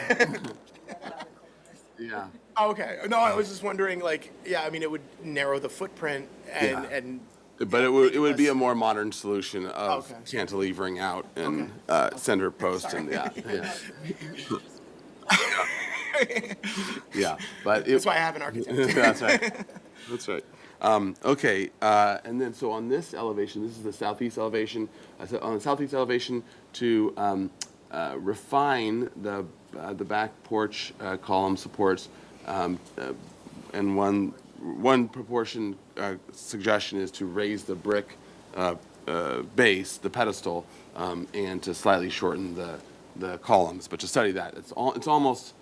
Yeah. Okay. No, I was just wondering, it would narrow the footprint and But it would be a more modern solution of Okay. cantilevering out and center post and, yeah. Yeah, but. That's why I have an architect. That's right. That's right. Okay, and then, so on this elevation, this is the southeast elevation. So on the southeast elevation, to refine the back porch column supports, and one proportion suggestion is to raise the brick base, the pedestal, and to slightly shorten the columns. But to study that, it's almost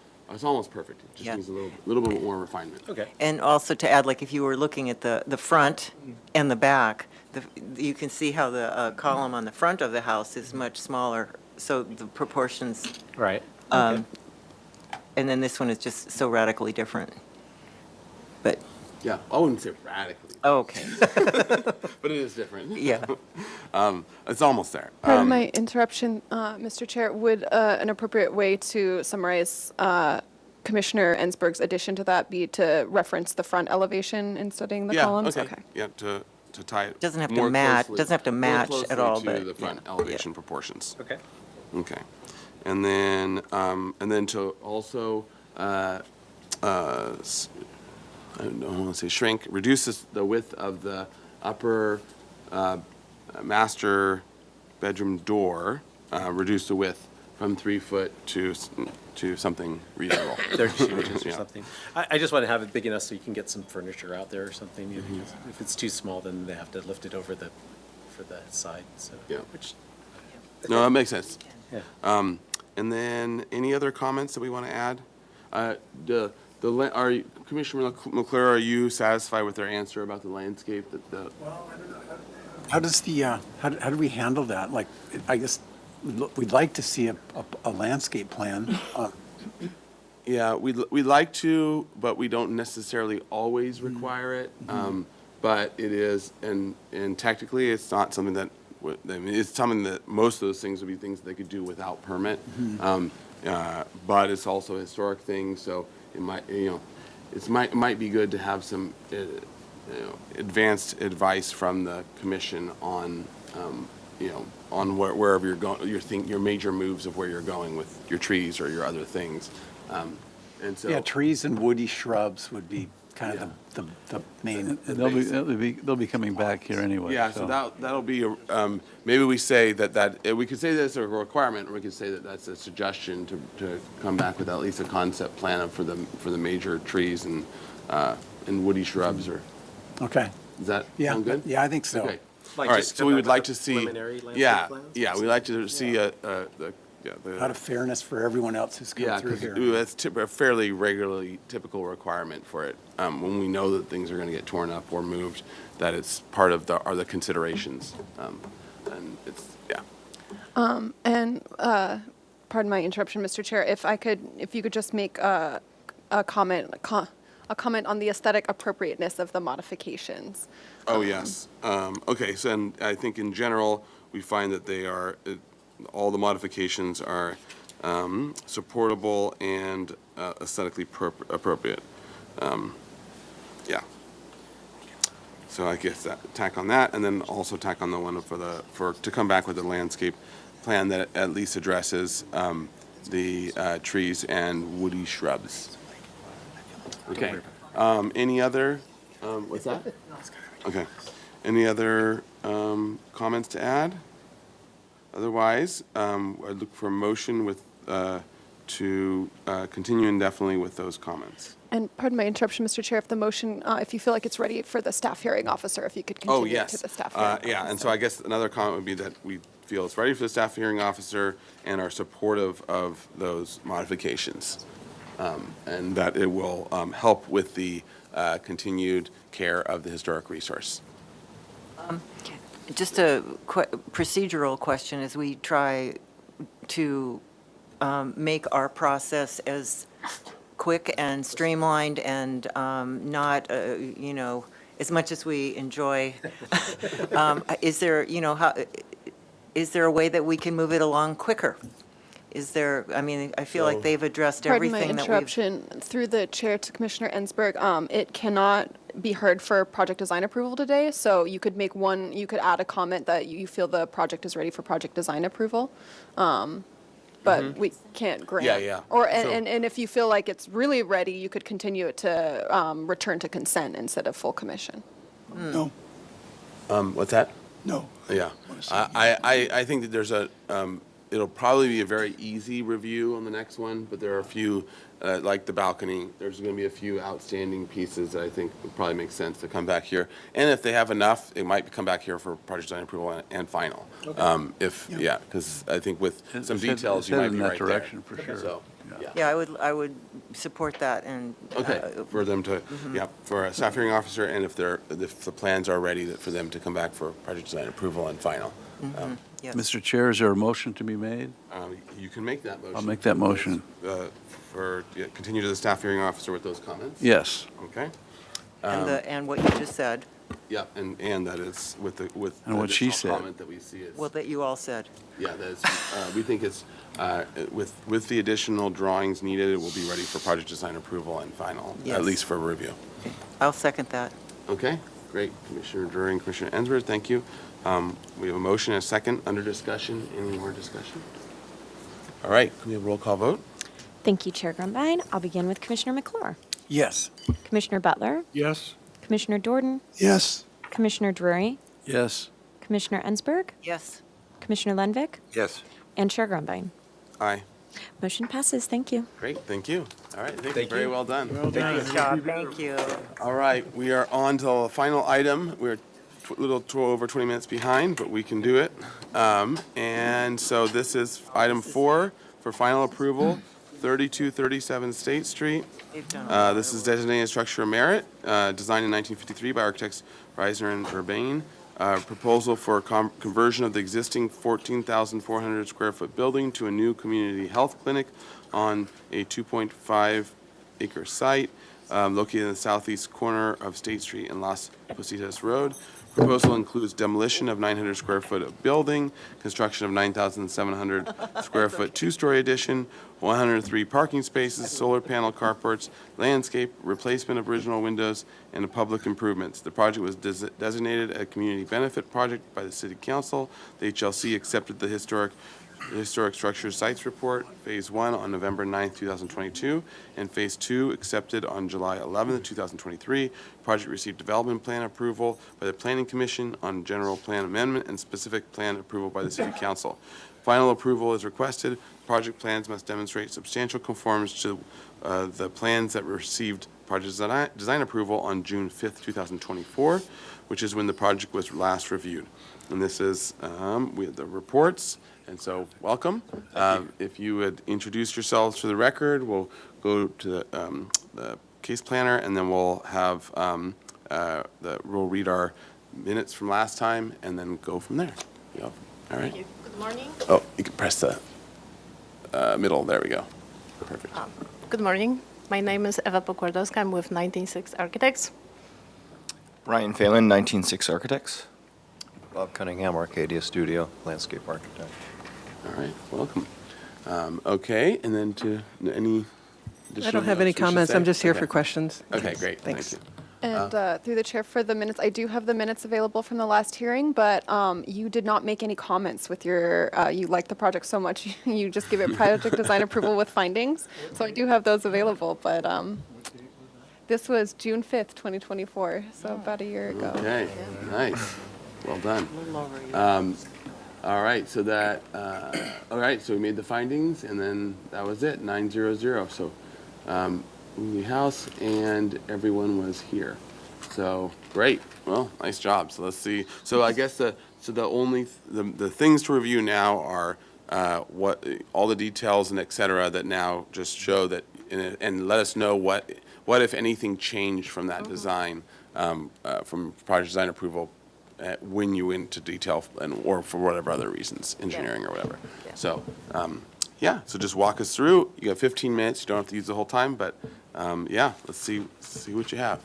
perfect. It just Yeah. needs a little bit more refinement. Okay. And also to add, like if you were looking at the front and the back, you can see how the column on the front of the house is much smaller, so the proportions, Right. and then this one is just so radically different. But, Yeah, I wouldn't say radically, okay, but it is different. yeah. It's almost there. Pardon my interruption, Mr. Chair. Would an appropriate way to summarize Commissioner Ensberg's addition to that be to reference the front elevation in studying the Yeah, columns? okay. Yeah, to tie it. Doesn't have to more match- closely- doesn't have to more match closely at all, to but, the front yeah. elevation proportions. Okay. Okay. And then to also, I don't want to say shrink, reduces the width of the upper master bedroom door, reduce the width from 3 foot to something reasonable. 32 inches or Yeah. something. I just want to have it big enough so you can get some furniture out there or something. Because if it's too small, then they have to lift it over for the side, so. Yeah. Which, No, that makes sense. yeah. And then, any other comments that we want to add? Commissioner McClure, are you satisfied with their answer about the landscape? How does how do we handle that? Like, I guess we'd like to see a landscape plan. Yeah, we'd like to, but we don't necessarily always require it. But it is, and technically, it's not something that, I mean, it's something that most of those things would be things they could do without permit. But it's also a historic thing, so it might, it might be good to have some, advanced advice from the commission on, on wherever you're going, your major moves of where you're going with your trees or your other things. And so. Yeah, trees and woody shrubs would be kind of the main. They'll be coming back here anyway. Yeah, so that'll be, maybe we say that we could say that's a requirement, or we could say that that's a suggestion to come back with at least a concept plan for the major trees and woody shrubs, or, Okay. does that Yeah, sound good? yeah, I think so. Okay. Like All right, just so we come would up like with to a see, preliminary landscape yeah, plans? we'd like to see Out the of fairness for everyone else who's come yeah, through because here. that's a fairly regularly typical requirement for it. When we know that things are going to get torn up or moved, that it's part of the considerations. And it's, yeah. And pardon my interruption, Mr. Chair. If you could just make a comment on the aesthetic appropriateness of the modifications. Oh, yes. Okay, so and I think in general, we find that they are, all the modifications are supportable and aesthetically appropriate. Yeah. So I guess tack on that, and then also tack on the one to come back with a landscape plan that at least addresses the trees and woody shrubs. Okay. Any other, what's that? Okay. Any other comments to add? Otherwise, I'd look for a motion to continue indefinitely with those comments. And pardon my interruption, Mr. Chair, if the motion, if you feel like it's ready for the staff hearing officer, if you could Oh, continue yes. to the staff hearing officer. Yeah, and so I guess another comment would be that we feel it's ready for the staff hearing officer and are supportive of those modifications. And that it will help with the continued care of the historic resource. Just a procedural question as we try to make our process as quick and streamlined and not, as much as we enjoy. Is there, is there a way that we can move it along quicker? Is there, I feel like they've addressed Pardon my everything that we've. interruption. Through the chair to Commissioner Ensberg, it cannot be heard for project design approval today. So you could you could add a comment that you feel the project is ready for project design approval. But we can't grant. Yeah, yeah. Or, So- and if you feel like it's really ready, you could continue it to return to consent instead of full commission. No, What's that? no. Yeah, I think that there's it'll probably be a very easy review on the next one, but there are a few, like the balcony, there's going to be a few outstanding pieces that I think would probably make sense to come back here. And if they have enough, it might come back here for project design approval and final. Because I think with some It's head- details, it's you might headed be in that right there. direction for sure. So, Yeah, I would support that and. Okay, for them to, for a staff hearing officer, and if the plans are ready, for them to come back for project design approval and final. Yes. Mr. Chair, is there a motion to be made? You can make that motion. I'll make that motion. Continue to the staff hearing officer with those comments? Yes. Okay. And what you just said, Yeah, and that is with the And what she additional said. comment that we see is. well, that you all said. Yeah, that is, we think it's, with the additional drawings needed, it will be ready for project design approval and final, Yes. at least for review. I'll second that. Okay, great. Commissioner Drury and Commissioner Ensworth, thank you. We have a motion and a second under discussion. Any more discussion? All right, can we have a roll call vote? Thank you, Chair Grumbine. I'll begin with Commissioner McClure. Yes. Commissioner Butler, Yes? Commissioner Jordan, Yes, Commissioner Drury, Yes. Commissioner Ensberg, Yes. Commissioner Lenvik, Yes. and Chair Grumbine. Aye. Motion passes. Thank you. Great, thank you. All right, thank you. Very well done. Nice job, thank you. All right, we are on to the final item. We're a little over 20 minutes behind, but we can do it. And so this is item 4 for final approval, 3237 State Street. This is designated structure of merit, designed in 1953 by architects Reisner and Urbane. Proposal for conversion of the existing 14,400 square foot building to a new community health clinic on a 2.5 acre site located in the southeast corner of State Street and Las Positas Road. Proposal includes demolition of 900 square foot of building, construction of 9,700 square foot two-story addition, 103 parking spaces, solar panel carports, landscape, replacement of original windows, and public improvements. The project was designated a community benefit project by the City Council. The HLC accepted the Historic Structures Sites Report, Phase 1, on November 9th, 2022, and Phase 2 accepted on July 11th, 2023. Project received development plan approval by the Planning Commission on general plan amendment and specific plan approval by the City Council. Final approval is requested. Project plans must demonstrate substantial conformance to the plans that received project design approval on June 5th, 2024, which is when the project was last reviewed. And this is, we have the reports. And so, welcome. If you would introduce yourselves for the record, we'll go to the case planner, and then we'll have we'll read our minutes from last time, and then go from there. Yep. All right. Good morning. Oh, you can press the middle. There we go. Perfect. Good morning. My name is Eva Pokordowska. I'm with 196 Architects. Ryan Phelan, 196 Architects. Bob Cunningham, Arcadia Studio, Landscape Architect. All right, welcome. Okay, and then to any additional I don't have any notes we should comments. say? I'm just here Okay. for questions. Okay, great. Thanks. Thank you. And through the chair for the minutes, I do have the minutes available from the last hearing, but you did not make any comments with your, you liked the project so much, you just give it project design approval with findings. So I do have those available, but this was June 5th, 2024, so about a year ago. Okay, nice. Well done. All right, so that, all right, so we made the findings, and then that was it, 900. So, the house and everyone was here. So, great. Well, nice job. So let's see. So I guess the things to review now are what all the details and et cetera that now just show that, and let us know what if anything changed from that design, from project design approval when you went into detail or for whatever other reasons, engineering or whatever. Yeah. So, yeah, so just walk us through. You got 15 minutes. You don't have to use the whole time, but yeah, let's see what you have.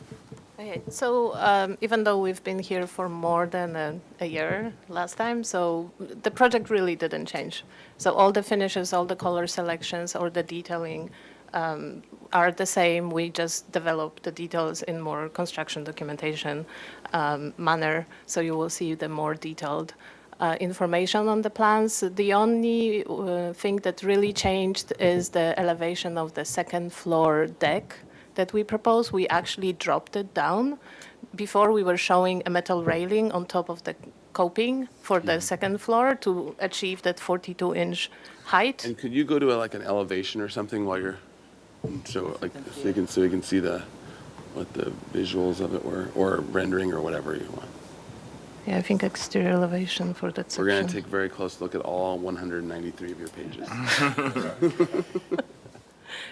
Okay, so even though we've been here for more than a year last time, so the project really didn't change. So all the finishes, all the color selections, or the detailing are the same. We just developed the details in more construction documentation manner, so you will see the more detailed information on the plans. The only thing that really changed is the elevation of the second floor deck that we proposed. We actually dropped it down. Before we were showing a metal railing on top of the coping for the second floor to achieve that 42-inch height. And could you go to like an elevation or something while you're, so you can see what the visuals of it were, or rendering or whatever you want. Yeah, I think exterior elevation for that section. We're going to take a very close look at all 193 of your pages.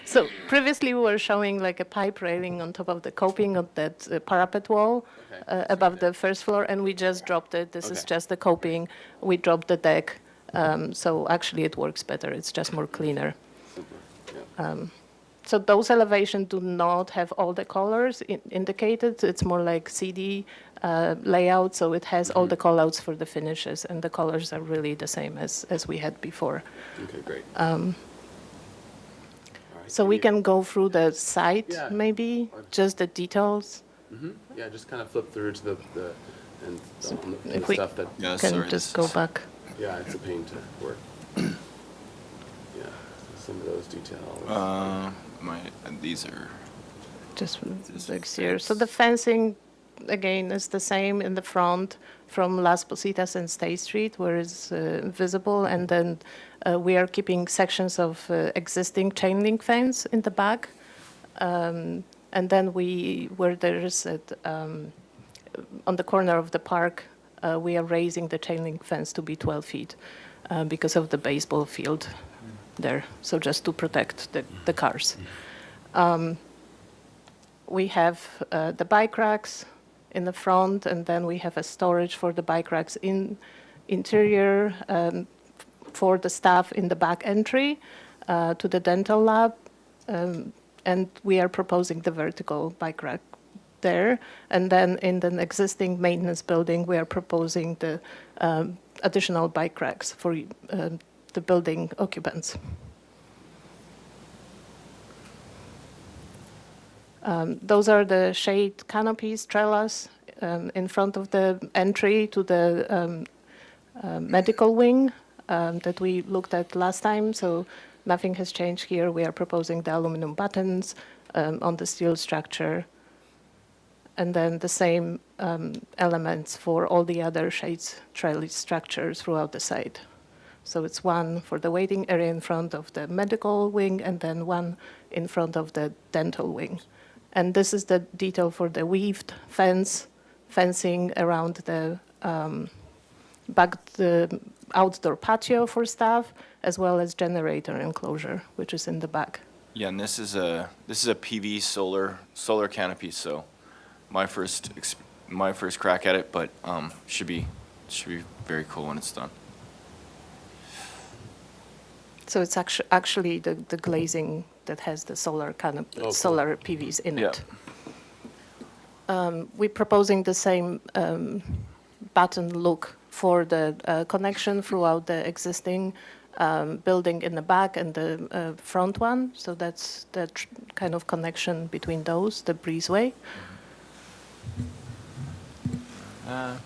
So previously we were showing like a pipe railing on top of the coping of that parapet wall above the first floor, and we just dropped it. This is just the coping. We dropped the deck, so actually it works better. It's just more cleaner. So those elevations do not have all the colors indicated. It's more like CD layout, so it has all the callouts for the finishes, and the colors are really the same as we had before. Okay, great. So we can go through the site, maybe, just the details. Yeah, just kind of flip through to the If we stuff that. can just go back. Yeah, it's a pain to work. Yeah, some of those details. These are Just the exterior. So the fencing, again, is the same in the front from Las Positas and State Street, where it's visible, and then we are keeping sections of existing chain link fence in the back, and then where there is on the corner of the park, we are raising the chain link fence to be 12 feet because of the baseball field there. So just to protect the cars. We have the bike racks in the front, and then we have a storage for the bike racks in interior for the staff in the back entry to the dental lab. And we are proposing the vertical bike rack there. And then in the existing maintenance building, we are proposing the additional bike racks for the building occupants. Those are the shade canopies, trellis, in front of the entry to the medical wing that we looked at last time. So nothing has changed here. We are proposing the aluminum buttons on the steel structure. And then the same elements for all the other shades trellis structures throughout the site. So it's one for the waiting area in front of the medical wing, and then one in front of the dental wing. And this is the detail for the weaved fencing around the the outdoor patio for staff, as well as generator enclosure, which is in the back. Yeah, and this is a PV solar canopy. So my first crack at it, but should be very cool when it's done. So it's actually the glazing that has the solar canopy, solar PVs in it. We're proposing the same button look for the connection throughout the existing building in the back and the front one. So that's the kind of connection between those, the breezeway. I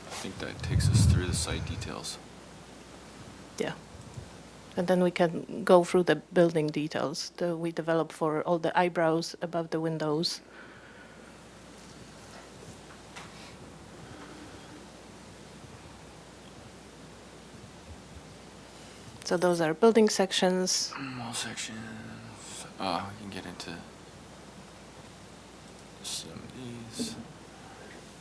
think that takes us through the site details. Yeah. And then we can go through the building details that we developed for all the eyebrows above the windows. So those are building sections. Wall sections. We can get into some of these.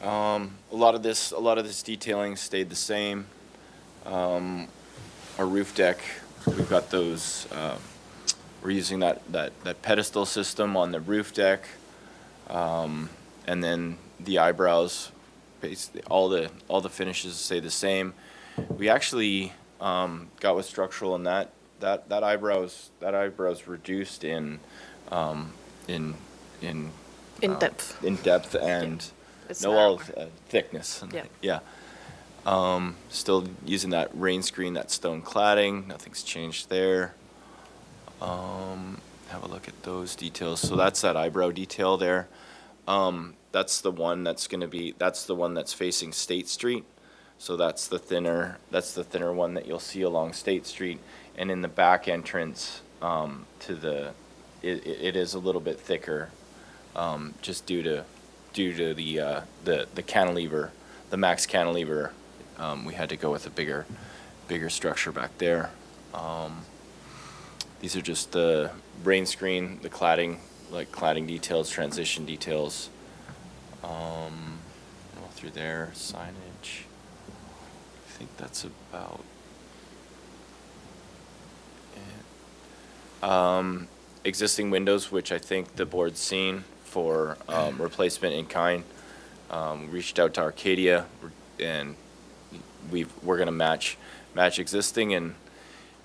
A lot of this detailing stayed the same. Our roof deck, we've got those. We're using that pedestal system on the roof deck, and then the eyebrows. Basically, all the finishes stay the same. We actually got with structural, and that eyebrows reduced in depth and thickness. Yeah. Still using that rain screen, that stone cladding. Nothing's changed there. have a look at those details. So that's that eyebrow detail there. That's the one that's facing State Street. So that's the thinner one that you'll see along State Street. And in the back entrance, it is a little bit thicker, just due to the cantilever, the max cantilever. We had to go with a bigger structure back there. These are just the rain screen, the cladding details, transition details. All through there, signage. I think that's about it. Existing windows, which I think the board's seen for replacement in kind. Reached out to Arcadia, and we're going to match existing and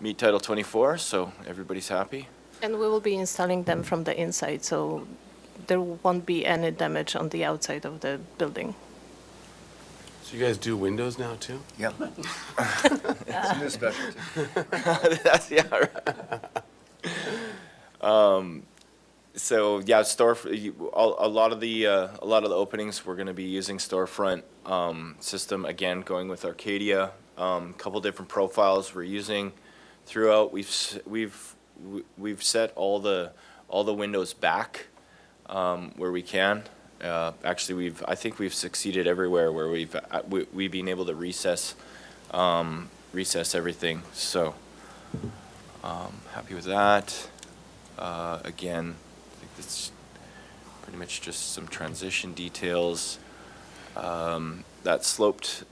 meet Title 24, so everybody's happy. And we will be installing them from the inside, so there won't be any damage on the outside of the building. So you guys do windows now too? Yep. It's a new specialty. That's, yeah, right. So yeah, a lot of the openings we're going to be using storefront system again, going with Arcadia. Couple different profiles we're using throughout. We've set all the windows back where we can. Actually, I think we've succeeded everywhere where we've been able to recess everything. So happy with that. Again, I think that's pretty much just some transition details. That sloped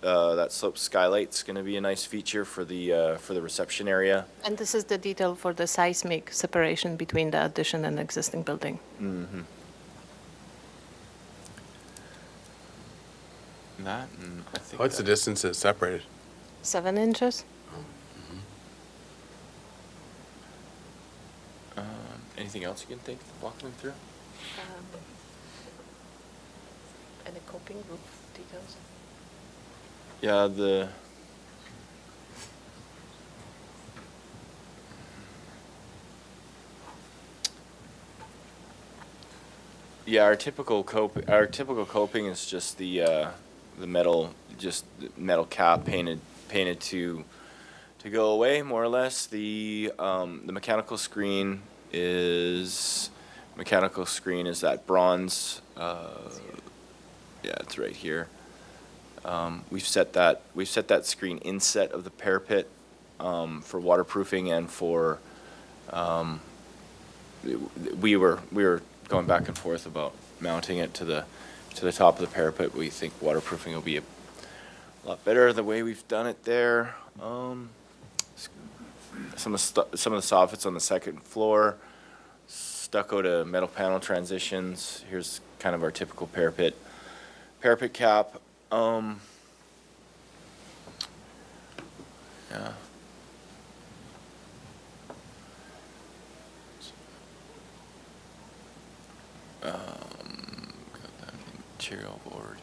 skylight's going to be a nice feature for the reception area. And this is the detail for the seismic separation between the addition and existing building. Mm-hmm. That, and I think What's the distance that's separated? 7 inches. Anything else you can think of walking through? And the coping roof details. Yeah, our typical coping is just the metal cap painted to go away, more or less. The mechanical screen is that bronze. Yeah, it's right here. We've set that screen inset of the parapet for waterproofing and for we were going back and forth about mounting it to the top of the parapet. We think waterproofing will be a lot better the way we've done it there. Some of the soffits on the second floor, stucco to metal panel transitions. Here's kind of our typical parapet cap. Yeah. Got that material board.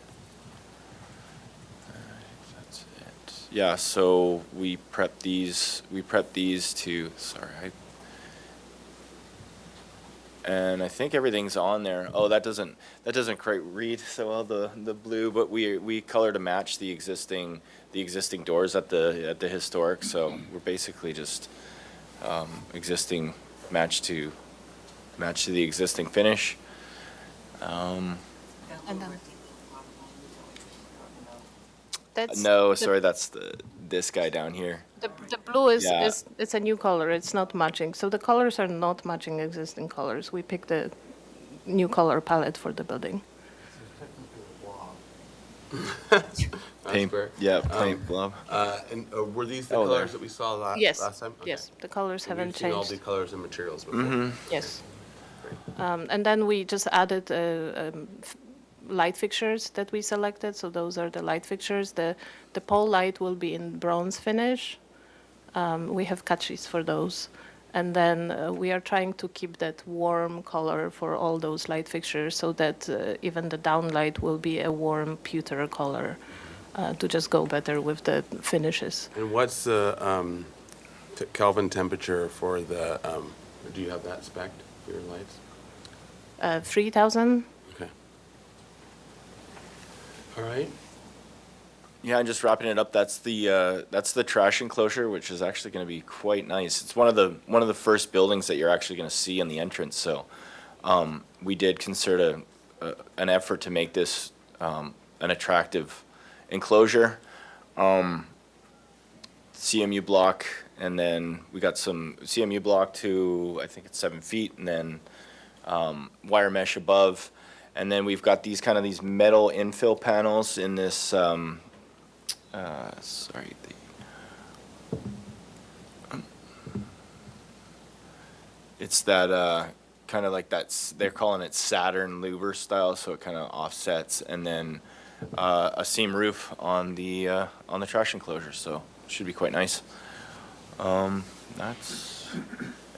That's it. Yeah, so we prepped these to, and I think everything's on there. Oh, that doesn't quite read so well, the blue, but we color to match the existing doors at the historic. So we're basically just existing match to the existing finish. That's this guy down here. The blue is Yeah. it's a new color. It's not matching. So the colors are not matching existing colors. We picked the new color palette for the building. Paint, yeah, paint blob. And were these the Oh, there. colors that we saw last Yes. time? Okay. Yes, the colors So haven't we've seen all changed. the colors and materials before. Mm-hmm. Yes. And then we just added light fixtures that we selected. So those are the light fixtures. The pole light will be in bronze finish. We have catches for those. And then we are trying to keep that warm color for all those light fixtures so that even the downlight will be a warm pewter color to just go better with the finishes. And what's the Kelvin temperature for the Or do you have that spec'd for your lights? 3,000. Okay. All right. Yeah, and just wrapping it up, that's the trash enclosure, which is actually going to be quite nice. It's one of the first buildings that you're actually going to see in the entrance. So we did consider an effort to make this an attractive enclosure. CMU block, and then we got some CMU block to, I think it's 7 feet, and then wire mesh above. And then we've got these metal infill panels in this, it's that kind of like they're calling it Saturn louver style, so it kind of offsets, and then a seam roof on the trash enclosure, so it should be quite nice. That's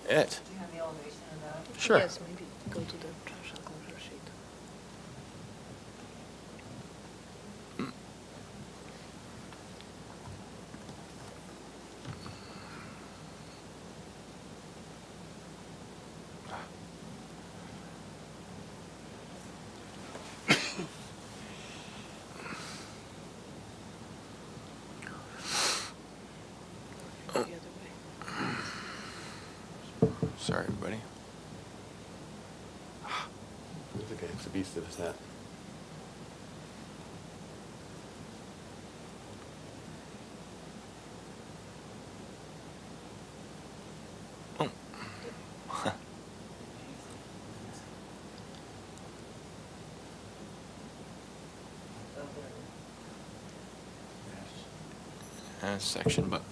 it. Do you have the elevation of that? Sure. Yes, maybe go to the trash enclosure sheet. Sorry, everybody. It's okay, it's a beast of a set. Section, but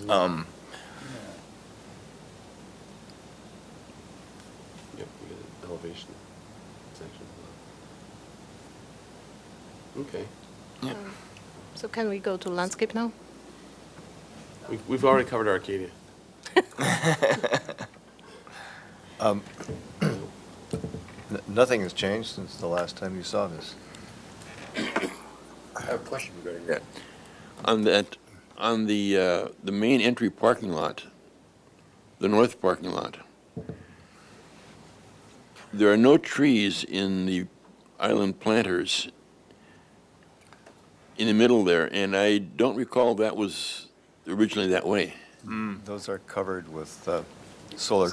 Yep, we got an elevation section. Okay. So can we go to landscape now? We've already covered Arcadia. Nothing has changed since the last time you saw this. I have a question regarding that. On the main entry parking lot, the north parking lot, there are no trees in the island planters in the middle there, and I don't recall that was originally that way. Those are covered with solar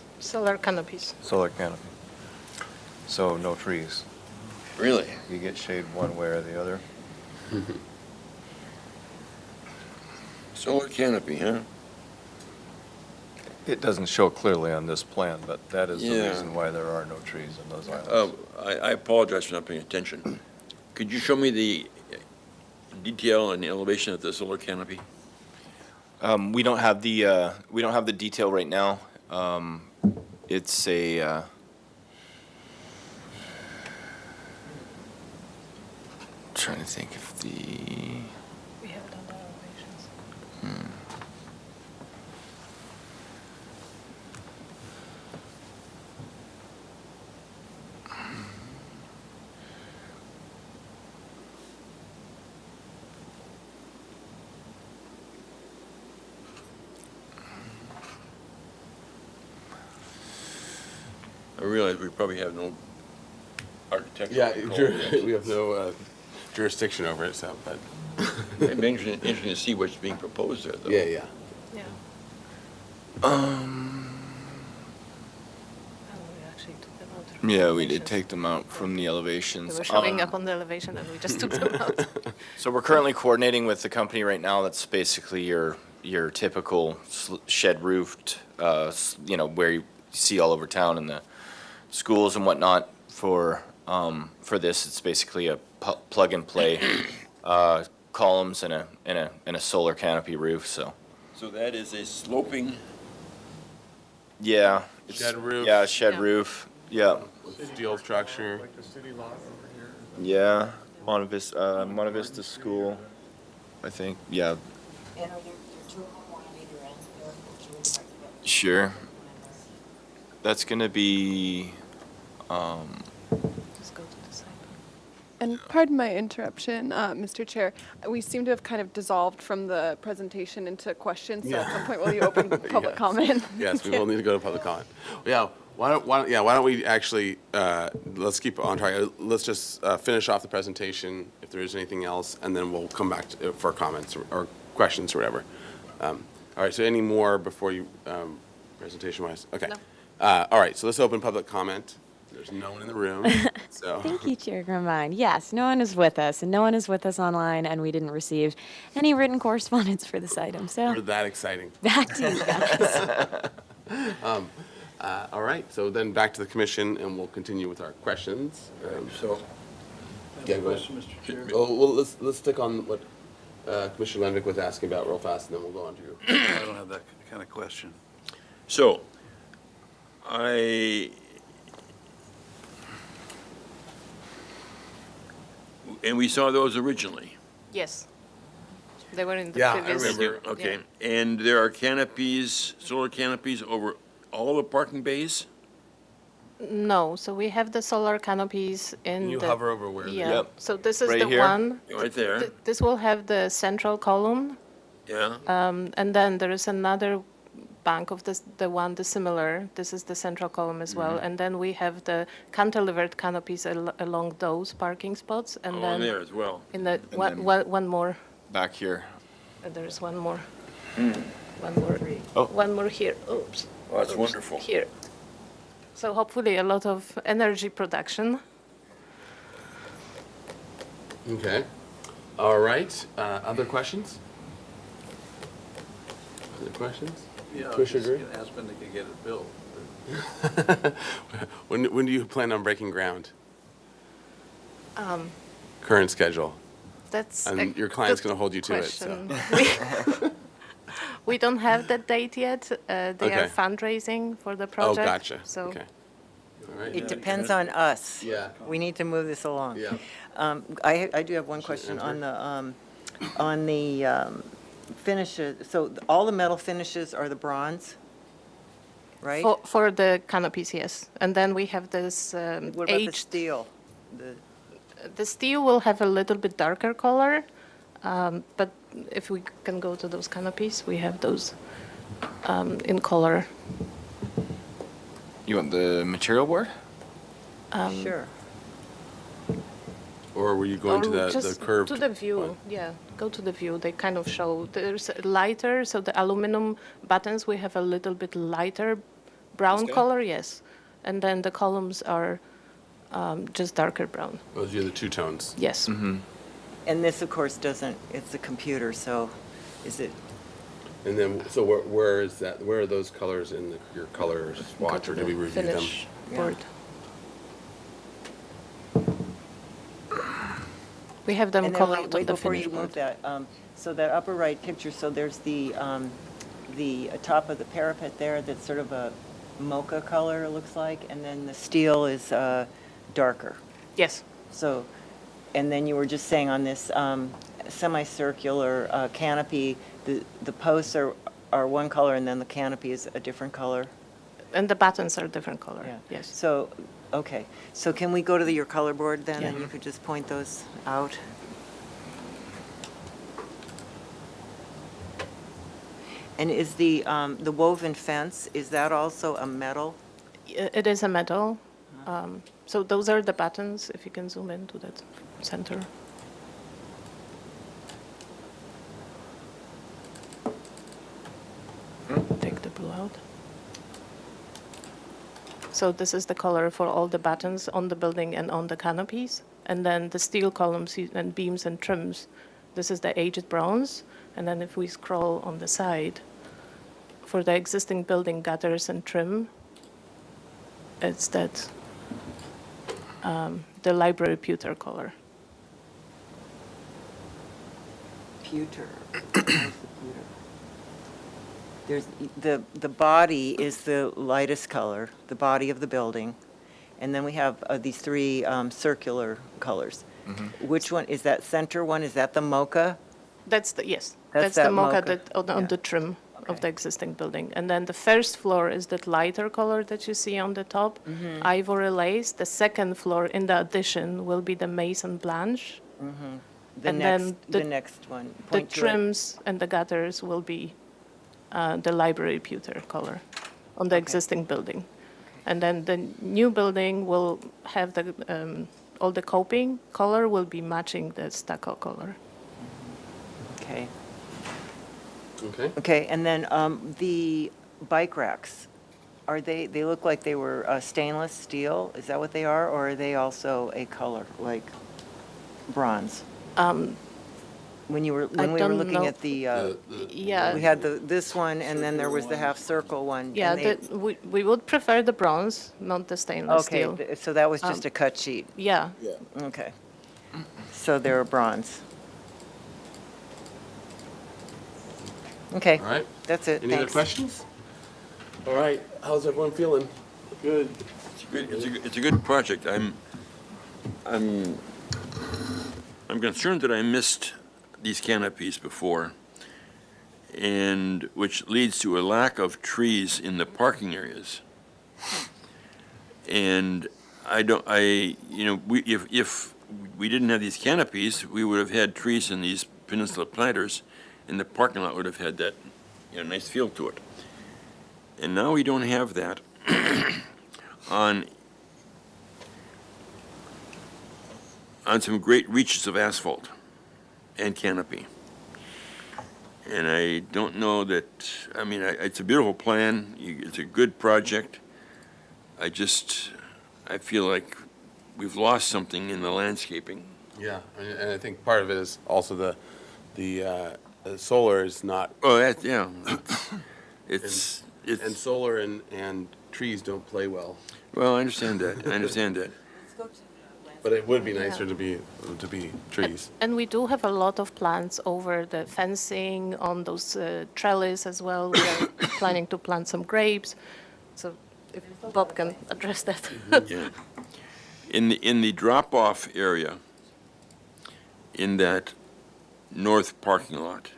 Canopies. canopy. So no trees. Really? You get shade one way or the other. Solar canopy, huh? It doesn't show clearly on this plan, but that is the Yeah. reason why there are no trees in those islands. I apologize for not paying attention. Could you show me the detail and elevation of the solar canopy? we don't have the detail right now. It's a trying to think if the We have done the elevations. I realize we probably have no architectural. Yeah, control. we have no jurisdiction over it, so, but. It'd be interesting to see what's being proposed there, though. Yeah, yeah. Yeah. Yeah, we did take them out from the elevations. They were showing up on the elevation and we just took them out. So we're currently coordinating with the company right now. That's basically your typical shed roofed, where you see all over town in the schools and whatnot. For this, it's basically a plug and play columns and a solar canopy roof. So that is a sloping. yeah, Shed roof. Yeah, shed roof. Yeah. Steel structure. Like the city lot over here. Yeah, Monte Vista School, I think, yeah. And are there two of them, one on either end? Or two in front of it? Sure. That's gonna be, Just go to the side. And pardon my interruption, Mr. Chair. We seem to have kind of dissolved from the presentation into questions. So at some point, will you open public comment? Yes, we will need to go to public comment. Yeah, why don't we actually, let's keep on track. Let's just finish off the presentation, if there is anything else, and then we'll come back for comments or questions or whatever. All right, so any more before you, presentation-wise? Okay. No. All right, so let's open public comment. There's no one in the room, so. Thank you, Chair Grumbine. Yes, no one is with us, and no one is with us online, and we didn't receive any written correspondence for this item. So We're that exciting. back to you guys. All right, so then back to the commission, and we'll continue with our questions. So, Yeah, go ahead. Mr. Chair? Oh, well, let's stick on what Commissioner Lenvick was asking about real fast, and then we'll go on to you. I don't have that kind of question. So, and we saw those originally. Yes. They were in the Yeah, I previous. remember. Okay, and there are canopies, solar canopies over all the parking bays? No, so we have the solar canopies in Can you the. hover over where they Yeah, are? Yep. so this is Right the here? one. Right there. This will have the central column, Yeah, and then there is another bank of this, the one, the similar. This is the central column as well. And then we have the cantilevered canopies along those parking spots. And oh, then and there as well. in the, then- one more. Back here. There's one more. One more. Oh. One more here. Oops. Oh, that's Oops. wonderful. Here. So hopefully a lot of energy production. Okay. All right. Other questions? Other questions? Yeah, Commissioner Drury? ask when they can get it built. When do you plan on breaking ground? Um, Current schedule? That's And a your client's good going to hold you to it, so. question. We don't have that date yet. They Okay. are fundraising for the Oh, project. gotcha. So Okay. All right. It depends on us. Yeah. We need to move this along. Yeah. I do have one question on the finishes. So all the metal finishes are the bronze, right? for the canopies, yes. And then we have this What about the aged. steel? The steel will have a little bit darker color, but if we can go to those canopies, we have those in color. You want the material board? Sure. Or were you going to Or the just curved? to the view, one? yeah, go to the view. They kind of show, there's lighter, so the aluminum buttons, we have a little bit lighter brown guy? color, yes. And then the columns are just darker brown, Those are the two tones. yes. And this, of course, doesn't, it's a computer, so is it, And then, so where is that? Where are those colors in your color swatch, or did we review them? Finish board. We have them and then colored wait, on wait the before finish you board. move that. So that upper right picture, so there's the top of the parapet there that's sort of a mocha color, it looks like, and then the steel is darker. Yes. So, and then you were just saying on this semicircular canopy, the posts are one color and then the canopy is a different color? And the buttons are different color, Yeah. yes. So, okay. So can we go to your color board then, and Yeah. you could just point those out? And is the woven fence, is that also a metal? It is a metal. So those are the buttons, if you can zoom into that center. Take the blue out. So this is the color for all the buttons on the building and on the canopies. And then the steel columns and beams and trims, this is the aged bronze. And then if we scroll on the side, for the existing building gutters and trim, it's that, the library pewter color. Pewter. Where's the pewter? There's, the body is the lightest color, the body of the building. And then we have these three circular colors. Which one, is that center one, is that the mocha? That's the, yes, That's that's the that mocha mocha. that on Yeah. the trim. of the existing building. And then the first floor is that lighter color that you see on the top, ivory lace. The second floor in the addition will be the mason blanche. The And next, then the next one. The Point to it. trims and the gutters will be the library pewter color on the existing building. And then the new building will have the, all the coping color will be matching the stucco color. Okay. Okay. Okay, and then the bike racks, they look like they were stainless steel? Is that what they are? Or are they also a color, like bronze? When we were don't looking know. at the, Yeah. we had this one, and then there was the half circle one. Yeah, and we would prefer the bronze, not the stainless Okay, steel. so that was just a cut sheet? Yeah. Okay. So they're bronze. Okay. All right. That's it, Any other thanks. questions? All right, how's everyone feeling? Good. It's a good project. I'm concerned that I missed these canopies before, and which leads to a lack of trees in the parking areas. And if we didn't have these canopies, we would have had trees in these peninsula planters, and the parking lot would have had that, nice feel to it. And now we don't have that on some great reaches of asphalt and canopy. And I don't know that, it's a beautiful plan, it's a good project. I feel like we've lost something in the landscaping. Yeah, and I think part of it is also the solar is not. Oh, yeah. It's and solar and trees don't play well. Well, I understand that. But it would be nicer to be trees. And we do have a lot of plants over the fencing on those trellis as well. We are planning to plant some grapes. So if Bob can address that. Yeah. In the drop-off area, in that north parking lot,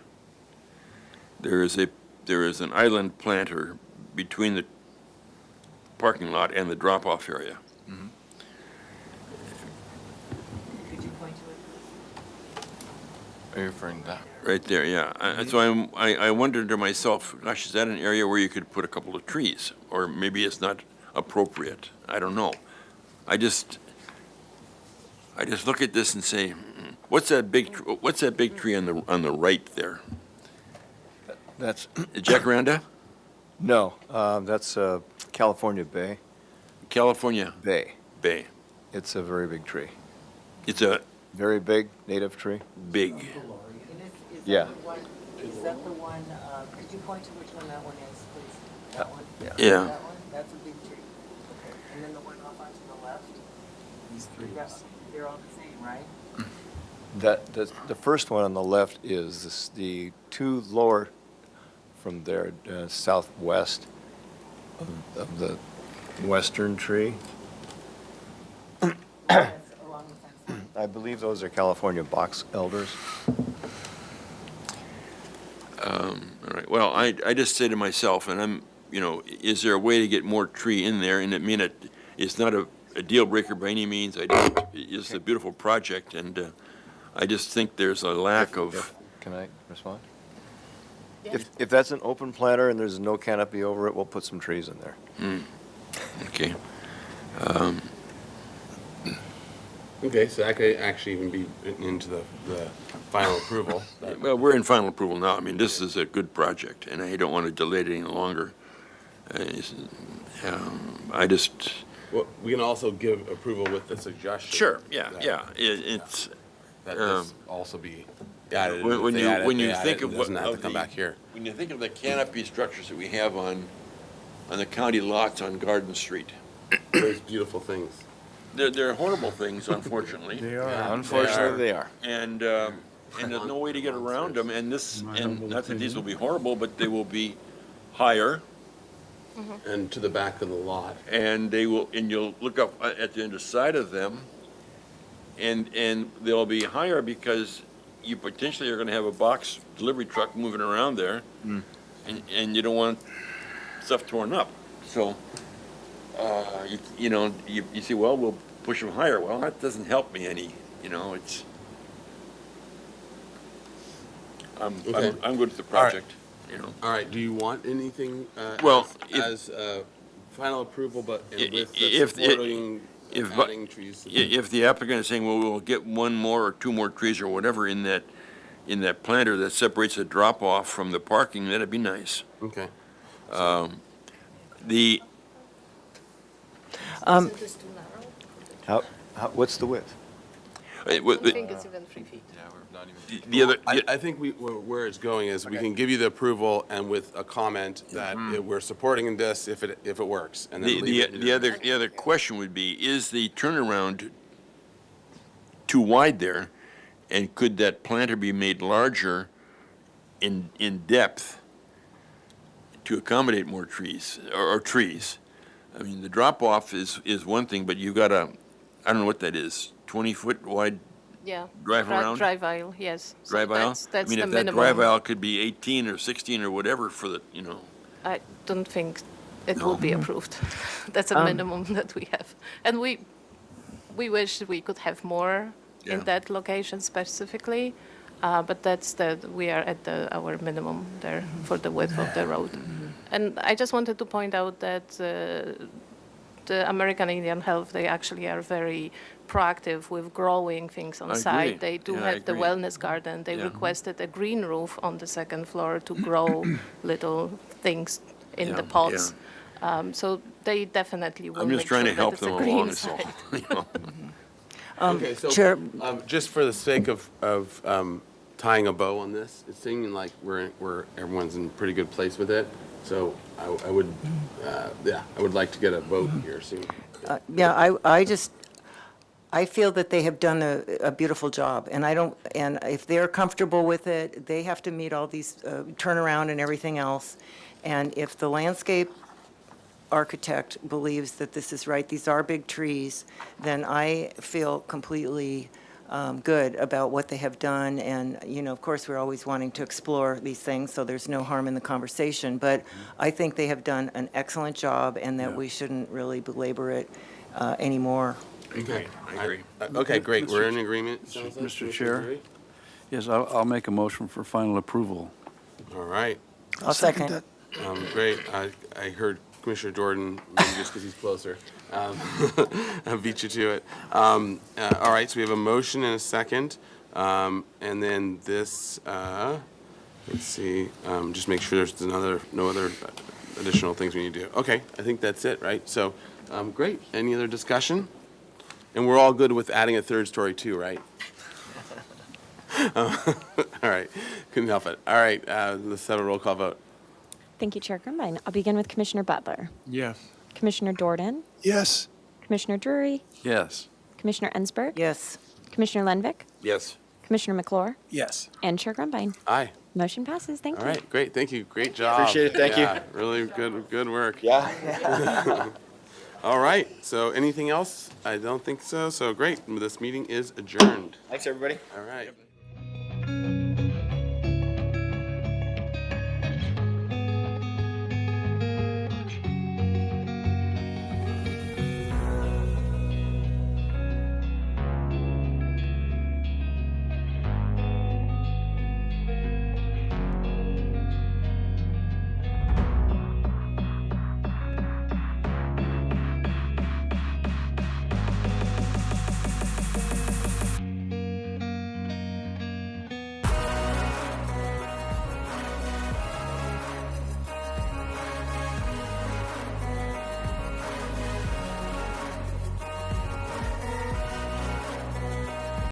there is an island planter between the parking lot and the drop-off area. Could you point to it? Are you referring to that? Right there, yeah. So I wondered to myself, gosh, is that an area where you could put a couple of trees? Or maybe it's not appropriate. I don't know. I just look at this and say, what's that big tree on the right there? That's, Jacaranda? no, that's California Bay. California Bay. Bay. It's a very big tree. It's a Very big native tree. big. Yeah. Is that the one, could you point to which one that one is, please? That one? Yeah. That one? That's a big tree. Okay. And then the one off onto the left? These three. They're all the same, right? The first one on the left is the two lower from there, southwest of the western tree. That's along the fence. I believe those are California box elders. All right, well, I just say to myself, and is there a way to get more tree in there? And it's not a deal breaker by any means. It's a beautiful project, and I just think there's a lack of. Can I respond? If that's an open planter and there's no canopy over it, we'll put some trees in there. Okay. Okay, so that could actually even be into the final approval. Well, we're in final approval now. This is a good project, and I don't want to delay it any longer. Well, we can also give approval with the suggestion. Sure, yeah. It's. That this also be added. When you think it of doesn't have to come back here. When you think of the canopy structures that we have on the county lots on Garden Street, Those beautiful things. they're horrible things, unfortunately. They are. Yeah, Unfortunately, they are. And there's no way to get around them, and not that these will be horrible, but they will be higher, And to the back of the lot. and you'll look up at the underside of them, and they'll be higher because you potentially are gonna have a box delivery truck moving around there. and you don't want stuff torn up. So, you say, well, we'll push them higher. Well, that doesn't help me any, it's, I'm good with the project, All right, do you want anything Well, as final approval, but with the if supporting adding trees? If the applicant is saying, well, we'll get one more or two more trees or whatever in that planter that separates the drop-off from the parking, that'd be nice. Okay. The, What's the width? I think it's even 3 feet. the other, I think where it's going is we can give you the approval and with a comment that we're supporting this if it works. And then leave it in your- the other question would be, is the turnaround too wide there? And could that planter be made larger in depth to accommodate more trees, or trees? I mean, the drop-off is one thing, but you've got I don't know what that is, 20-foot wide Yeah. drive around? Drive aisle, yes. So Drive aisle? That's I mean, the if that minimum. drive aisle could be 18 or 16 or whatever for the, I don't think it will be approved. That's a minimum that we have. And we wish we could have more in Yeah. that location specifically, but we are at our minimum there for the width of the road. And I just wanted to point out that the American Indian Health, they actually are very proactive with growing things on I site. agree. They do Yeah, I have the agree. wellness garden. They Yeah. requested a green roof on the second floor to grow little things in Yeah, the pots. So they definitely will I'm just make trying sure to help that it's them a green along, so, site. Okay, so, Chair- just for the sake of tying a bow on this, it's seeming like everyone's in pretty good place with it. So I would, I would like to get a vote here soon. I feel that they have done a beautiful job, and if they're comfortable with it, they have to meet all these turnaround and everything else. And if the landscape architect believes that this is right, these are big trees, then I feel completely good about what they have done. And, of course, we're always wanting to explore these things, so there's no harm in the conversation. But I think they have done an excellent job, and that we shouldn't really belabor it anymore. Okay, I agree. Okay, great, we're in agreement. sounds like, Mr. Commissioner Chair? Drury? Yes, I'll make a motion for final approval. All right, I'll second. that. great. I heard Commissioner Jordan, maybe just because he's closer, I beat you to it. All right, so we have a motion and a second. And then this, let's see, just make sure there's no other additional things we need to do. Okay, I think that's it, right? So, great. Any other discussion? And we're all good with adding a third story too, right? All right, couldn't help it. All right, let's have a roll call vote. Thank you, Chair Grumbine. I'll begin with Commissioner Butler. Yes. Commissioner Jordan. Yes. Commissioner Drury. Yes. Commissioner Ensberg. Yes. Commissioner Lenvik. Yes. Commissioner McClure. Yes. And Chair Grumbine. Aye. Motion passes. Thank All you. right, great, thank you, great job. Appreciate it, thank you. Yeah, really good work. Yeah. All right, so anything else? I don't think so, so great, this meeting is adjourned. Thanks, everybody. All right.